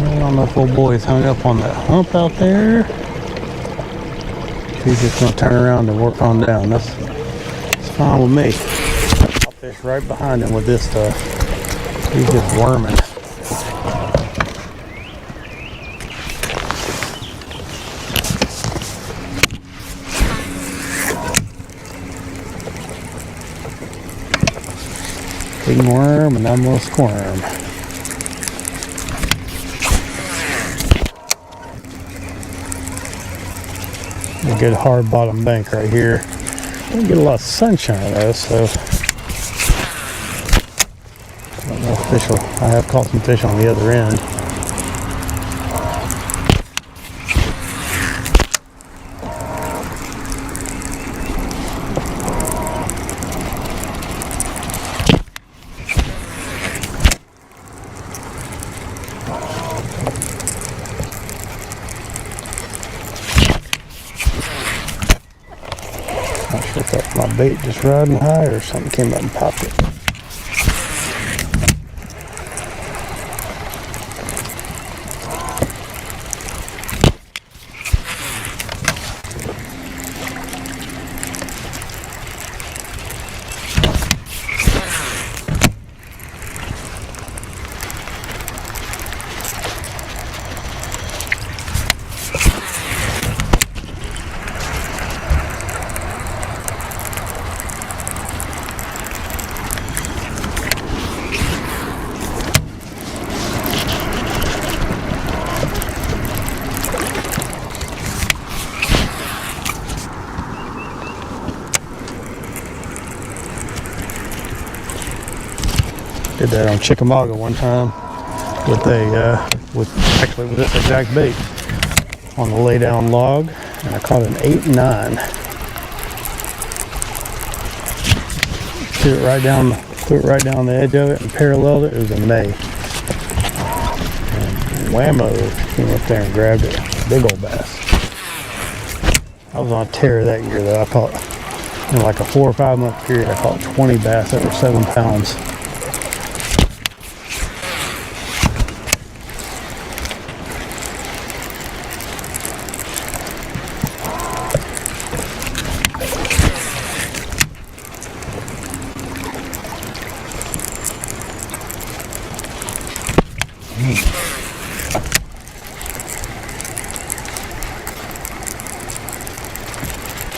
I don't know if old boy's hung up on that hump out there. He's just gonna turn around and work on down. That's fine with me. I'll fish right behind him with this stuff. He's just worming. Big worm and I'm gonna squirm. A good hard bottom bank right here. Don't get a lot of sunshine though, so I don't know if fish will, I have caught some fish on the other end. Not sure if that's my bait just riding high or something came up and popped it. Did that on Chickamauga one time with this exact bait on the lay down log, and I caught an 8-9. Threw it right down the edge of it and paralleled it. It was a May. And whammo, came up there and grabbed it. Big old bass. I was on a tear that year though. I caught in like a 4 or 5 month period. I caught 20 bass that were 7 pounds.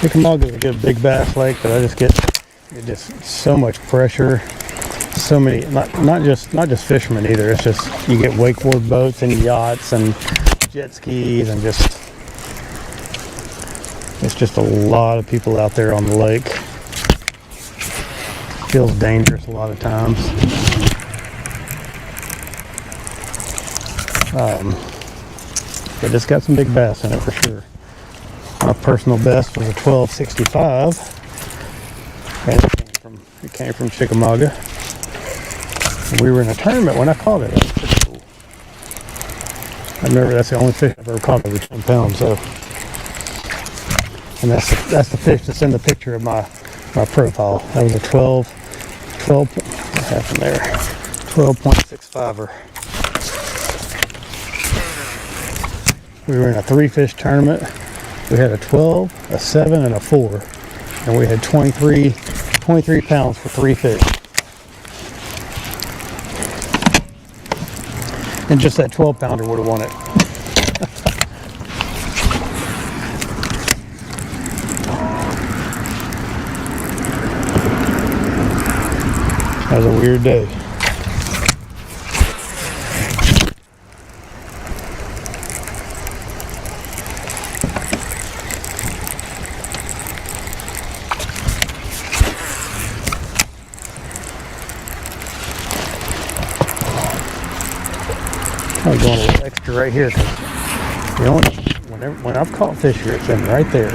Chickamauga is a good big bass lake, but I just get so much pressure, so many not just fishermen either. It's just you get wakeboard boats and yachts and jet skis and it's just a lot of people out there on the lake. Feels dangerous a lot of times. But it's got some big bass in it for sure. My personal best was a 1265, and it came from Chickamauga. We were in a tournament when I caught it. That was pretty cool. I remember that's the only fish I've ever caught over 10 pounds. So, and that's the fish that's in the picture of my profile. That was a 12. What happened there? 12.65er. We were in a 3-fish tournament. We had a 12, a 7, and a 4. And we had 23 pounds for 3 fish. And just that 12 pounder would have won it. That was a weird day. I'm going a little extra right here because when I've caught fish here, it's been right there,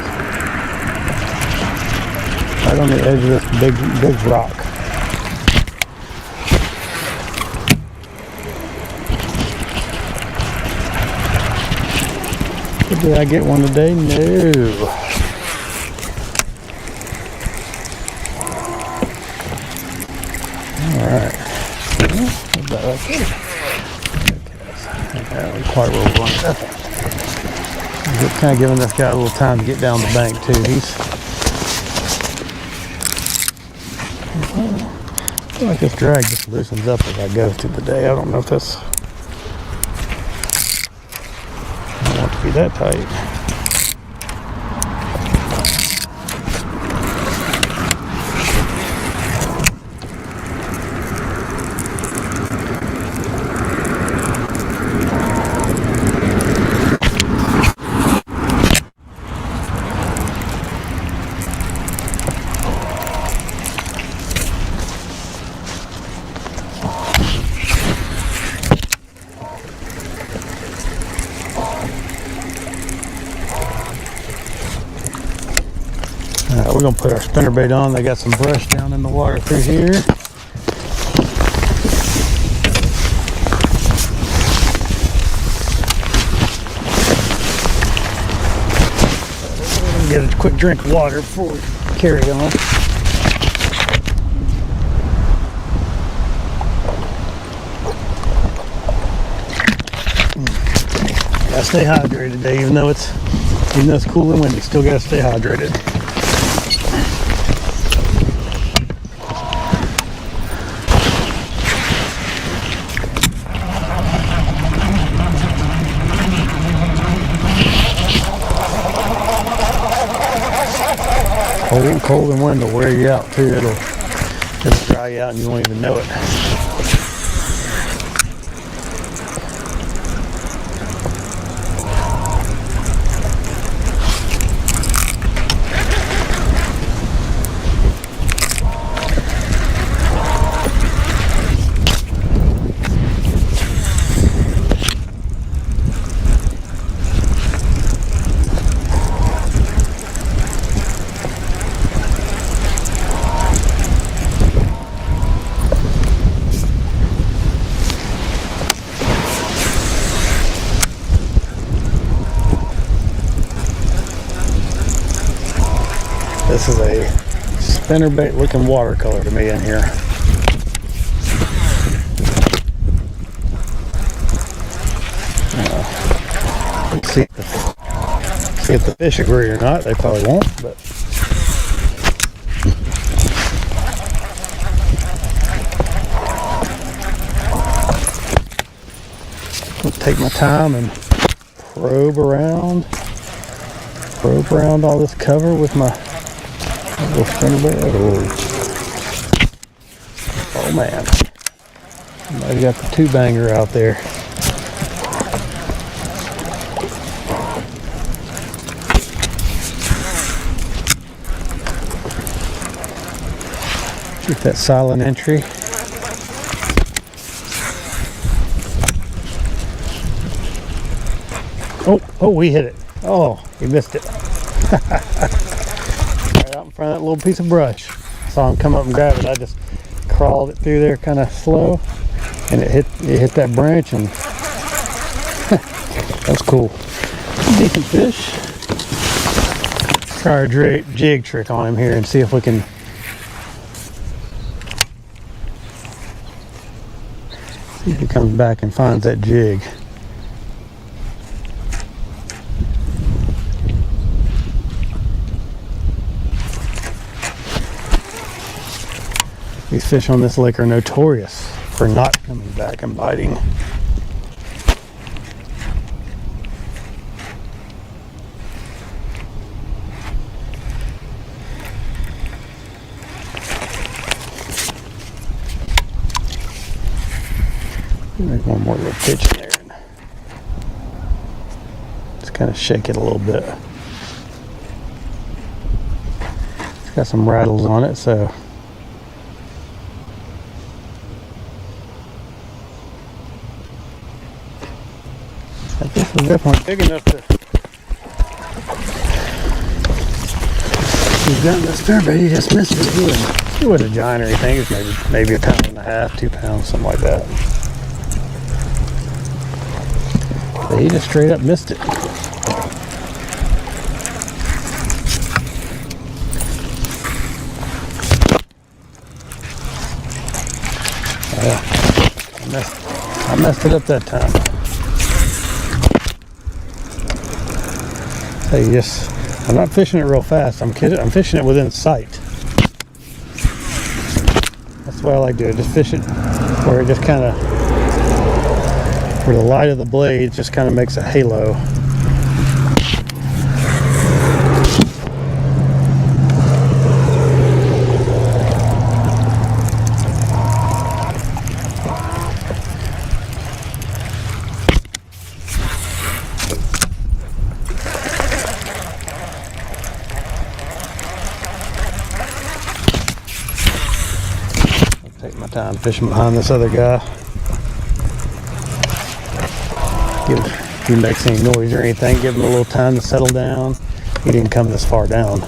right on the edge of this big rock. Did I get one today? No. Alright. About right there. Quite a little one. Just kind of giving this guy a little time to get down the bank too. I feel like this drag just loosens up as I go through the day. I don't know if this. I don't want it to be that tight. We're going to put our spinnerbait on. They got some brush down in the water through here. Get a quick drink of water before we carry on. Gotta stay hydrated today, even though it's cool and windy. Still gotta stay hydrated. Cold and wind will wear you out too. It'll dry you out and you won't even know it. This is a spinnerbait looking watercolor to me in here. Let's see if the fish agree or not. They probably won't, but I'll take my time and probe around all this cover with my little spinnerbait. Oh man, somebody got the two banger out there. Get that silent entry. Oh, we hit it. Oh, we missed it. Right out in front of that little piece of brush. Saw him come up and grab it. I just crawled it through there kind of slow, and it hit that branch, and that's cool. Decent fish. Try our jig trick on him here and see if we can see if he comes back and finds that jig. These fish on this lake are notorious for not coming back and biting. Make one more little pitch in there and just kind of shake it a little bit. It's got some rattles on it, so But this was definitely big enough to. He's gotten this spinnerbait, he just missed it. It wasn't a giant or anything, it was maybe a pound and a half, 2 pounds, something like that. But he just straight up missed it. Yeah, I messed it up that time. Hey, I'm not fishing it real fast. I'm fishing it within sight. That's what I like to do. Just fish it where it just kind of, where the light of the blade just kind of makes a halo. Take my time fishing behind this other guy. If he makes any noise or anything, give him a little time to settle down. He didn't come this far down.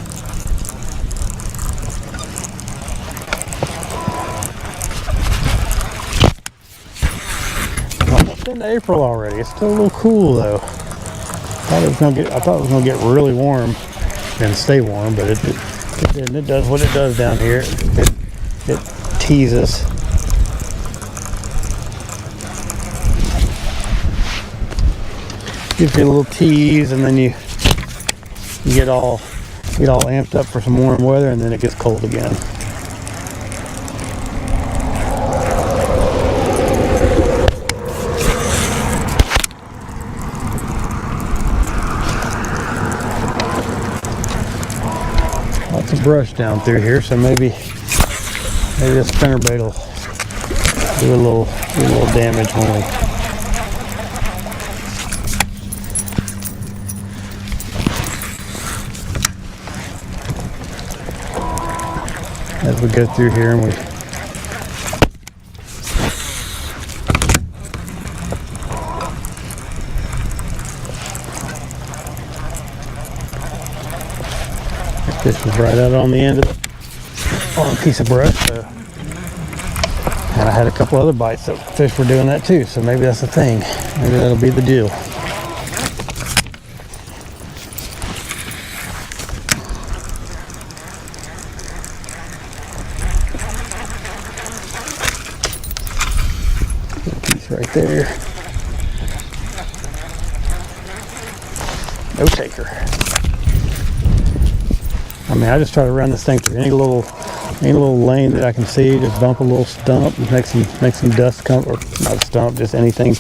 Almost into April already. It's still a little cool though. I thought it was gonna get really warm and stay warm, but it didn't. It does what it does down here. It teases. Gives you a little tease, and then you get all amped up for some warm weather, and then it gets cold again. Lots of brush down through here, so maybe this spinnerbait will do a little damage when we. As we go through here and we fish was right out on the end of on a piece of brush, so, and I had a couple other bites that fish were doing that too, so maybe that's the thing. Maybe that'll be the deal. Right there. No taker. I mean, I just try to run this thing through any little lane that I can see. Just bump a little stump, make some dust come, or not a stump, just anything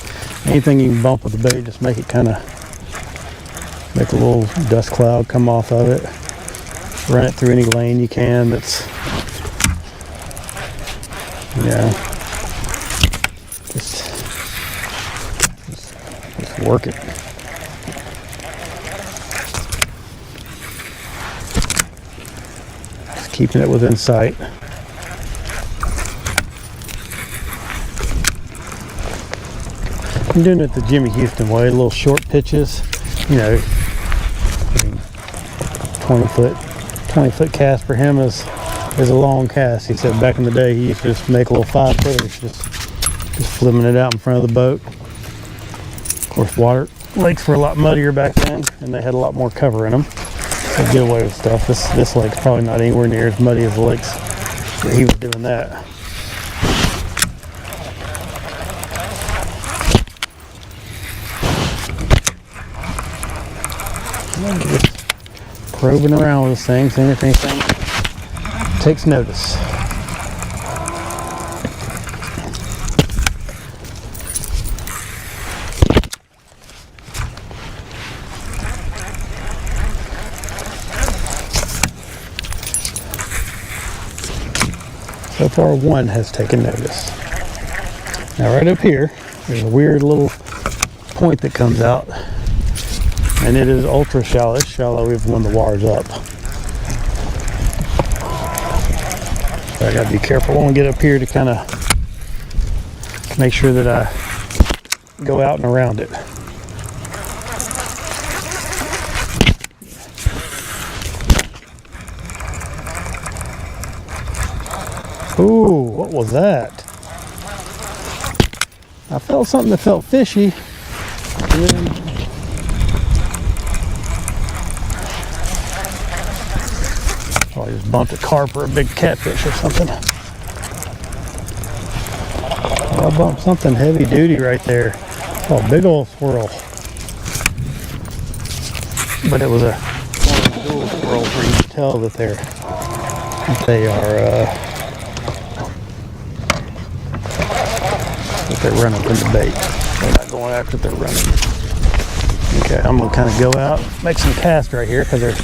you can bump with the bait. Just make it kind of make a little dust cloud come off of it. Run it through any lane you can. That's just work it. Just keeping it within sight. I'm doing it the Jimmy Houston way, little short pitches, 20 foot cast for him is a long cast. He said back in the day he used to just make a little 5-footers, just flipping it out in front of the boat. Of course, lakes were a lot muddier back then, and they had a lot more cover in them. So get away with stuff. This lake's probably not anywhere near as muddy as the lakes where he was doing that. Just probing around with this thing, seeing if anything takes notice. So far, one has taken notice. Now, right up here, there's a weird little point that comes out, and it is ultra shallow. It's shallow even when the water's up. So I gotta be careful when I get up here to kind of make sure that I go out and around it. Ooh, what was that? I felt something that felt fishy. And then I just bumped a carp or a big catfish or something. I bumped something heavy duty right there. Oh, big old swirl. But it was a dual swirl where you can tell that they are that they're running from the bait. They're not going after it, they're running. Okay, I'm gonna kind of go out, make some cast right here because there's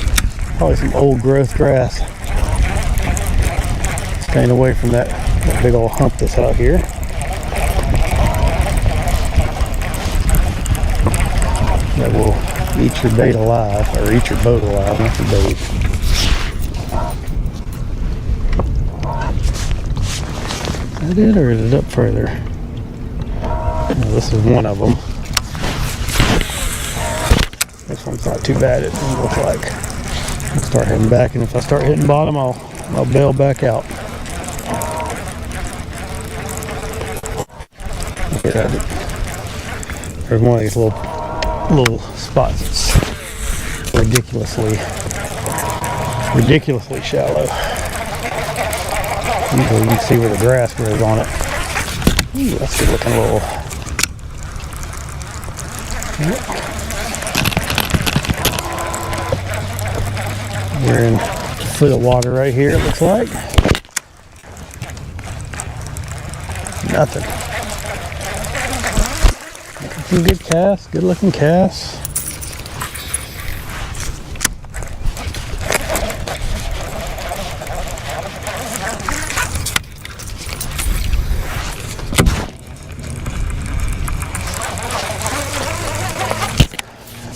probably some old growth grass. Staying away from that big old hump that's out here. That will eat your bait alive, or eat your boat alive, not your bait. Is that it, or is it up further? No, this is one of them. This one's not too bad, it looks like. I'll start heading back, and if I start hitting bottom, I'll bail back out. There's one of these little spots that's ridiculously shallow. You can see where the grass grows on it. Ooh, that's a good looking little. Yep. We're in a foot of water right here, it looks like. Nothing. Some good casts, good looking casts.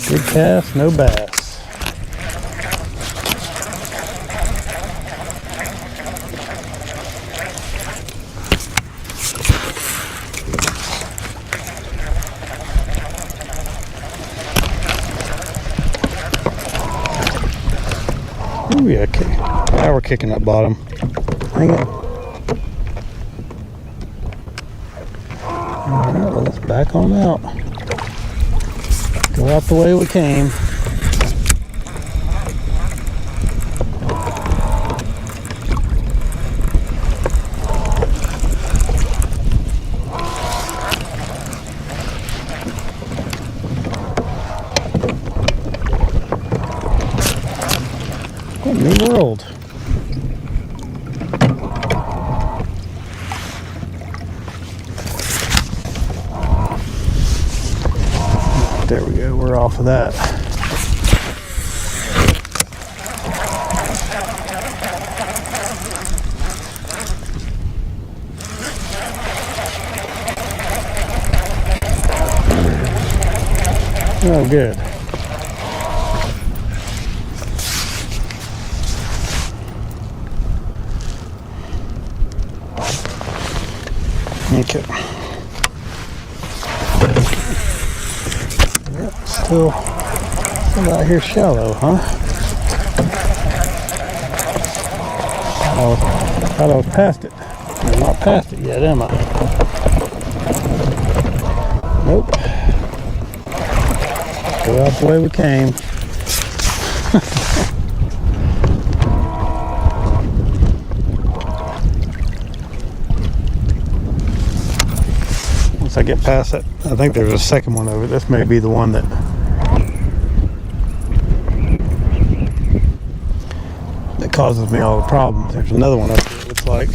Good cast, no bass. Ooh, yeah, okay. Now we're kicking that bottom. Hang on. Alright, well, let's back on out. Go out the way we came. What in the world? There we go, we're off of that. Oh, good. Okay. Yep, still out here shallow, huh? I thought I was past it. I'm not past it yet, am I? Nope. Go out the way we came. Once I get past it, I think there's a second one over. This may be the one that causes me all the problems. There's another one up here, it looks like.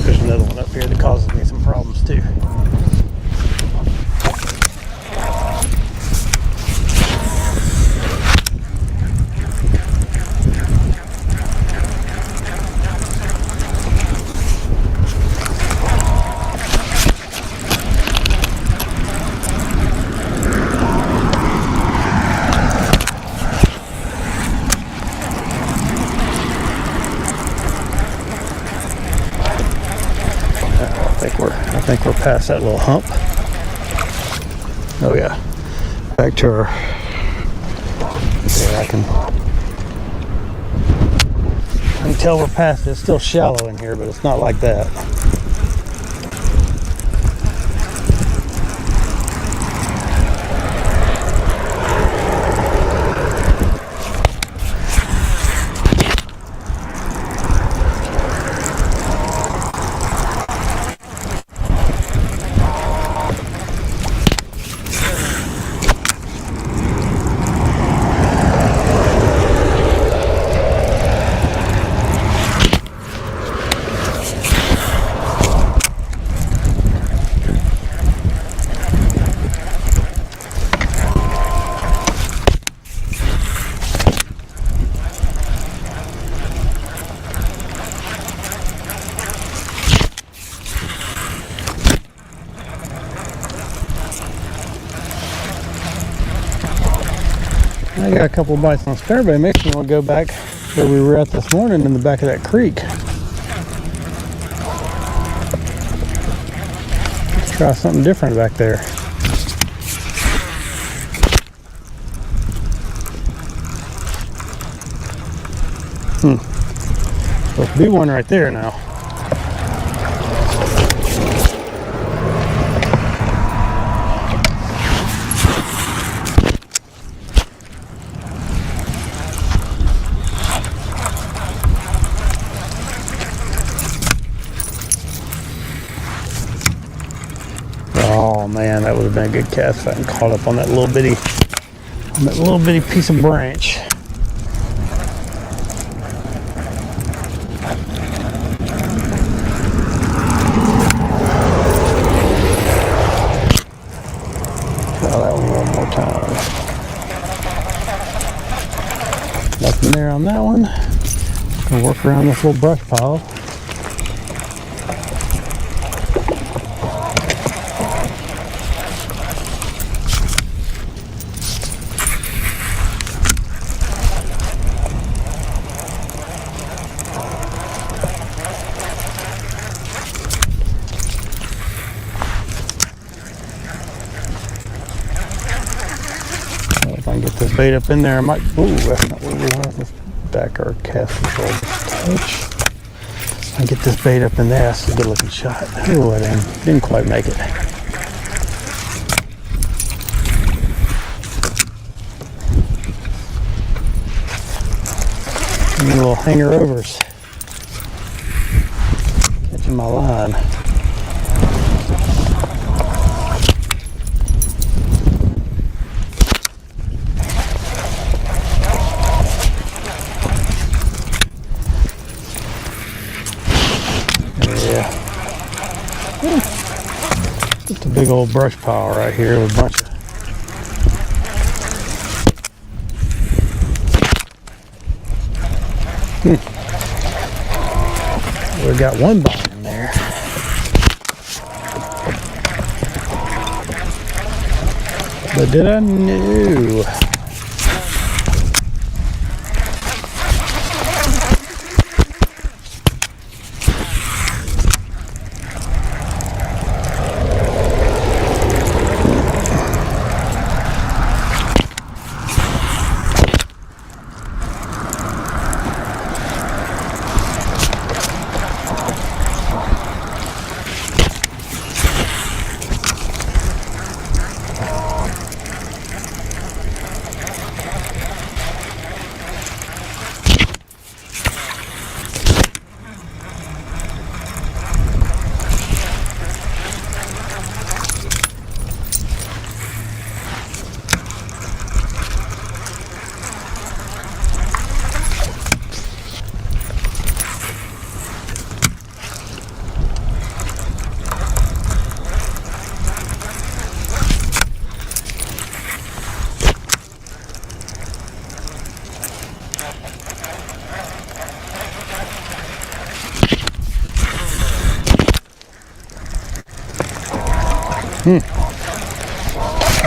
There's another one up here that causes me some problems too. I think we're past that little hump. Oh yeah. Back to our. can tell we're past it. It's still shallow in here, but it's not like that. I got a couple of bites on spinnerbait. Makes me want to go back where we were at this morning in the back of that creek. Let's try something different back there. Supposed to be one right there now. Oh man, that would have been a good cast if I hadn't caught up on that little bitty piece of branch. Try that one more time. Nothing there on that one. Gonna work around this little brush pile. If I can get this bait up in there, I might. Ooh, that's not where we want. Let's back our cast control touch. I get this bait up in there. That's a good looking shot. Ooh, I didn't quite make it. And little hanger overs. Catching my line. Just a big old brush pile right here with a bunch of we got one bite in there. But did I? No.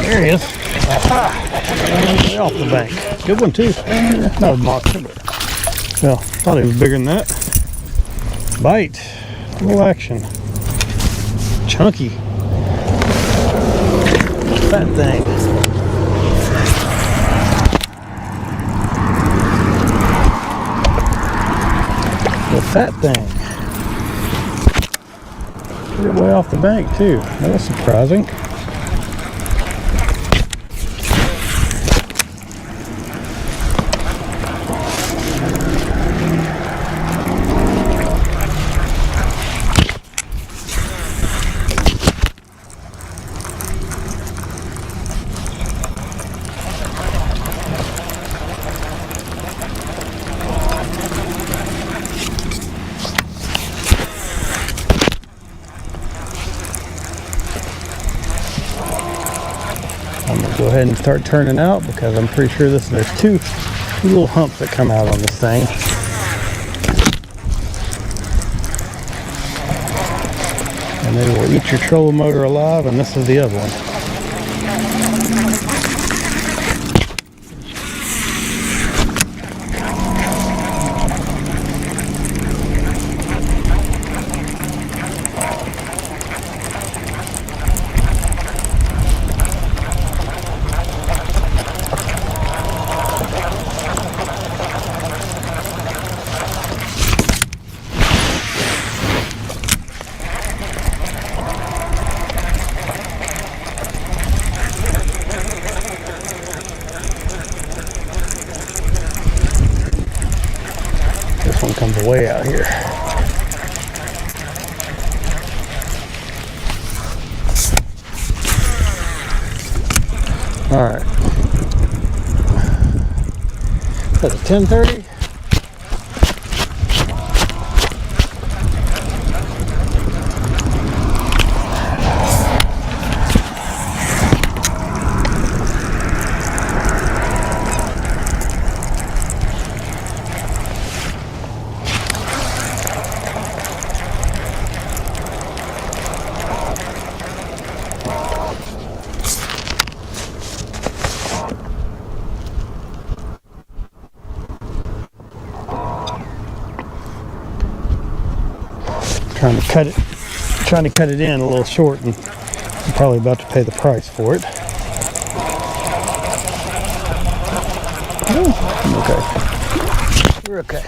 There he is. Aha! Way off the bank. Good one too. Not a monster, but well, thought he was bigger than that. Bite. Little action. Chunky. Fat thing. fat thing. Put it way off the bank too. That was surprising. I'm gonna go ahead and start turning out because I'm pretty sure there's two little humps that come out on this thing. And they will eat your trolling motor alive, and this is the other one. This one comes way out here. All right. That's a 10:30. Trying to cut it in a little short, and I'm probably about to pay the price for it. Oh, I'm okay. We're okay.